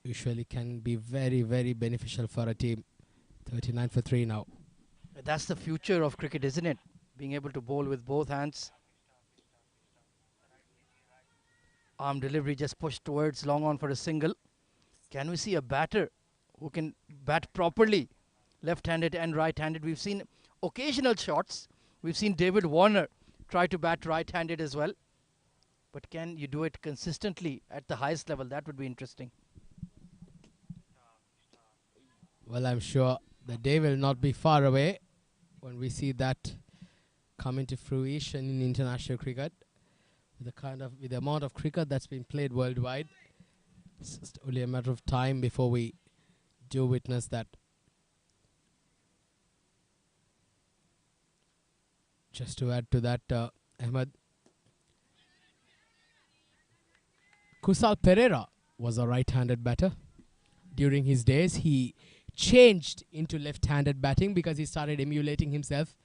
usually can be very, very beneficial for a team. 39 for 3 now. That's the future of cricket, isn't it? Being able to bowl with both hands. Arm delivery just pushed towards long on for a single. Can we see a batter who can bat properly, left-handed and right-handed? We've seen occasional shots. We've seen David Warner try to bat right-handed as well. But can you do it consistently at the highest level? That would be interesting. Well, I'm sure the day will not be far away when we see that come into fruition in international cricket. With the amount of cricket that's been played worldwide, it's just only a matter of time before we do witness that. Just to add to that, Ahmed, Kusal Pereira was a right-handed batter. During his days, he changed into left-handed batting because he started emulating himself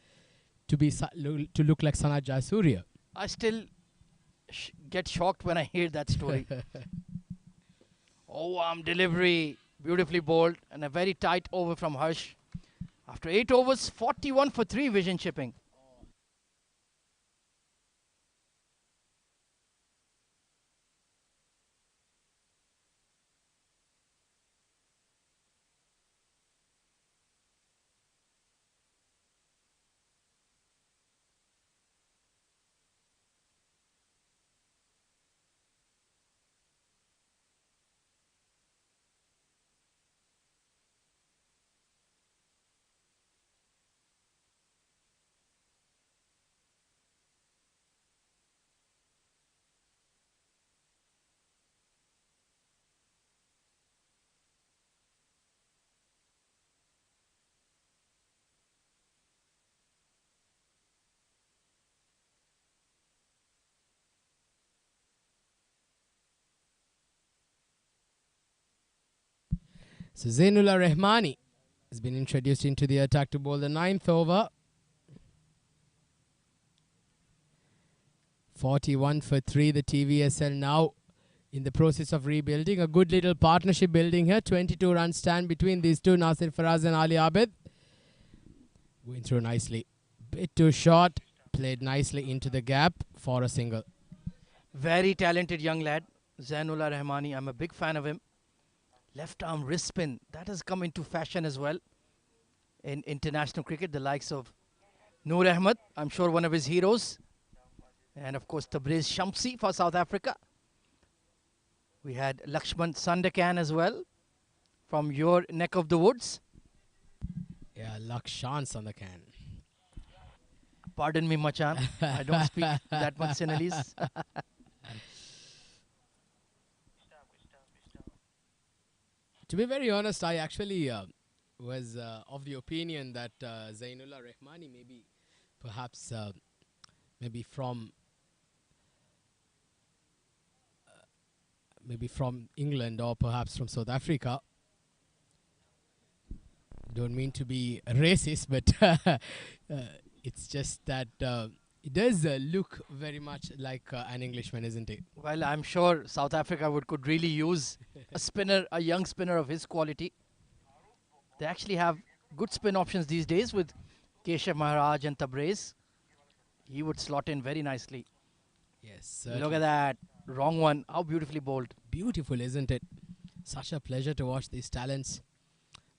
to look like Sanat Jayasuriya. I still get shocked when I hear that story. Oh, arm delivery, beautifully bowled, and a very tight over from Harsh. After 8 overs, 41 for 3 vision chipping. So Zainullah Rehmani has been introduced into the attack to bowl the 9th over. 41 for 3, the TVSL now in the process of rebuilding. A good little partnership building here. 22 run stand between these two, Nasir Faraz and Ali Abid. Going through nicely. Bit too short. Played nicely into the gap for a single. Very talented young lad, Zainullah Rehmani. I'm a big fan of him. Left arm wrist spin, that has come into fashion as well in international cricket. The likes of Noor Ahmed, I'm sure one of his heroes. And of course Tabriz Shamsi for South Africa. We had Lakshman Sandakan as well from your neck of the woods. Yeah, Lakshan Sandakan. Pardon me, Machan. I don't speak that much Sinhalese. To be very honest, I actually was of the opinion that Zainullah Rehmani perhaps from England or perhaps from South Africa. Don't mean to be racist, but it's just that it does look very much like an Englishman, isn't it? Well, I'm sure South Africa could really use a spinner, a young spinner of his quality. They actually have good spin options these days with Keshav Maharaj and Tabriz. He would slot in very nicely. Yes. Look at that. Wrong one. How beautifully bowled. Beautiful, isn't it? Such a pleasure to watch these talents.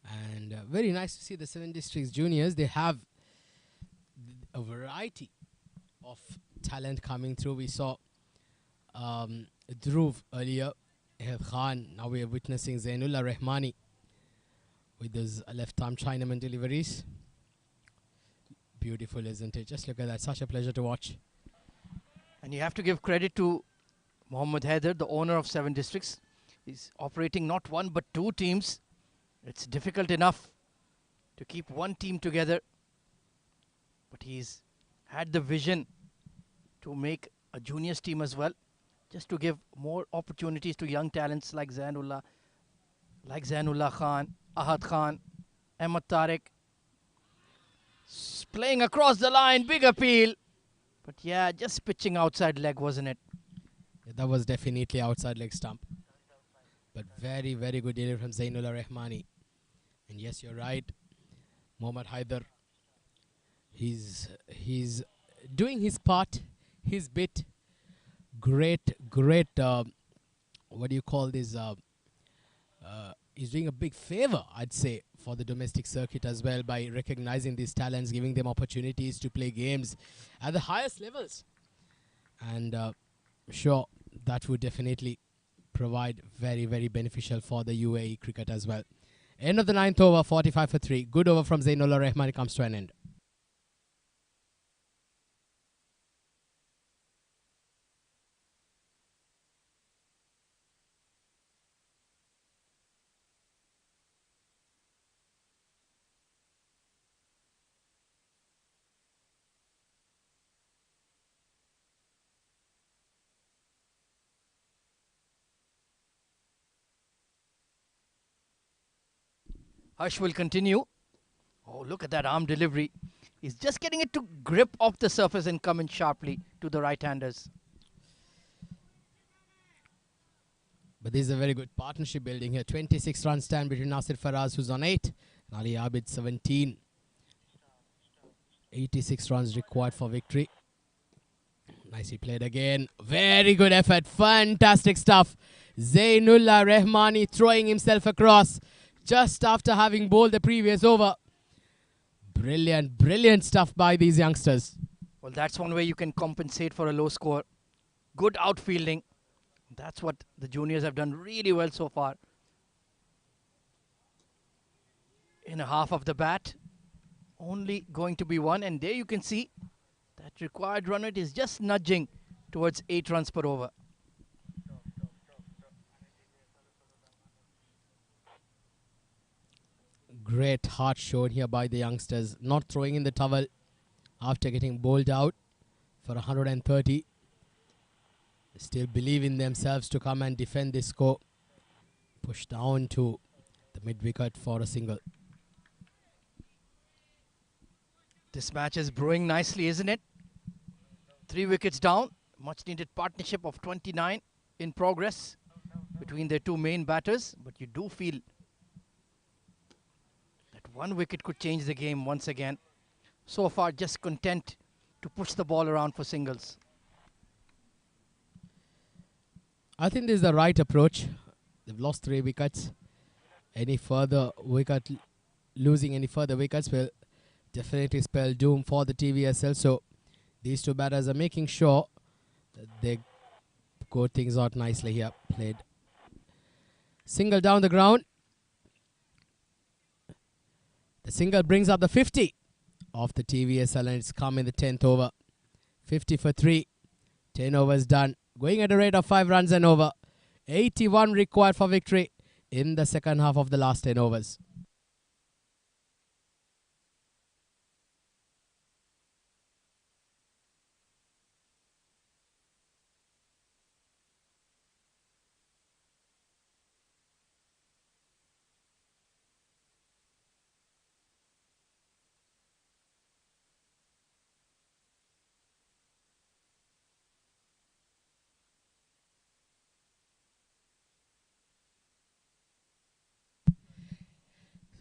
And very nice to see the 7 Districts Juniors. They have a variety of talent coming through. We saw Dhruv earlier, Ehad Khan. Now we are witnessing Zainullah Rehmani with those left arm Chinaman deliveries. beautiful, isn't it? Just look at that. Such a pleasure to watch. And you have to give credit to Mohammad Haider, the owner of 7 Districts. He's operating not one but 2 teams. It's difficult enough to keep one team together, but he's had the vision to make a juniors team as well, just to give more opportunities to young talents like Zainullah Khan, Ahad Khan, Ahmad Tariq. Playing across the line, big appeal. But yeah, just pitching outside leg, wasn't it? Yeah, that was definitely outside leg stump. But very, very good delivery from Zainullah Rahmani. And yes, you're right. Mohammad Haider, he's doing his part, his bit. Great, what do you call this? He's doing a big favor, I'd say, for the domestic circuit as well by recognizing these talents, giving them opportunities to play games at the highest levels. And sure, that would definitely provide very, very beneficial for the UAE cricket as well. End of the 9th over, 45 for 3. Good over from Zainullah Rahman. It comes to an end. Harsh will continue. Oh, look at that arm delivery. He's just getting it to grip off the surface and come in sharply to the right-handers. But this is a very good partnership building here. 26 run stand between Nasir Faraz, who's on 8, and Ali Abid, 17. 86 runs required for victory. Nicely played again. Very good effort. Fantastic stuff. Zainullah Rahmani throwing himself across just after having bowled the previous over. Brilliant, brilliant stuff by these youngsters. Well, that's one way you can compensate for a low score. Good outfielding. That's what the juniors have done really well so far. In a half of the bat, only going to be 1. And there you can see that required run rate is just nudging towards 8 runs per over. Great heart shown here by the youngsters. Not throwing in the towel after getting bowled out for 130. They still believe in themselves to come and defend this score. Push down to the mid-wicket for a single. This match is brewing nicely, isn't it? 3 wickets down. Much needed partnership of 29 in progress between their 2 main batters. But you do feel that 1 wicket could change the game once again. So far, just content to push the ball around for singles. I think this is the right approach. They've lost 3 wickets. Any further wicket, losing any further wickets will definitely spell doom for the TVSL. So these 2 batters are making sure that they go things out nicely here. Played single down the ground. The single brings up the 50 of the TVSL, and it's come in the 10th over. 50 for 3. 10 overs done. Going at a rate of 5 runs and over. 81 required for victory in the second half of the last 10 overs.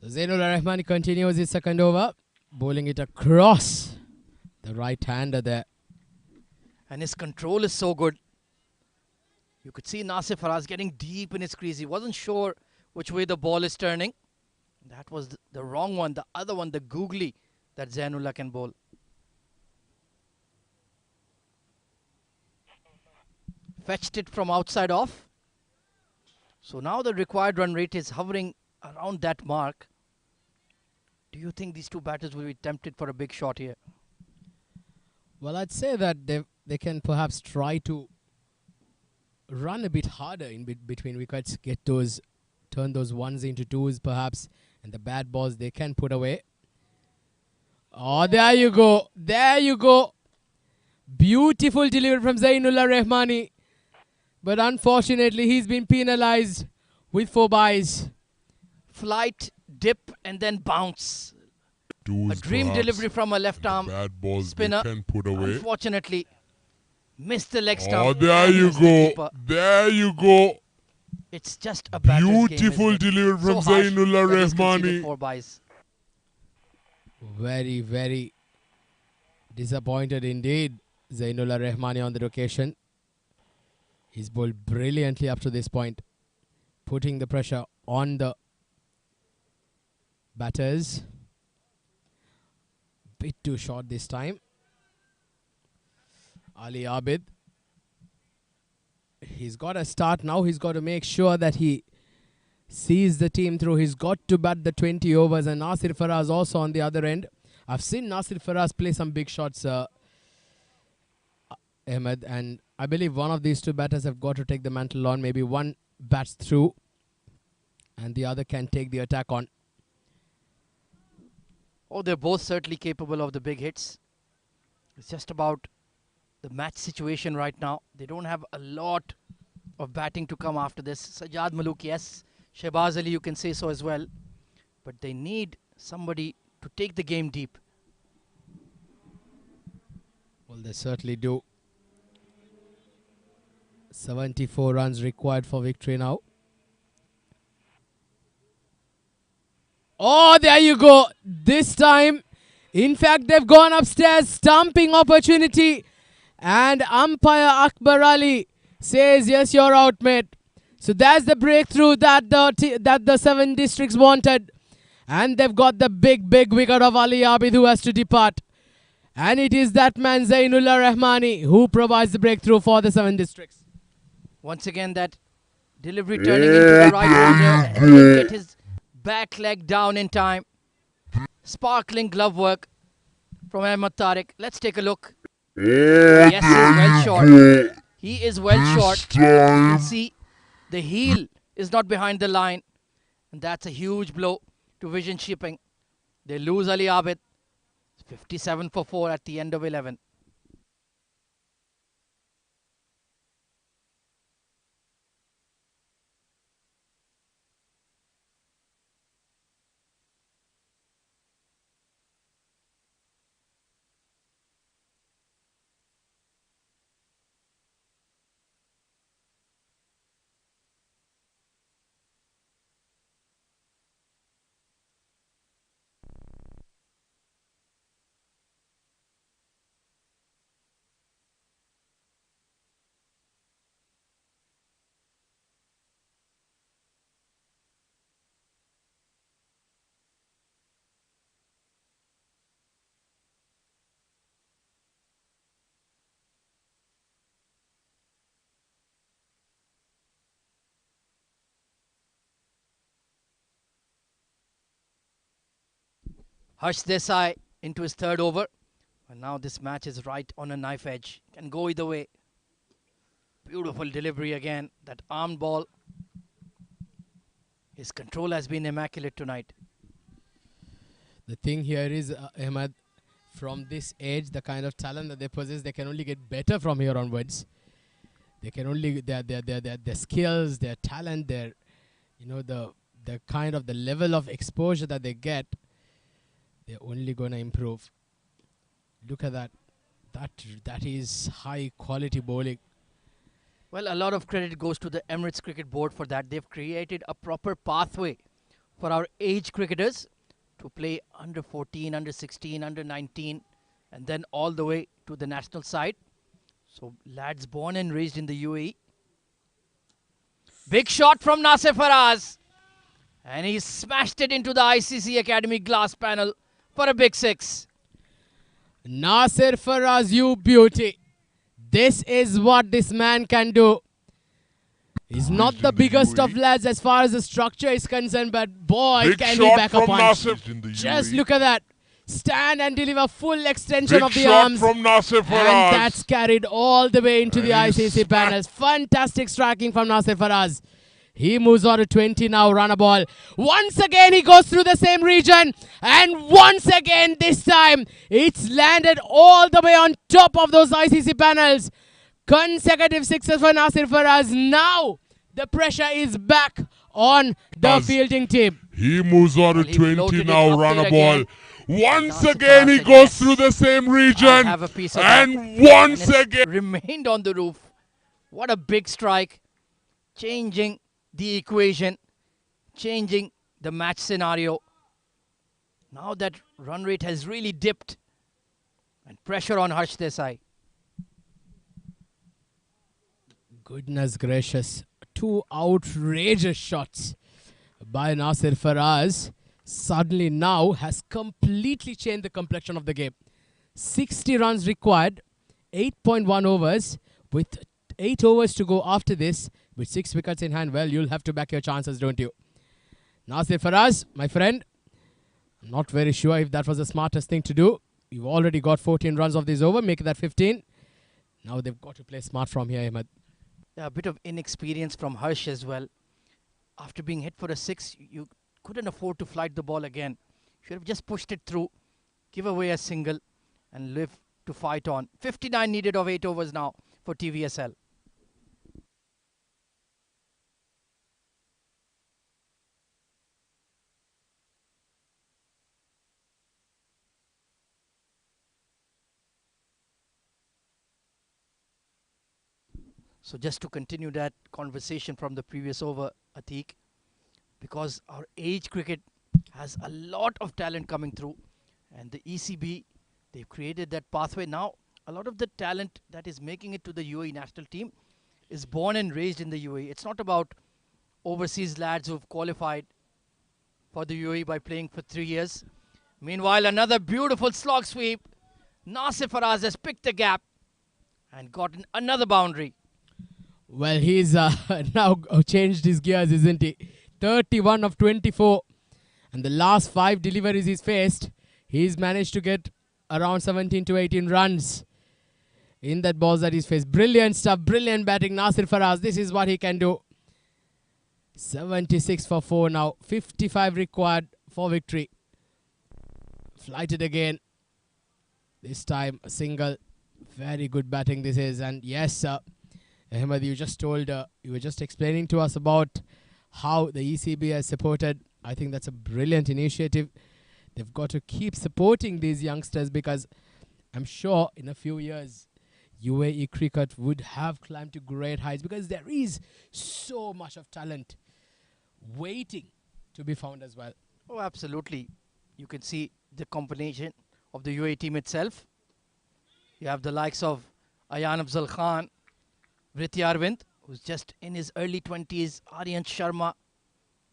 So Zainullah Rahmani continues his second over, bowling it across the right-hander there. And his control is so good. You could see Nasir Faraz getting deep in his crease. He wasn't sure which way the ball is turning. That was the wrong one. The other one, the googly, that Zainullah can bowl. Fetched it from outside off. So now the required run rate is hovering around that mark. Do you think these 2 batters will be tempted for a big shot here? Well, I'd say that they can perhaps try to run a bit harder in between wickets, turn those ones into twos perhaps, and the bad balls they can put away. Oh, there you go. There you go. Beautiful delivery from Zainullah Rahmani. But unfortunately, he's been penalized with 4 byes. Flight, dip, and then bounce. Twos, A dream perhaps, delivery from a left arm bad balls spinner. they can put away. Unfortunately, missed the leg stump. Oh, there and you missed the go. keeper. There you go. It's just a batter's game, Beautiful isn't it? delivery from So harsh Zainullah that he's conceded Rahmani. 4 byes. Very, very disappointed indeed. Zainullah Rahmani on the occasion. He's bowled brilliantly up to this point, putting the pressure on the batters. Bit too short this time. Ali Abid. He's got a start now. He's got to make sure that he sees the team through. He's got to bat the 20 overs. And Nasir Faraz also on the other end. I've seen Nasir Faraz play some big shots, Ahmed. And I believe one of these two batters have got to take the mantle on. Maybe one bats through and the other can take the attack on. Oh, they're both certainly capable of the big hits. It's just about the match situation right now. They don't have a lot of batting to come after this. Sajjad Malook, yes. Shehbaz Ali, you can say so as well. But they need somebody to take the game deep. Well, they certainly do. 74 runs required for victory now. Oh, there you go. This time, in fact, they've gone upstairs. Stumping opportunity. And umpire Akbar Ali says, yes, you're out, mate. So that's the breakthrough that the 7 districts wanted. And they've got the big wicket of Ali Abid who has to depart. And it is that man, Zainullah Rahmani, who provides the breakthrough for the 7 districts. Once again, that delivery turning into the right hander. And he'll get his back leg down in time. Sparkling glove work from Ahmed Tariq. Let's take a look. Yes, he's well short. He is well short. You can see the heel is not behind the line. And that's a huge blow to Vision Shipping. They lose Ali Abid. 57 for 4 at the end of 11. Harsh Desai into his 3rd over. And now this match is right on a knife edge. Can go either way. Beautiful delivery again. That arm ball. His control has been immaculate tonight. The thing here is, Ahmed, from this age, the kind of talent that they possess, they can only get better from here onwards. They can only, their skills, their talent, their, the kind of the level of exposure that they get, they're only going to improve. Look at that. That is high quality bowling. Well, a lot of credit goes to the Emirates Cricket Board for that. They've created a proper pathway for our age cricketers to play under 14, under 16, under 19, and then all the way to the national side. So lads born and raised in the UAE. Big shot from Nasir Faraz. And he smashed it into the ICC Academy glass panel for a big 6. Nasir Faraz, you beauty. This is what this man can do. He's not the biggest of lads as far as the structure is concerned, but boy, Big can he shot back up from on. Nasir. Just look at that. stand and deliver full extension Big of the shot arms. from Nasir And Faraz. that's carried all the way into the And he ICC panels. Fantastic striking from Nasir Faraz. He moves on to 20 now, run a ball. Once again, he goes through the same region. And once again, this time, it's landed all the way on top of those ICC panels. Consecutive sixes for Nasir Faraz. Now, the pressure is back on the fielding team. He moves on to Well, he 20 floated it now, up run there a ball. again. Once Nasir again, he Faraz said goes yes. through the same I'll region. have a piece of that. And once And it's again. remained on the roof. What a big strike. Changing the equation. Changing the match scenario. Now that run rate has really dipped. And pressure on Harsh Desai. Goodness gracious. Two outrageous shots by Nasir Faraz. Suddenly now has completely changed the complexion of the game. 60 runs required. 8.1 overs. With 8 overs to go after this. With 6 wickets in hand. Well, you'll have to back your chances, don't you? Nasir Faraz, my friend. I'm not very sure if that was the smartest thing to do. You've already got 14 runs of this over. Make that 15. Now they've got to play smart from here, Ahmed. Yeah, a bit of inexperience from Harsh as well. After being hit for a 6, you couldn't afford to flight the ball again. Should have just pushed it through, give away a single, and live to fight on. 59 needed of 8 overs now for TVSL. So just to continue that conversation from the previous over, Atiq, because our age cricket has a lot of talent coming through, and the ECB, they've created that pathway. Now, a lot of the talent that is making it to the UAE national team is born and raised in the UAE. It's not about overseas lads who've qualified for the UAE by playing for 3 years. Meanwhile, another beautiful slog sweep. Nasir Faraz has picked the gap and gotten another boundary. Well, he's now changed his gears, isn't he? 31 of 24. And the last 5 deliveries he's faced, he's managed to get around 17 to 18 runs in that balls that he's faced. Brilliant stuff, brilliant batting. Nasir Faraz, this is what he can do. 76 for 4 now. 55 required for victory. Flighted again. This time a single. Very good batting this is. And yes, Ahmed, you were just explaining to us about how the ECB has supported. I think that's a brilliant initiative. They've got to keep supporting these youngsters because I'm sure in a few years UAE cricket would have climbed to great heights because there is so much of talent waiting to be found as well. Oh, absolutely. You can see the combination of the UAE team itself. You have the likes of Ayan Afzal Khan, Vriti Arvind, who's just in his early 20s. Aryan Sharma,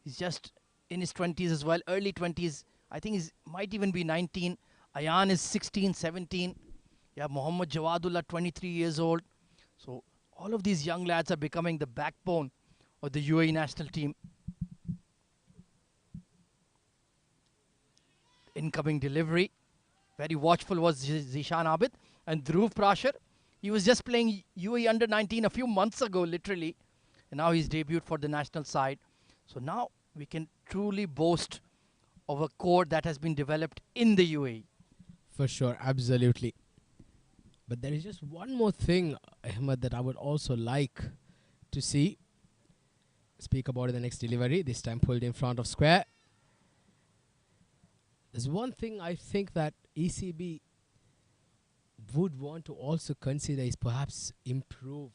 he's just in his 20s as well, early 20s. I think he might even be 19. Ayan is 16, 17. You have Mohammad Jawadullah, 23 years old. So all of these young lads are becoming the backbone of the UAE national team. Incoming delivery. Very watchful was Zishan Abid. And Dhruv Prashar, he was just playing UAE under 19 a few months ago, literally. And now he's debuted for the national side. So now we can truly boast of a core that has been developed in the UAE. For sure, absolutely. But there is just one more thing, Ahmed, that I would also like to see. Speak about in the next delivery. This time pulled in front of square. There's one thing I think that ECB would want to also consider is perhaps improve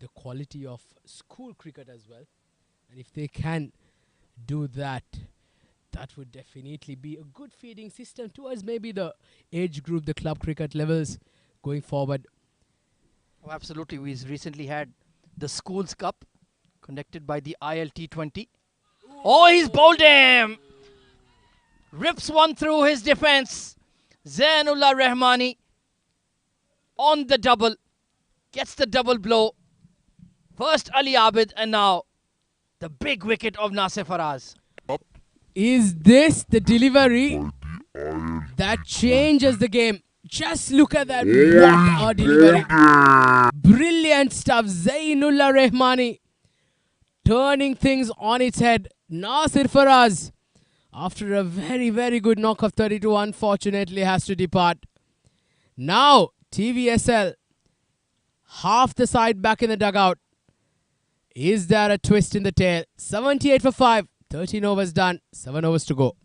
the quality of school cricket as well. And if they can do that, that would definitely be a good feeding system towards maybe the age group, the club cricket levels going forward. Oh, absolutely. We recently had the Schools Cup conducted by the ILT20. Oh, he's bowled him! Rips one through his defense. Zainullah Rahmani on the double. Gets the double blow. First Ali Abid and now the big wicket of Nasir Faraz. Is this the delivery That changes the game. Just look at that. What a delivery. Brilliant stuff. Zainullah Rehmani turning things on its head. Nasir Faraz, after a very, very good knock of 32, unfortunately has to depart. Now, TVSL, half the side back in the dugout. Is there a twist in the tail? 78 for 5. 13 overs done. 7 overs to go.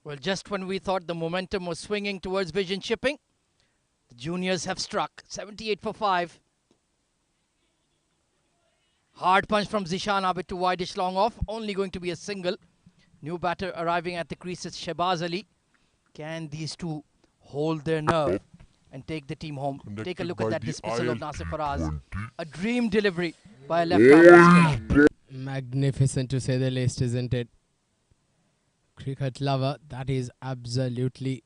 Well, just when we thought the momentum was swinging towards Vision Shipping, the juniors have struck. 78 for 5. Hard punch from Zishan Abid to wideish long off. Only going to be a single. New batter arriving at the crease is Shehbaz Ali. Can these two hold their nerve and take the team home? Take a look at that dismissal of Nasir Faraz. A dream delivery by a left-arm spinner. Magnificent to say the least, isn't it? Cricket lover, that is absolutely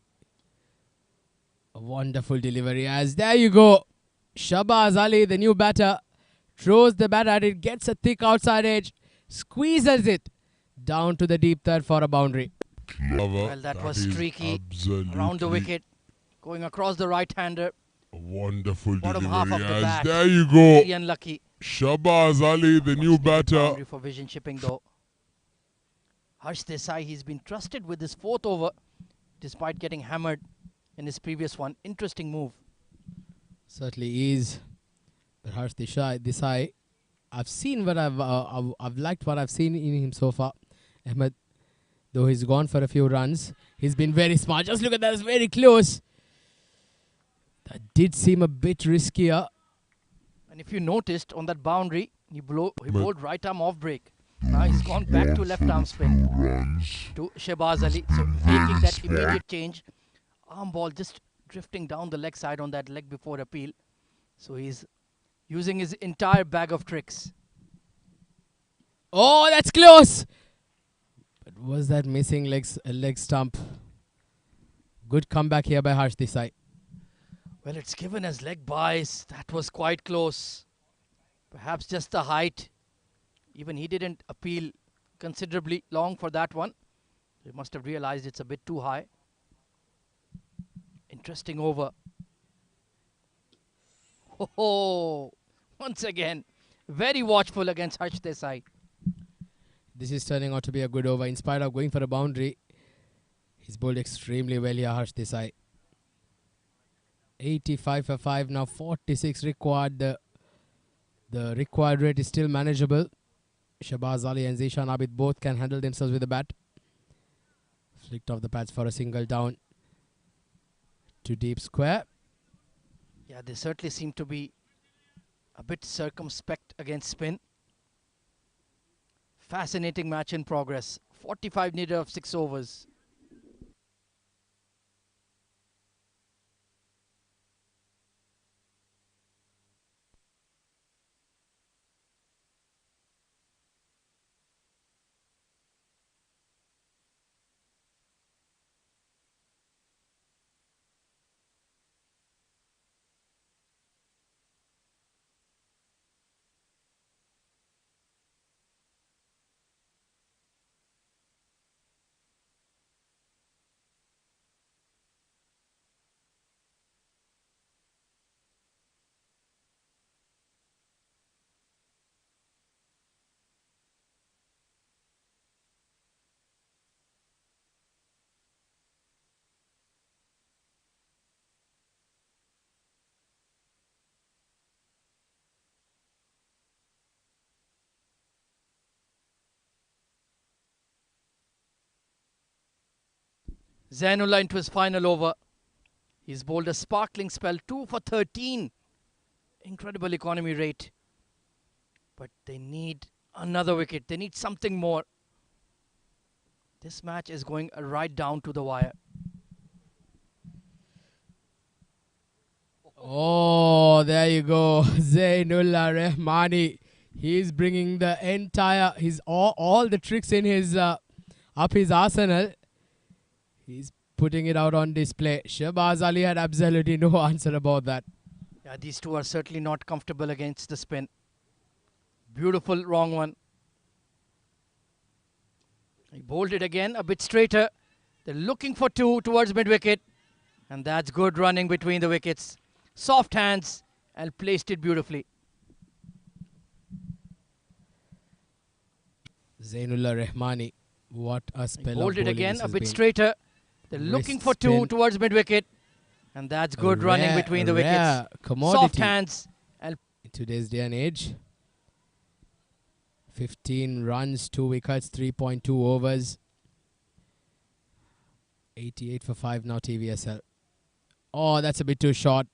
a wonderful delivery. As there you go, Shehbaz Ali, the new batter, throws the bat at it, gets a thick outside edge, squeezes it down to the deep third for a boundary. Well, that was streaky around the wicket, going across the right-hander. A wonderful Bottom half delivery. of the As bat. there you go, Very unlucky. Shehbaz Ali, the new batter. Boundary for Vision Shipping though. Harsh Desai, he's been trusted with his 4th over despite getting hammered in his previous one. Interesting move. Certainly is. But Harsh Desai, I've seen what I've liked what I've seen in him so far. Ahmed, though he's gone for a few runs, he's been very smart. Just look at that, it's very close. That did seem a bit riskier. And if you noticed on that boundary, he bowled right arm off break. Now he's gone back to left arm spin to Shehbaz Ali. So making that immediate change. Arm ball just drifting down the leg side on that leg before appeal. So he's using his entire bag of tricks. Oh, that's close. But was that missing leg stump? Good comeback here by Harsh Desai. Well, it's given as leg bias. That was quite close. Perhaps just the height. Even he didn't appeal considerably long for that one. He must have realized it's a bit too high. Interesting over. Oh, once again, very watchful against Harsh Desai. This is turning out to be a good over. In spite of going for a boundary, he's bowled extremely well here, Harsh Desai. 85 for 5, now 46 required. The required rate is still manageable. Shehbaz Ali and Zishan Abid both can handle themselves with the bat. Flicked off the pads for a single down to deep square. Yeah, they certainly seem to be a bit circumspect against spin. Fascinating match in progress. 45 needed of 6 overs. Zainullah into his final over. He's bowled a sparkling spell, 2 for 13. Incredible economy rate. But they need another wicket. They need something more. This match is going right down to the wire. Oh, there you go. Zainullah Rahmani. He's bringing the entire, all the tricks in his, up his arsenal. He's putting it out on display. Shahbaz Ali had absolutely no answer about that. Yeah, these two are certainly not comfortable against the spin. Beautiful wrong one. He bowled it again, a bit straighter. They're looking for two towards mid-wicket. And that's good running between the wickets. Soft hands and placed it beautifully. Zainullah Rahmani. What a spell. He bowled it of bowling again, this a has bit been. straighter. They're looking for two spin. towards mid-wicket. And that's good running between the wickets. Commodity. Soft hands. And In today's day and age. 15 runs, 2 wickets, 3.2 overs. 88 for 5 now, TVSL. Oh, that's a bit too short.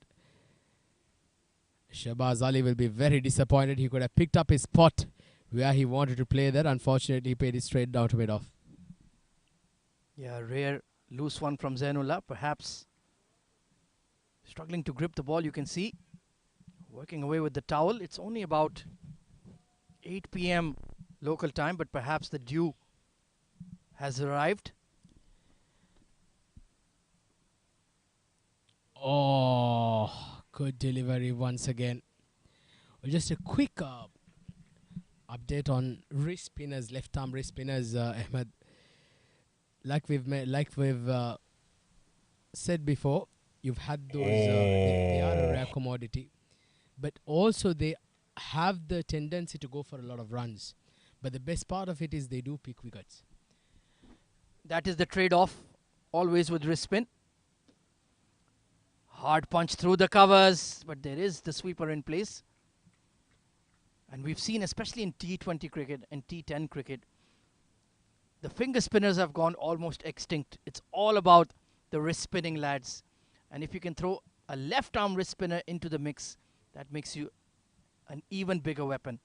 Shahbaz Ali will be very disappointed. He could have picked up his spot where he wanted to play there. Unfortunately, he paid it straight down to mid-off. yeah, rare loose one from Zainullah. Perhaps struggling to grip the ball, you can see. Working away with the towel. It's only about 8 p.m. local time, but perhaps the dew has arrived. Oh, good delivery once again. Well, just a quick update on wrist spinners, left arm wrist spinners, Ahmed. Like we've said before, you've had those. They are a rare commodity, but also they have the tendency to go for a lot of runs. But the best part of it is they do pick wickets. That is the trade-off, always with wrist spin. Hard punch through the covers, but there is the sweeper in place. And we've seen, especially in T20 cricket and T10 cricket, the finger spinners have gone almost extinct. It's all about the wrist spinning, lads. And if you can throw a left arm wrist spinner into the mix, that makes you an even bigger weapon.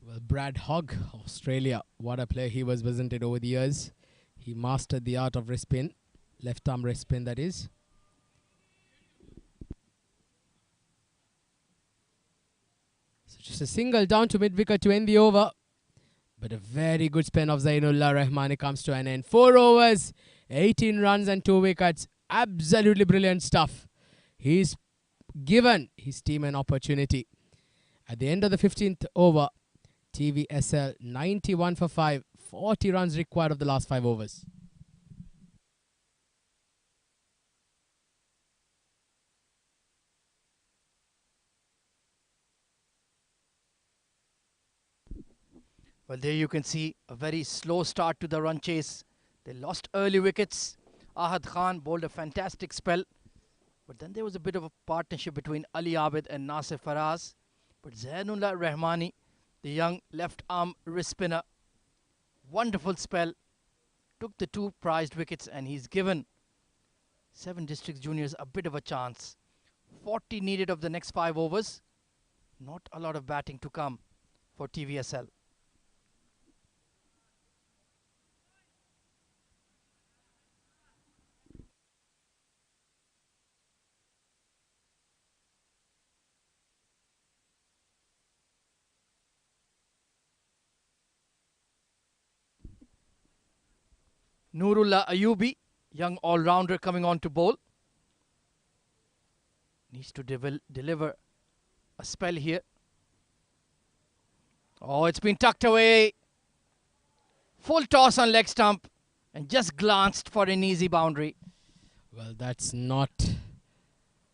Well, Brad Hogg, Australia, what a player he was, wasn't it, over the years? He mastered the art of wrist spin, left arm wrist spin, that is. So just a single down to mid-wicket to end the over. But a very good spin of Zainullah Rahmani comes to an end. 4 overs, 18 runs and 2 wickets. Absolutely brilliant stuff. He's given his team an opportunity. At the end of the 15th over, TVSL 91 for 5, 40 runs required of the last 5 overs. Well, there you can see a very slow start to the run chase. They lost early wickets. Ahad Khan bowled a fantastic spell. But then there was a bit of a partnership between Ali Abid and Nasir Faraz. But Zainullah Rahmani, the young left arm wrist spinner, wonderful spell. Took the 2 prized wickets and he's given 7 Districts Juniors a bit of a chance. 40 needed of the next 5 overs. Not a lot of batting to come for TVSL. Nurullah Ayubi, young all-rounder coming on to bowl. Needs to deliver a spell here. Oh, it's been tucked away. Full toss on leg stump and just glanced for an easy boundary. Well, that's not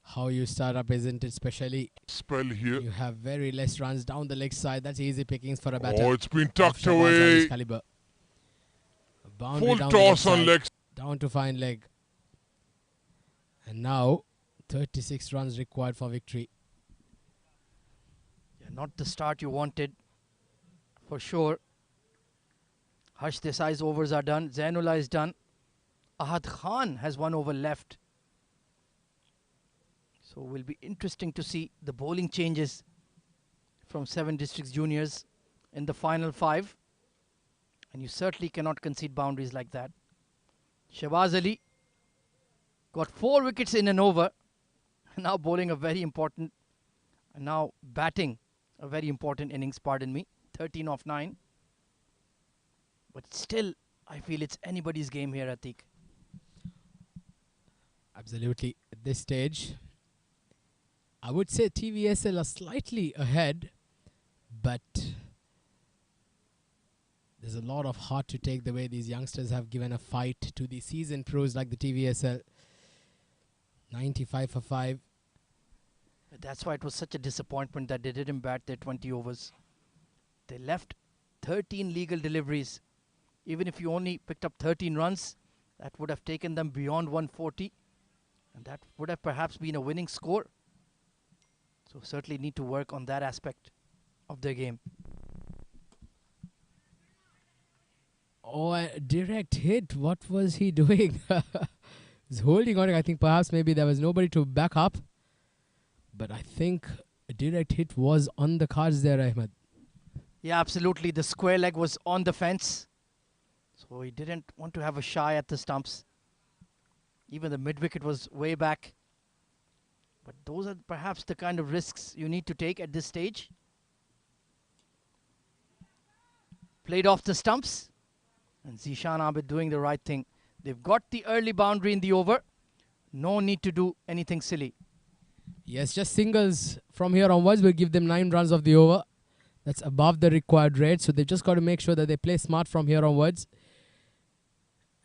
how you start up, isn't it? Especially Spell here. you have very less runs down the leg side. That's easy pickings for a batter. Oh, it's been of tucked Shahbaz Ali's away. caliber. A boundary Full down the leg toss on side, leg. down to fine leg. And now 36 runs required for victory. Yeah, not the start you wanted, for sure. Harsh Desai's overs are done. Zainullah is done. Ahad Khan has 1 over left. So will be interesting to see the bowling changes from 7 districts juniors in the final 5. And you certainly cannot concede boundaries like that. Shahbaz Ali got 4 wickets in an over. Now bowling a very important, now batting a very important innings, pardon me. 13 off 9. But still, I feel it's anybody's game here, Atiq. Absolutely. At this stage, I would say TVSL are slightly ahead, but there's a lot of heart to take the way these youngsters have given a fight to the seasoned pros like the TVSL. 95 for 5. That's why it was such a disappointment that they didn't bat their 20 overs. They left 13 legal deliveries. Even if you only picked up 13 runs, that would have taken them beyond 140. And that would have perhaps been a winning score. So certainly need to work on that aspect of their game. Oh, a direct hit. What was he doing? He's holding on. I think perhaps maybe there was nobody to back up. But I think a direct hit was on the cards there, Ahmed. Yeah, absolutely. The square leg was on the fence. So he didn't want to have a shy at the stumps. Even the mid-wicket was way back. But those are perhaps the kind of risks you need to take at this stage. Played off the stumps. And Zishan Abid doing the right thing. They've got the early boundary in the over. No need to do anything silly. Yes, just singles from here onwards will give them 9 runs of the over. That's above the required rate. So they've just got to make sure that they play smart from here onwards.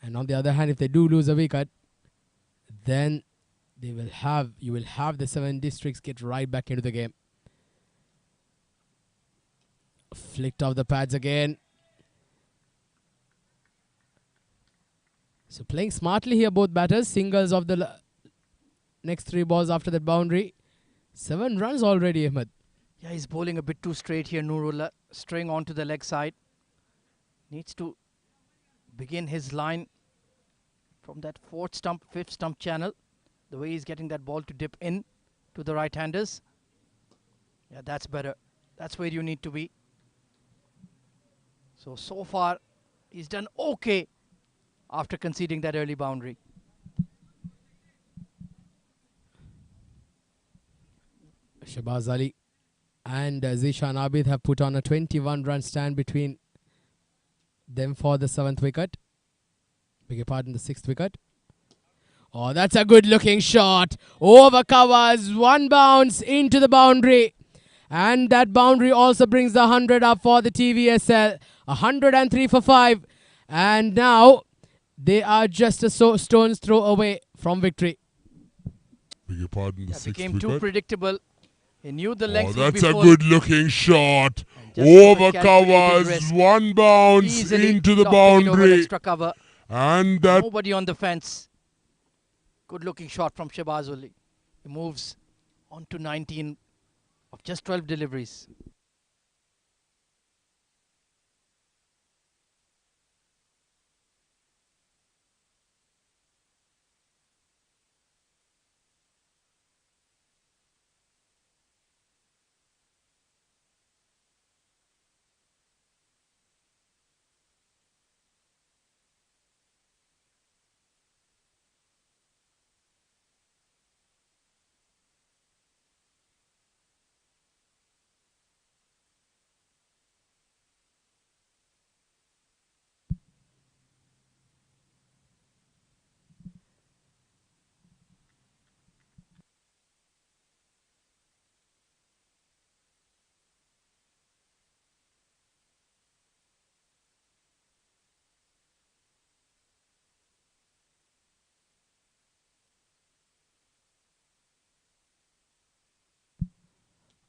And on the other hand, if they do lose a wicket, then you will have the 7 districts get right back into the game. Flicked off the pads again. So playing smartly here, both batters. Singles of the next 3 balls after that boundary. 7 runs already, Ahmed. Yeah, he's bowling a bit too straight here, Nurullah. Straying onto the leg side. Needs to begin his line from that 4th stump, 5th stump channel. The way he's getting that ball to dip in to the right-handers. Yeah, that's better. That's where you need to be. So far, he's done okay after conceding that early boundary. Shahbaz Ali and Zishan Abid have put on a 21-run stand between them for the 7th wicket. Beg your pardon, the 6th wicket. Oh, that's a good-looking shot. Over covers, 1 bounce into the boundary. And that boundary also brings the 100 up for the TVSL. 103 for 5. And now they are just a stone's throw away from victory. Beg your pardon, the That 6th became wicket. too predictable. He knew the length. That's a good-looking shot. Over covers, 1 bounce into the boundary. Extra cover. And that Nobody on the fence. Good-looking shot from Shahbaz Ali. He moves on to 19 of just 12 deliveries.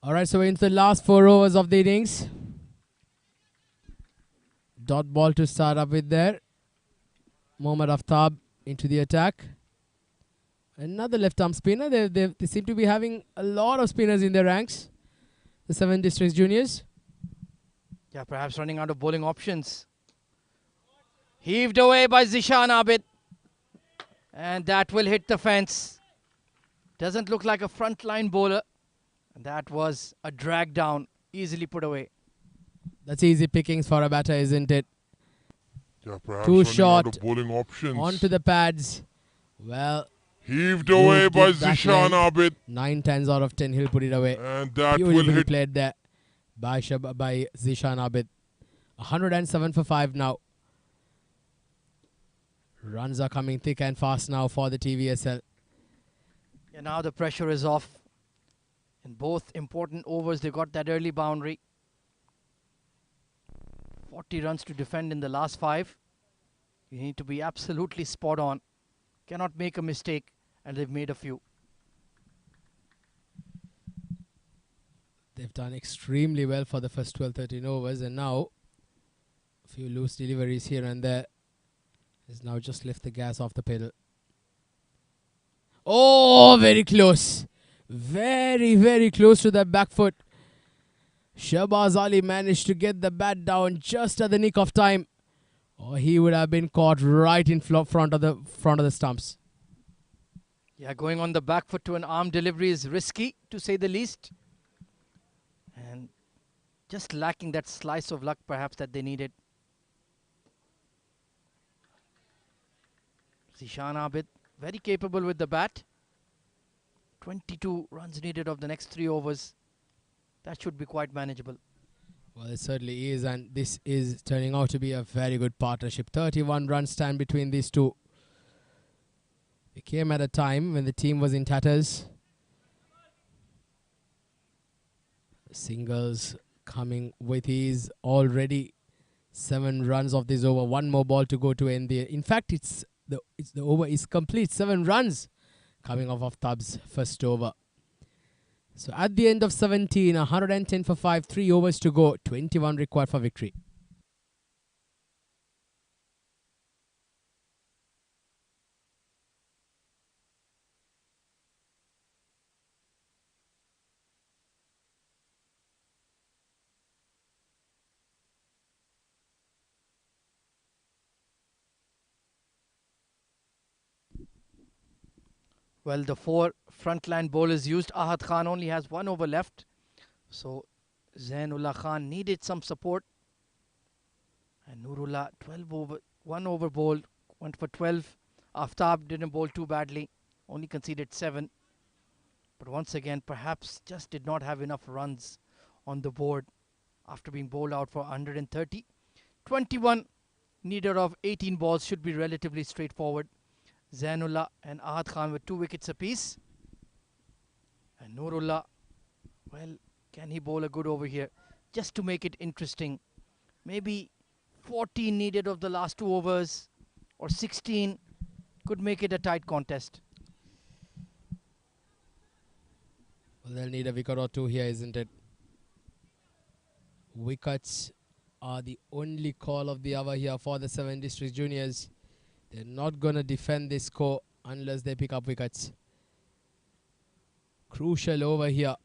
All right, so we're into the last 4 overs of the innings. Dot ball to start up with there. Mohammad Aftab into the attack. Another left-arm spinner. They seem to be having a lot of spinners in their ranks. The 7 districts juniors. Yeah, perhaps running out of bowling options. Heaved away by Zishan Abid. And that will hit the fence. Doesn't look like a frontline bowler. And that was a drag down, easily put away. That's easy pickings for a batter, isn't it? Yeah, perhaps Too running out short. of bowling options. Onto the pads. Well, Heaved away Moved by it back Zishan length. Abid. 9 10s out of 10. He'll put it away. And that will Beautifully hit. played there by Zishan Abid. 107 for 5 now. Runs are coming thick and fast now for the TVSL. And now the pressure is off. In both important overs, they got that early boundary. 40 runs to defend in the last 5. You need to be absolutely spot on. Cannot make a mistake, and they've made a few. They've done extremely well for the first 12-13 overs, and now a few loose deliveries here and there. Is now just lift the gas off the pedal. Oh, very close. Very, very close to that back foot. Shahbaz Ali managed to get the bat down just at the nick of time, or he would have been caught right in front of the stumps. Yeah, going on the back foot to an arm delivery is risky, to say the least. And just lacking that slice of luck, perhaps, that they needed. Zishan Abid, very capable with the bat. 22 runs needed of the next 3 overs. That should be quite manageable. Well, it certainly is, and this is turning out to be a very good partnership. 31 runs stand between these two. It came at a time when the team was in tatters. Singles coming with ease already. 7 runs of this over. 1 more ball to go to end the. In fact, the over is complete. 7 runs coming off of Tab's first over. So at the end of 17, 110 for 5, 3 overs to go, 21 required for victory. Well, the 4 frontline bowlers used. Ahad Khan only has 1 over left. So Zainullah Khan needed some support. And Nurullah, 1 over bowled, went for 12. Aftab didn't bowl too badly, only conceded 7. But once again, perhaps just did not have enough runs on the board after being bowled out for 130. 21 needed of 18 balls should be relatively straightforward. Zainullah and Ahad Khan with 2 wickets apiece. And Nurullah, well, can he bowl a good over here? Just to make it interesting. Maybe 14 needed of the last 2 overs, or 16 could make it a tight contest. Well, they'll need a wicket or 2 here, isn't it? Wickets are the only call of the hour here for the 7 District Juniors. They're not going to defend this score unless they pick up wickets. Crucial over here.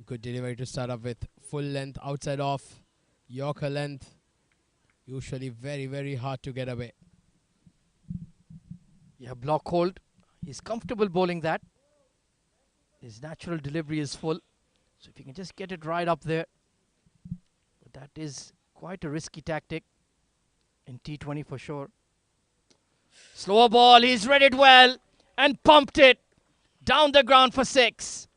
Good delivery to start off with. Full length, outside off. Yorker length. Usually very, very hard to get away. Yeah, block hold. He's comfortable bowling that. His natural delivery is full. So if you can just get it right up there. But that is quite a risky tactic in T20 for sure. Slower ball, he's read it well and pumped it down the ground for 6.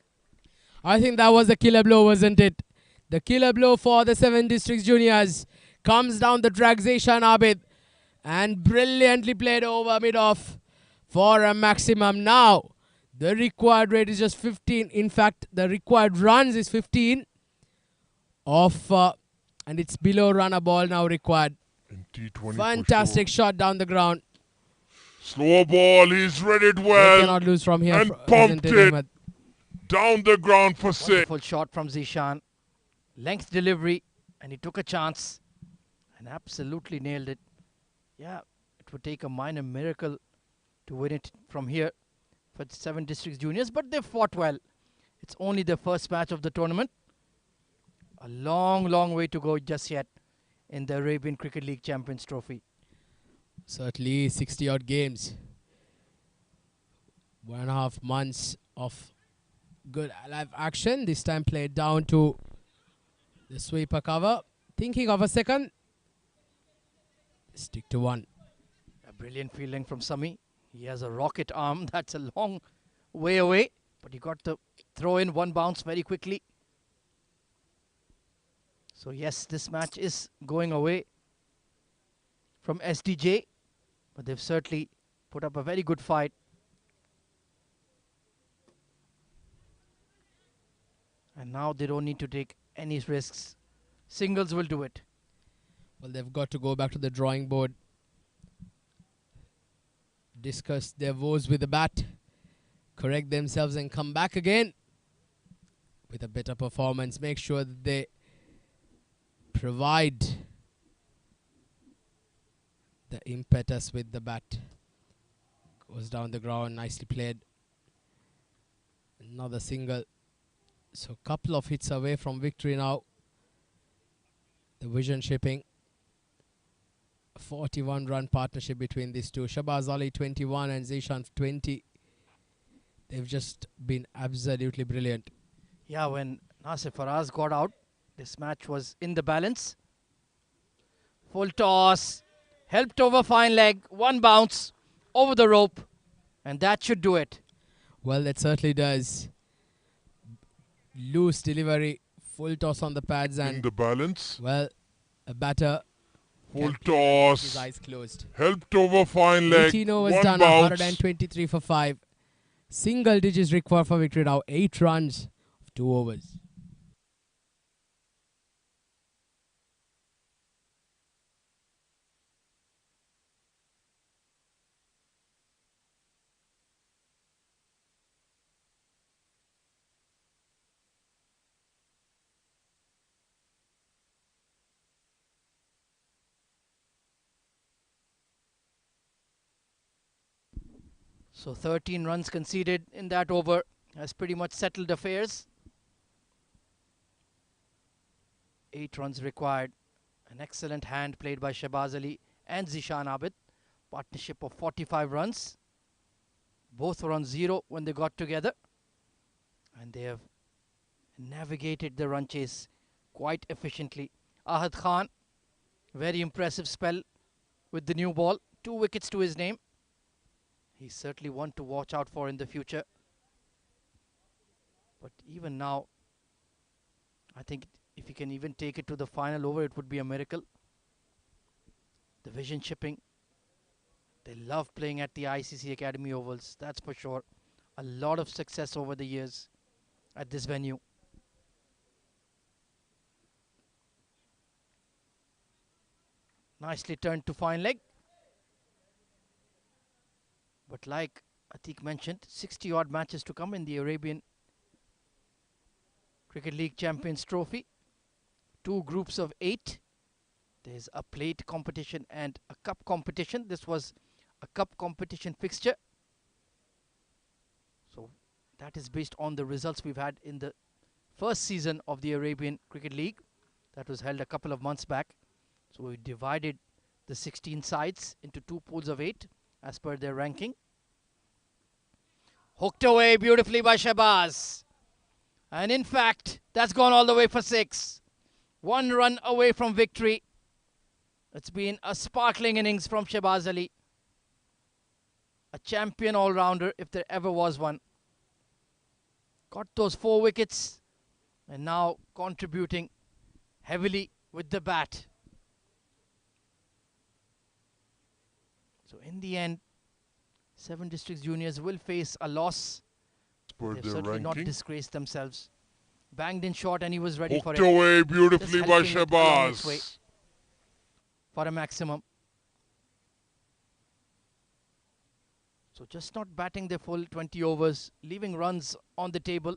I think that was the killer blow, wasn't it? The killer blow for the 7 Districts Juniors. Comes down the drag Zishan Abid and brilliantly played over mid-off for a maximum. Now, the required rate is just 15. In fact, the required runs is 15 and it's below run a ball now required. In T20 Fantastic shot down the ground. Slow ball, he's read it They well. cannot lose from here. And pumped it down the ground for 6. Wonderful shot from Zishan. Length delivery, and he took a chance and absolutely nailed it. Yeah, it would take a minor miracle to win it from here for the 7 Districts Juniors, but they fought well. It's only the first match of the tournament. A long, long way to go just yet in the Arabian Cricket League Champions Trophy. Certainly 60 odd games. 1.5 months of good live action. This time played down to the sweeper cover. Thinking of a second. Stick to one. A brilliant fielding from Sami. He has a rocket arm. That's a long way away. But he got the throw in, one bounce very quickly. So yes, this match is going away from SDJ. But they've certainly put up a very good fight. And now they don't need to take any risks. Singles will do it. Well, they've got to go back to the drawing board. Discuss their woes with the bat. Correct themselves and come back again with a better performance. Make sure that they provide the impetus with the bat. Goes down the ground, nicely played. Another single. So a couple of hits away from victory now. The vision shipping. 41 run partnership between these two. Shahbaz Ali 21 and Zishan 20. They've just been absolutely brilliant. Yeah, when Nasir Faraz got out, this match was in the balance. Full toss. Helped over fine leg. One bounce over the rope. And that should do it. Well, it certainly does. Loose delivery. Full toss on the pads In and, the balance. well, a batter. Full Calculated with his toss. eyes closed. Helped over fine leg. 18 overs One done. bounce. 123 for 5. Single digits required for victory now. 8 runs of 2 overs. So 13 runs conceded in that over has pretty much settled affairs. 8 runs required. An excellent hand played by Shahbaz Ali and Zishan Abid. Partnership of 45 runs. Both were on 0 when they got together. And they have navigated the run chase quite efficiently. Ahad Khan, very impressive spell with the new ball. 2 wickets to his name. He's certainly one to watch out for in the future. But even now, I think if he can even take it to the final over, it would be a miracle. The vision shipping. They love playing at the ICC Academy Ovals, that's for sure. A lot of success over the years at this venue. Nicely turned to fine leg. But like Atiq mentioned, 60 odd matches to come in the Arabian Cricket League Champions Trophy. 2 groups of 8. There's a plate competition and a cup competition. This was a cup competition fixture. So that is based on the results we've had in the first season of the Arabian Cricket League. That was held a couple of months back. So we divided the 16 sides into 2 pools of 8 as per their ranking. Hooked away beautifully by Shahbaz. And in fact, that's gone all the way for 6. 1 run away from victory. It's been a sparkling innings from Shahbaz Ali. A champion all-rounder if there ever was one. Got those 4 wickets and now contributing heavily with the bat. So in the end, 7 Districts Juniors will face a loss. For They've the certainly not ranking. disgraced themselves. Banged in short and he was ready for Hooked it. away Just beautifully by helping it along its way Shahbaz. for a maximum. So just not batting their full 20 overs, leaving runs on the table.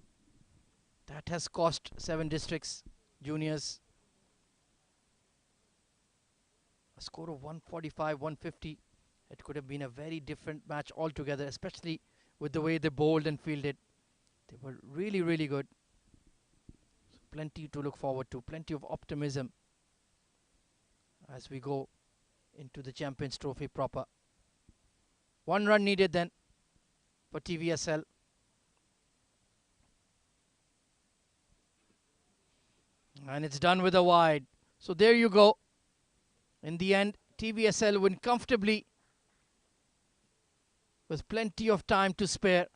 That has cost 7 Districts Juniors a score of 145, 150. It could have been a very different match altogether, especially with the way they bowled and fielded. They were really, really good. So plenty to look forward to, plenty of optimism as we go into the Champions Trophy proper. 1 run needed then for TVSL. And it's done with a wide. So there you go. In the end, TVSL win comfortably with plenty of time to spare.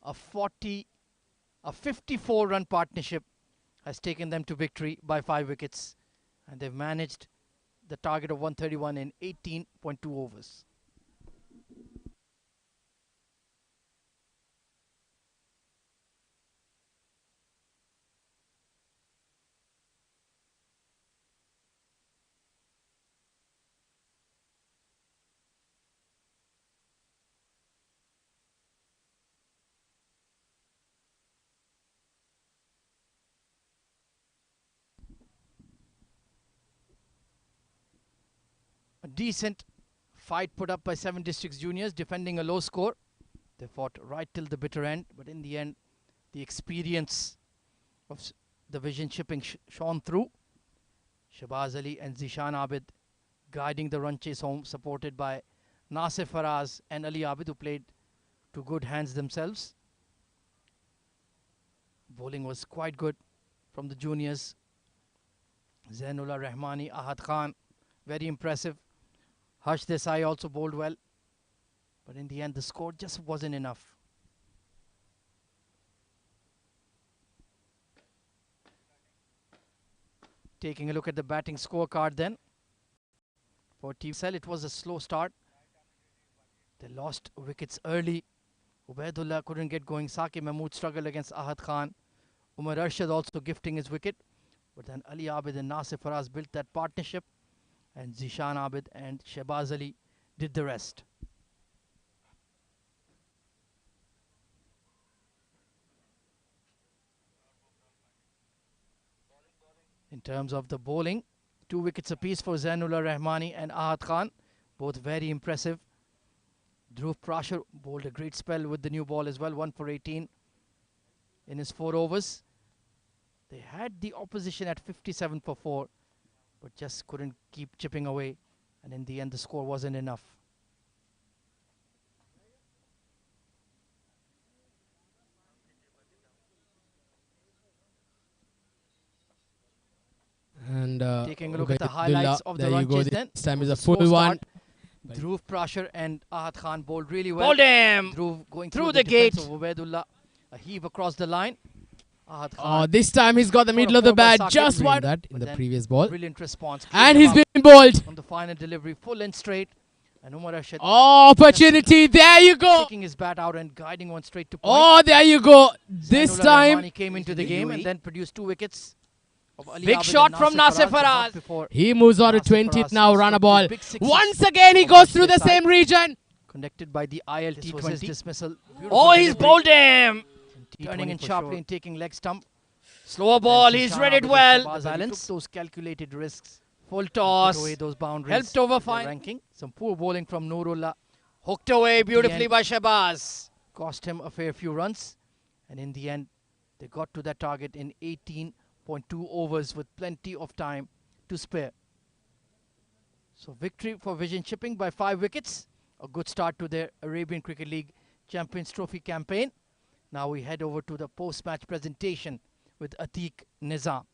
A 54-run partnership has taken them to victory by 5 wickets. And they've managed the target of 131 in 18.2 overs. A decent fight put up by 7 Districts Juniors, defending a low score. They fought right till the bitter end, but in the end, the experience of the vision chipping shone through. Shahbaz Ali and Zishan Abid guiding the run chase home, supported by Nasir Faraz and Ali Abid, who played to good hands themselves. Bowling was quite good from the juniors. Zainullah Rahmani, Ahad Khan, very impressive. Harsh Desai also bowled well, but in the end the score just wasn't enough. Taking a look at the batting scorecard then. For TVSL, it was a slow start. They lost wickets early. Ubaidullah couldn't get going. Saqib Mahmood struggled against Ahad Khan. Umar Arshad also gifting his wicket. But then Ali Abid and Nasir Faraz built that partnership. And Zishan Abid and Shahbaz Ali did the rest. In terms of the bowling, 2 wickets apiece for Zainullah Rahmani and Ahad Khan, both very impressive. Dhruv Prashar bowled a great spell with the new ball as well, 1 for 18 in his 4 overs. They had the opposition at 57 for 4, but just couldn't keep chipping away, and in the end the score wasn't enough. And taking a look at the highlights of the there you run go. chase then. This time It is was a full slow one. start. Dhruv Prashar and Ahad Khan bowled really well. Bowled him Dhruv going through the the gate. defense of Ubaidullah. A heave across the line. Ahad Oh, Khan. this time he's got the For middle a of the 4 by bat, Saqib. just Doing one that in But the then previous ball. Brilliant response. And Cleaned he's them been bowled. up on the final delivery, full and straight. And Umar Arshad Oh, opportunity. There you go. taking his bat out and guiding one straight to point. Oh, there you go. This Zainullah time Rahmani came into the game and then produced 2 wickets. Of Ali Big Abid shot and from Nasir Nasir but not Faraz. before he moves on to Nasir 20th Faraz now, run a struck ball. 2 big sixes Once again, he of goes Harsh through the Desai. same region. Connected by the ILT This was 20 his dismissal. Oh, he's Beautiful bowled him. turning in sharply and taking leg stump. Slower ball. And He's Zishan read it Abid and well. Shahbaz Ali Balance. took those calculated risks. Full Put toss. away those boundaries. Helped over their fine. ranking. Some poor bowling from Nurullah Hooked away At the beautifully end. by Shahbaz. cost him a fair few runs. And in the end, they got to that target in 18.2 overs with plenty of time to spare. So victory for Vision Shipping by 5 wickets. A good start to their Arabian Cricket League Champions Trophy campaign. Now we head over to the post-match presentation with Atiq Nizam.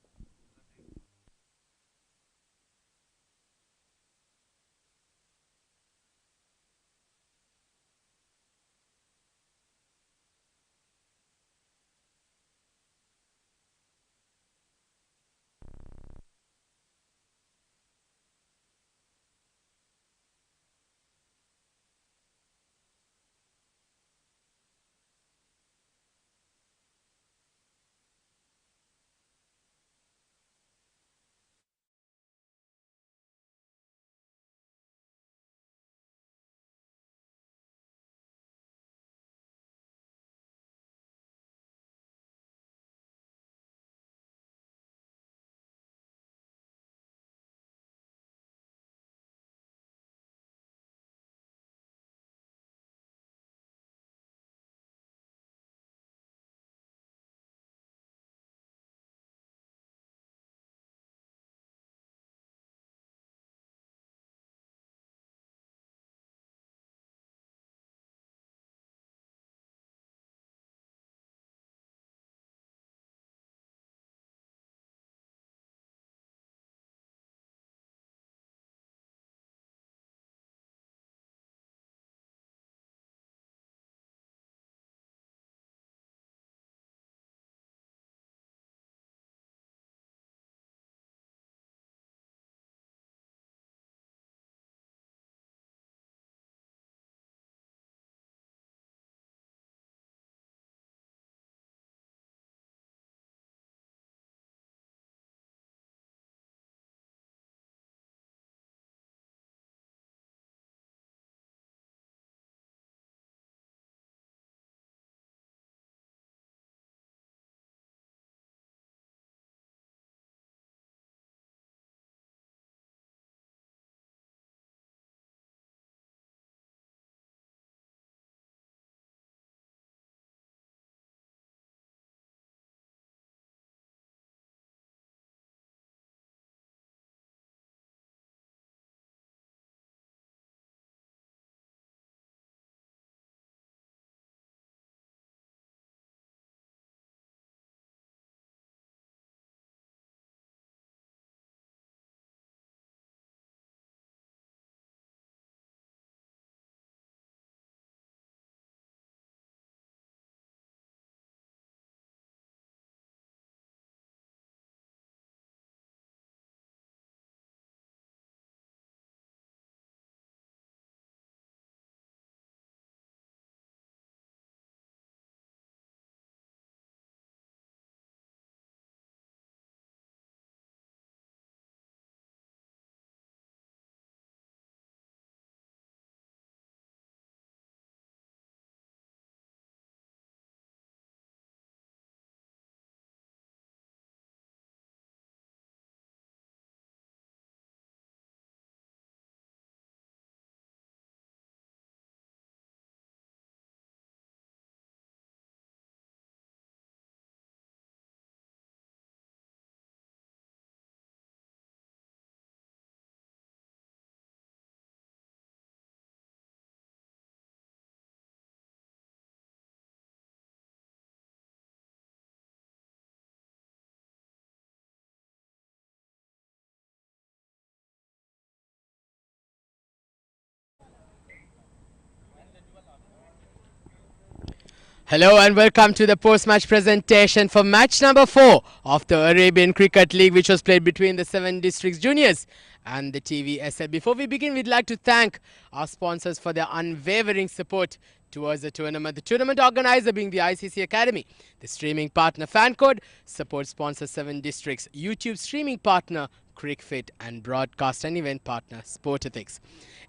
Hello and welcome to the post-match presentation for match number 4 of the Arabian Cricket League, which was played between the 7 Districts Juniors and the TVSL. Before we begin, we'd like to thank our sponsors for their unwavering support towards the tournament. The tournament organizer being the IICCA Academy, the streaming partner FanCode, support sponsor 7 Districts, YouTube streaming partner Cricfit, and broadcast and event partner Sportethics.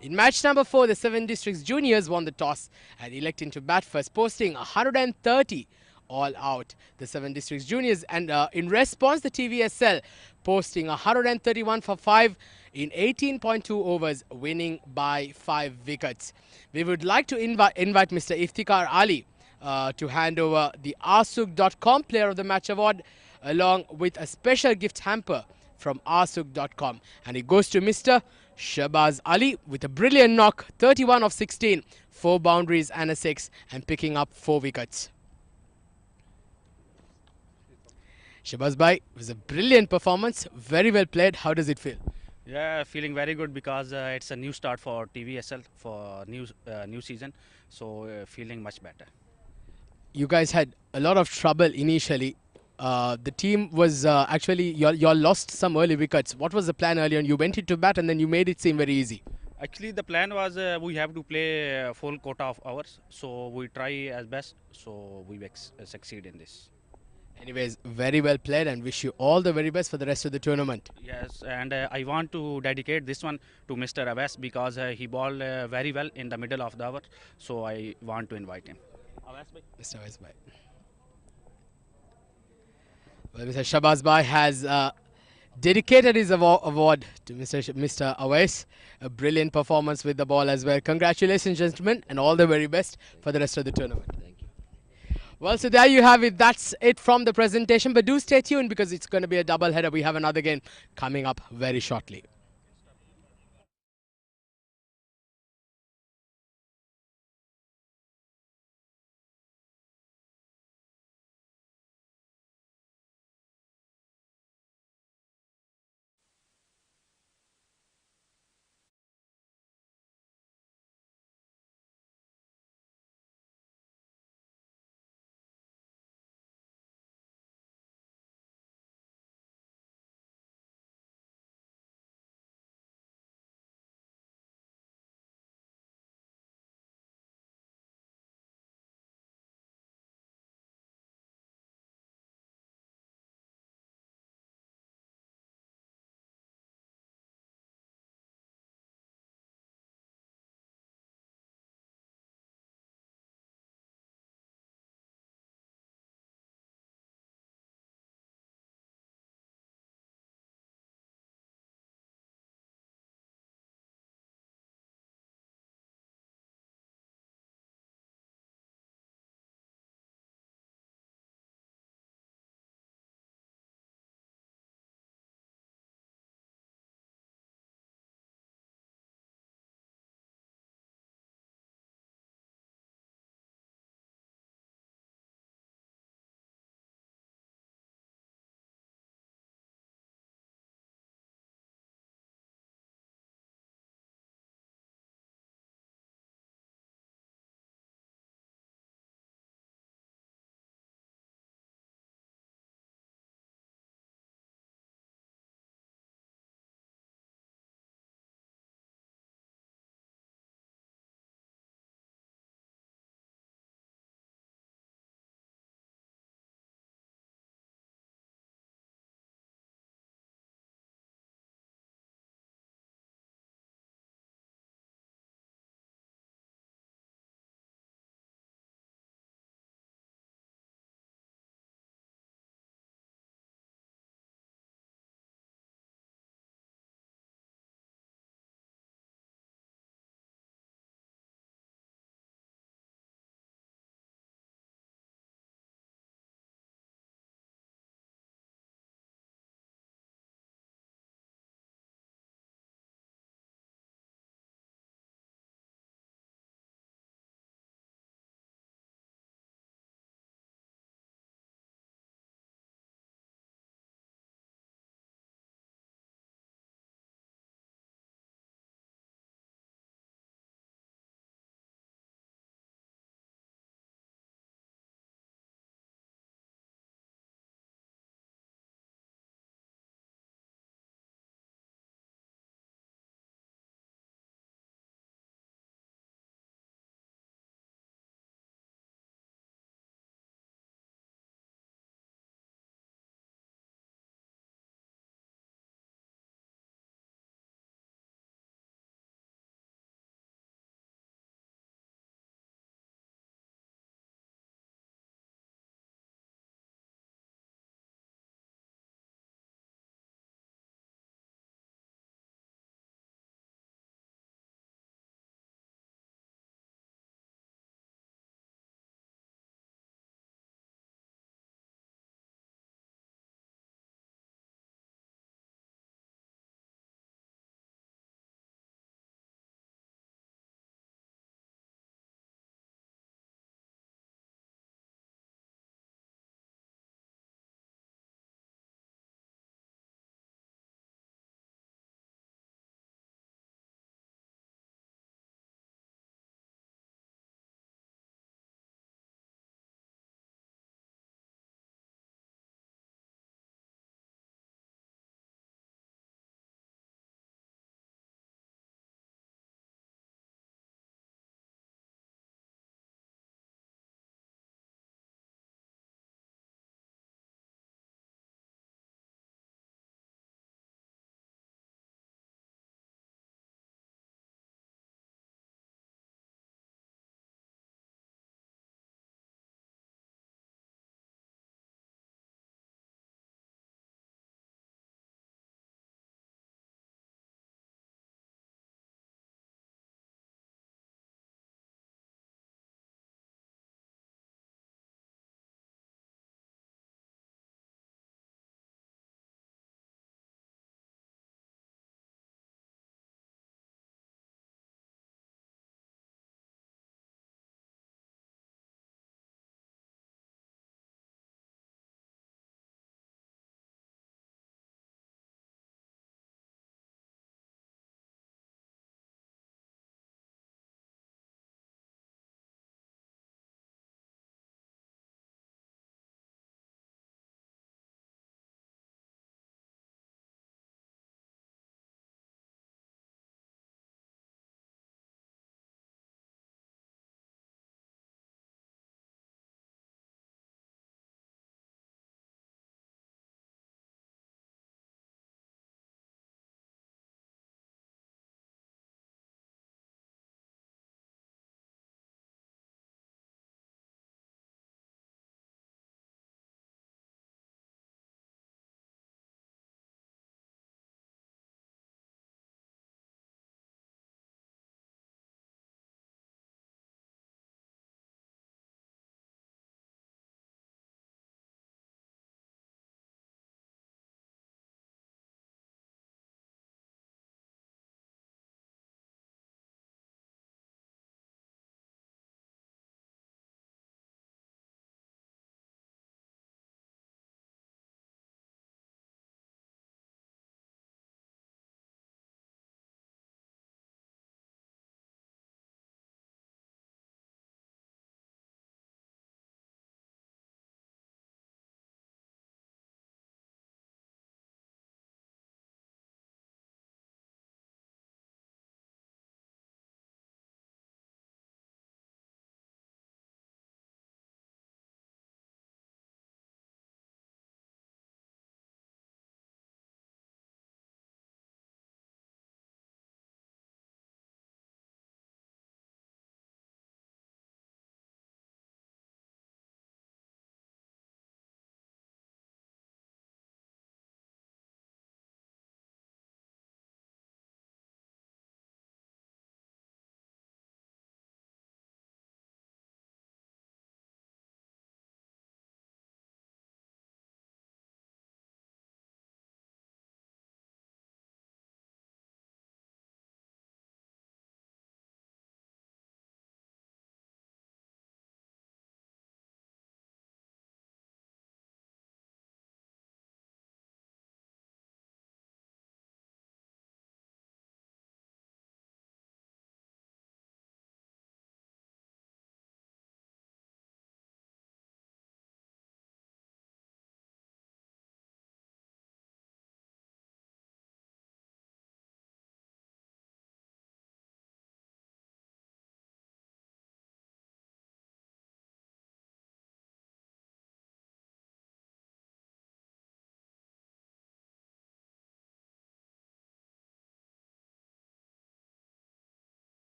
In match number 4, the 7 Districts Juniors won the toss and electing to bat first, posting 130 all out. The 7 Districts Juniors, and in response, the TVSL posting 131 for 5 in 18.2 overs, winning by 5 wickets. We would like to invite Mr. Iftikhar Ali to hand over the arsuk.com Player of the Match award, along with a special gift hamper from arsuk.com, and it goes to Mr. Shahbaz Ali with a brilliant knock, 31 of 16, 4 boundaries and a 6, and picking up 4 wickets. Shahbaz bhai, it was a brilliant performance, very well played. How does it feel? Yeah, feeling very good because it's a new start for TVSL for new season, so feeling much better. You guys had a lot of trouble initially. The team was actually, you all lost some early wickets. What was the plan earlier on? You went into bat and then you made it seem very easy. Actually, the plan was we have to play full quota of hours, so we try as best, so we succeed in this. Anyways, very well played and wish you all the very best for the rest of the tournament. Yes, and I want to dedicate this one to Mr. Abbas because he bowled very well in the middle of the hour, so I want to invite him. Mr. Abbas bhai. Well, Mr. Shahbaz bhai has dedicated his award to Mr. Awais. A brilliant performance with the ball as well. Congratulations, gentlemen, and all the very best for the rest of the tournament. Thank you. Well, so there you have it. That's it from the presentation. But do stay tuned because it's going to be a double header. We have another game coming up very shortly.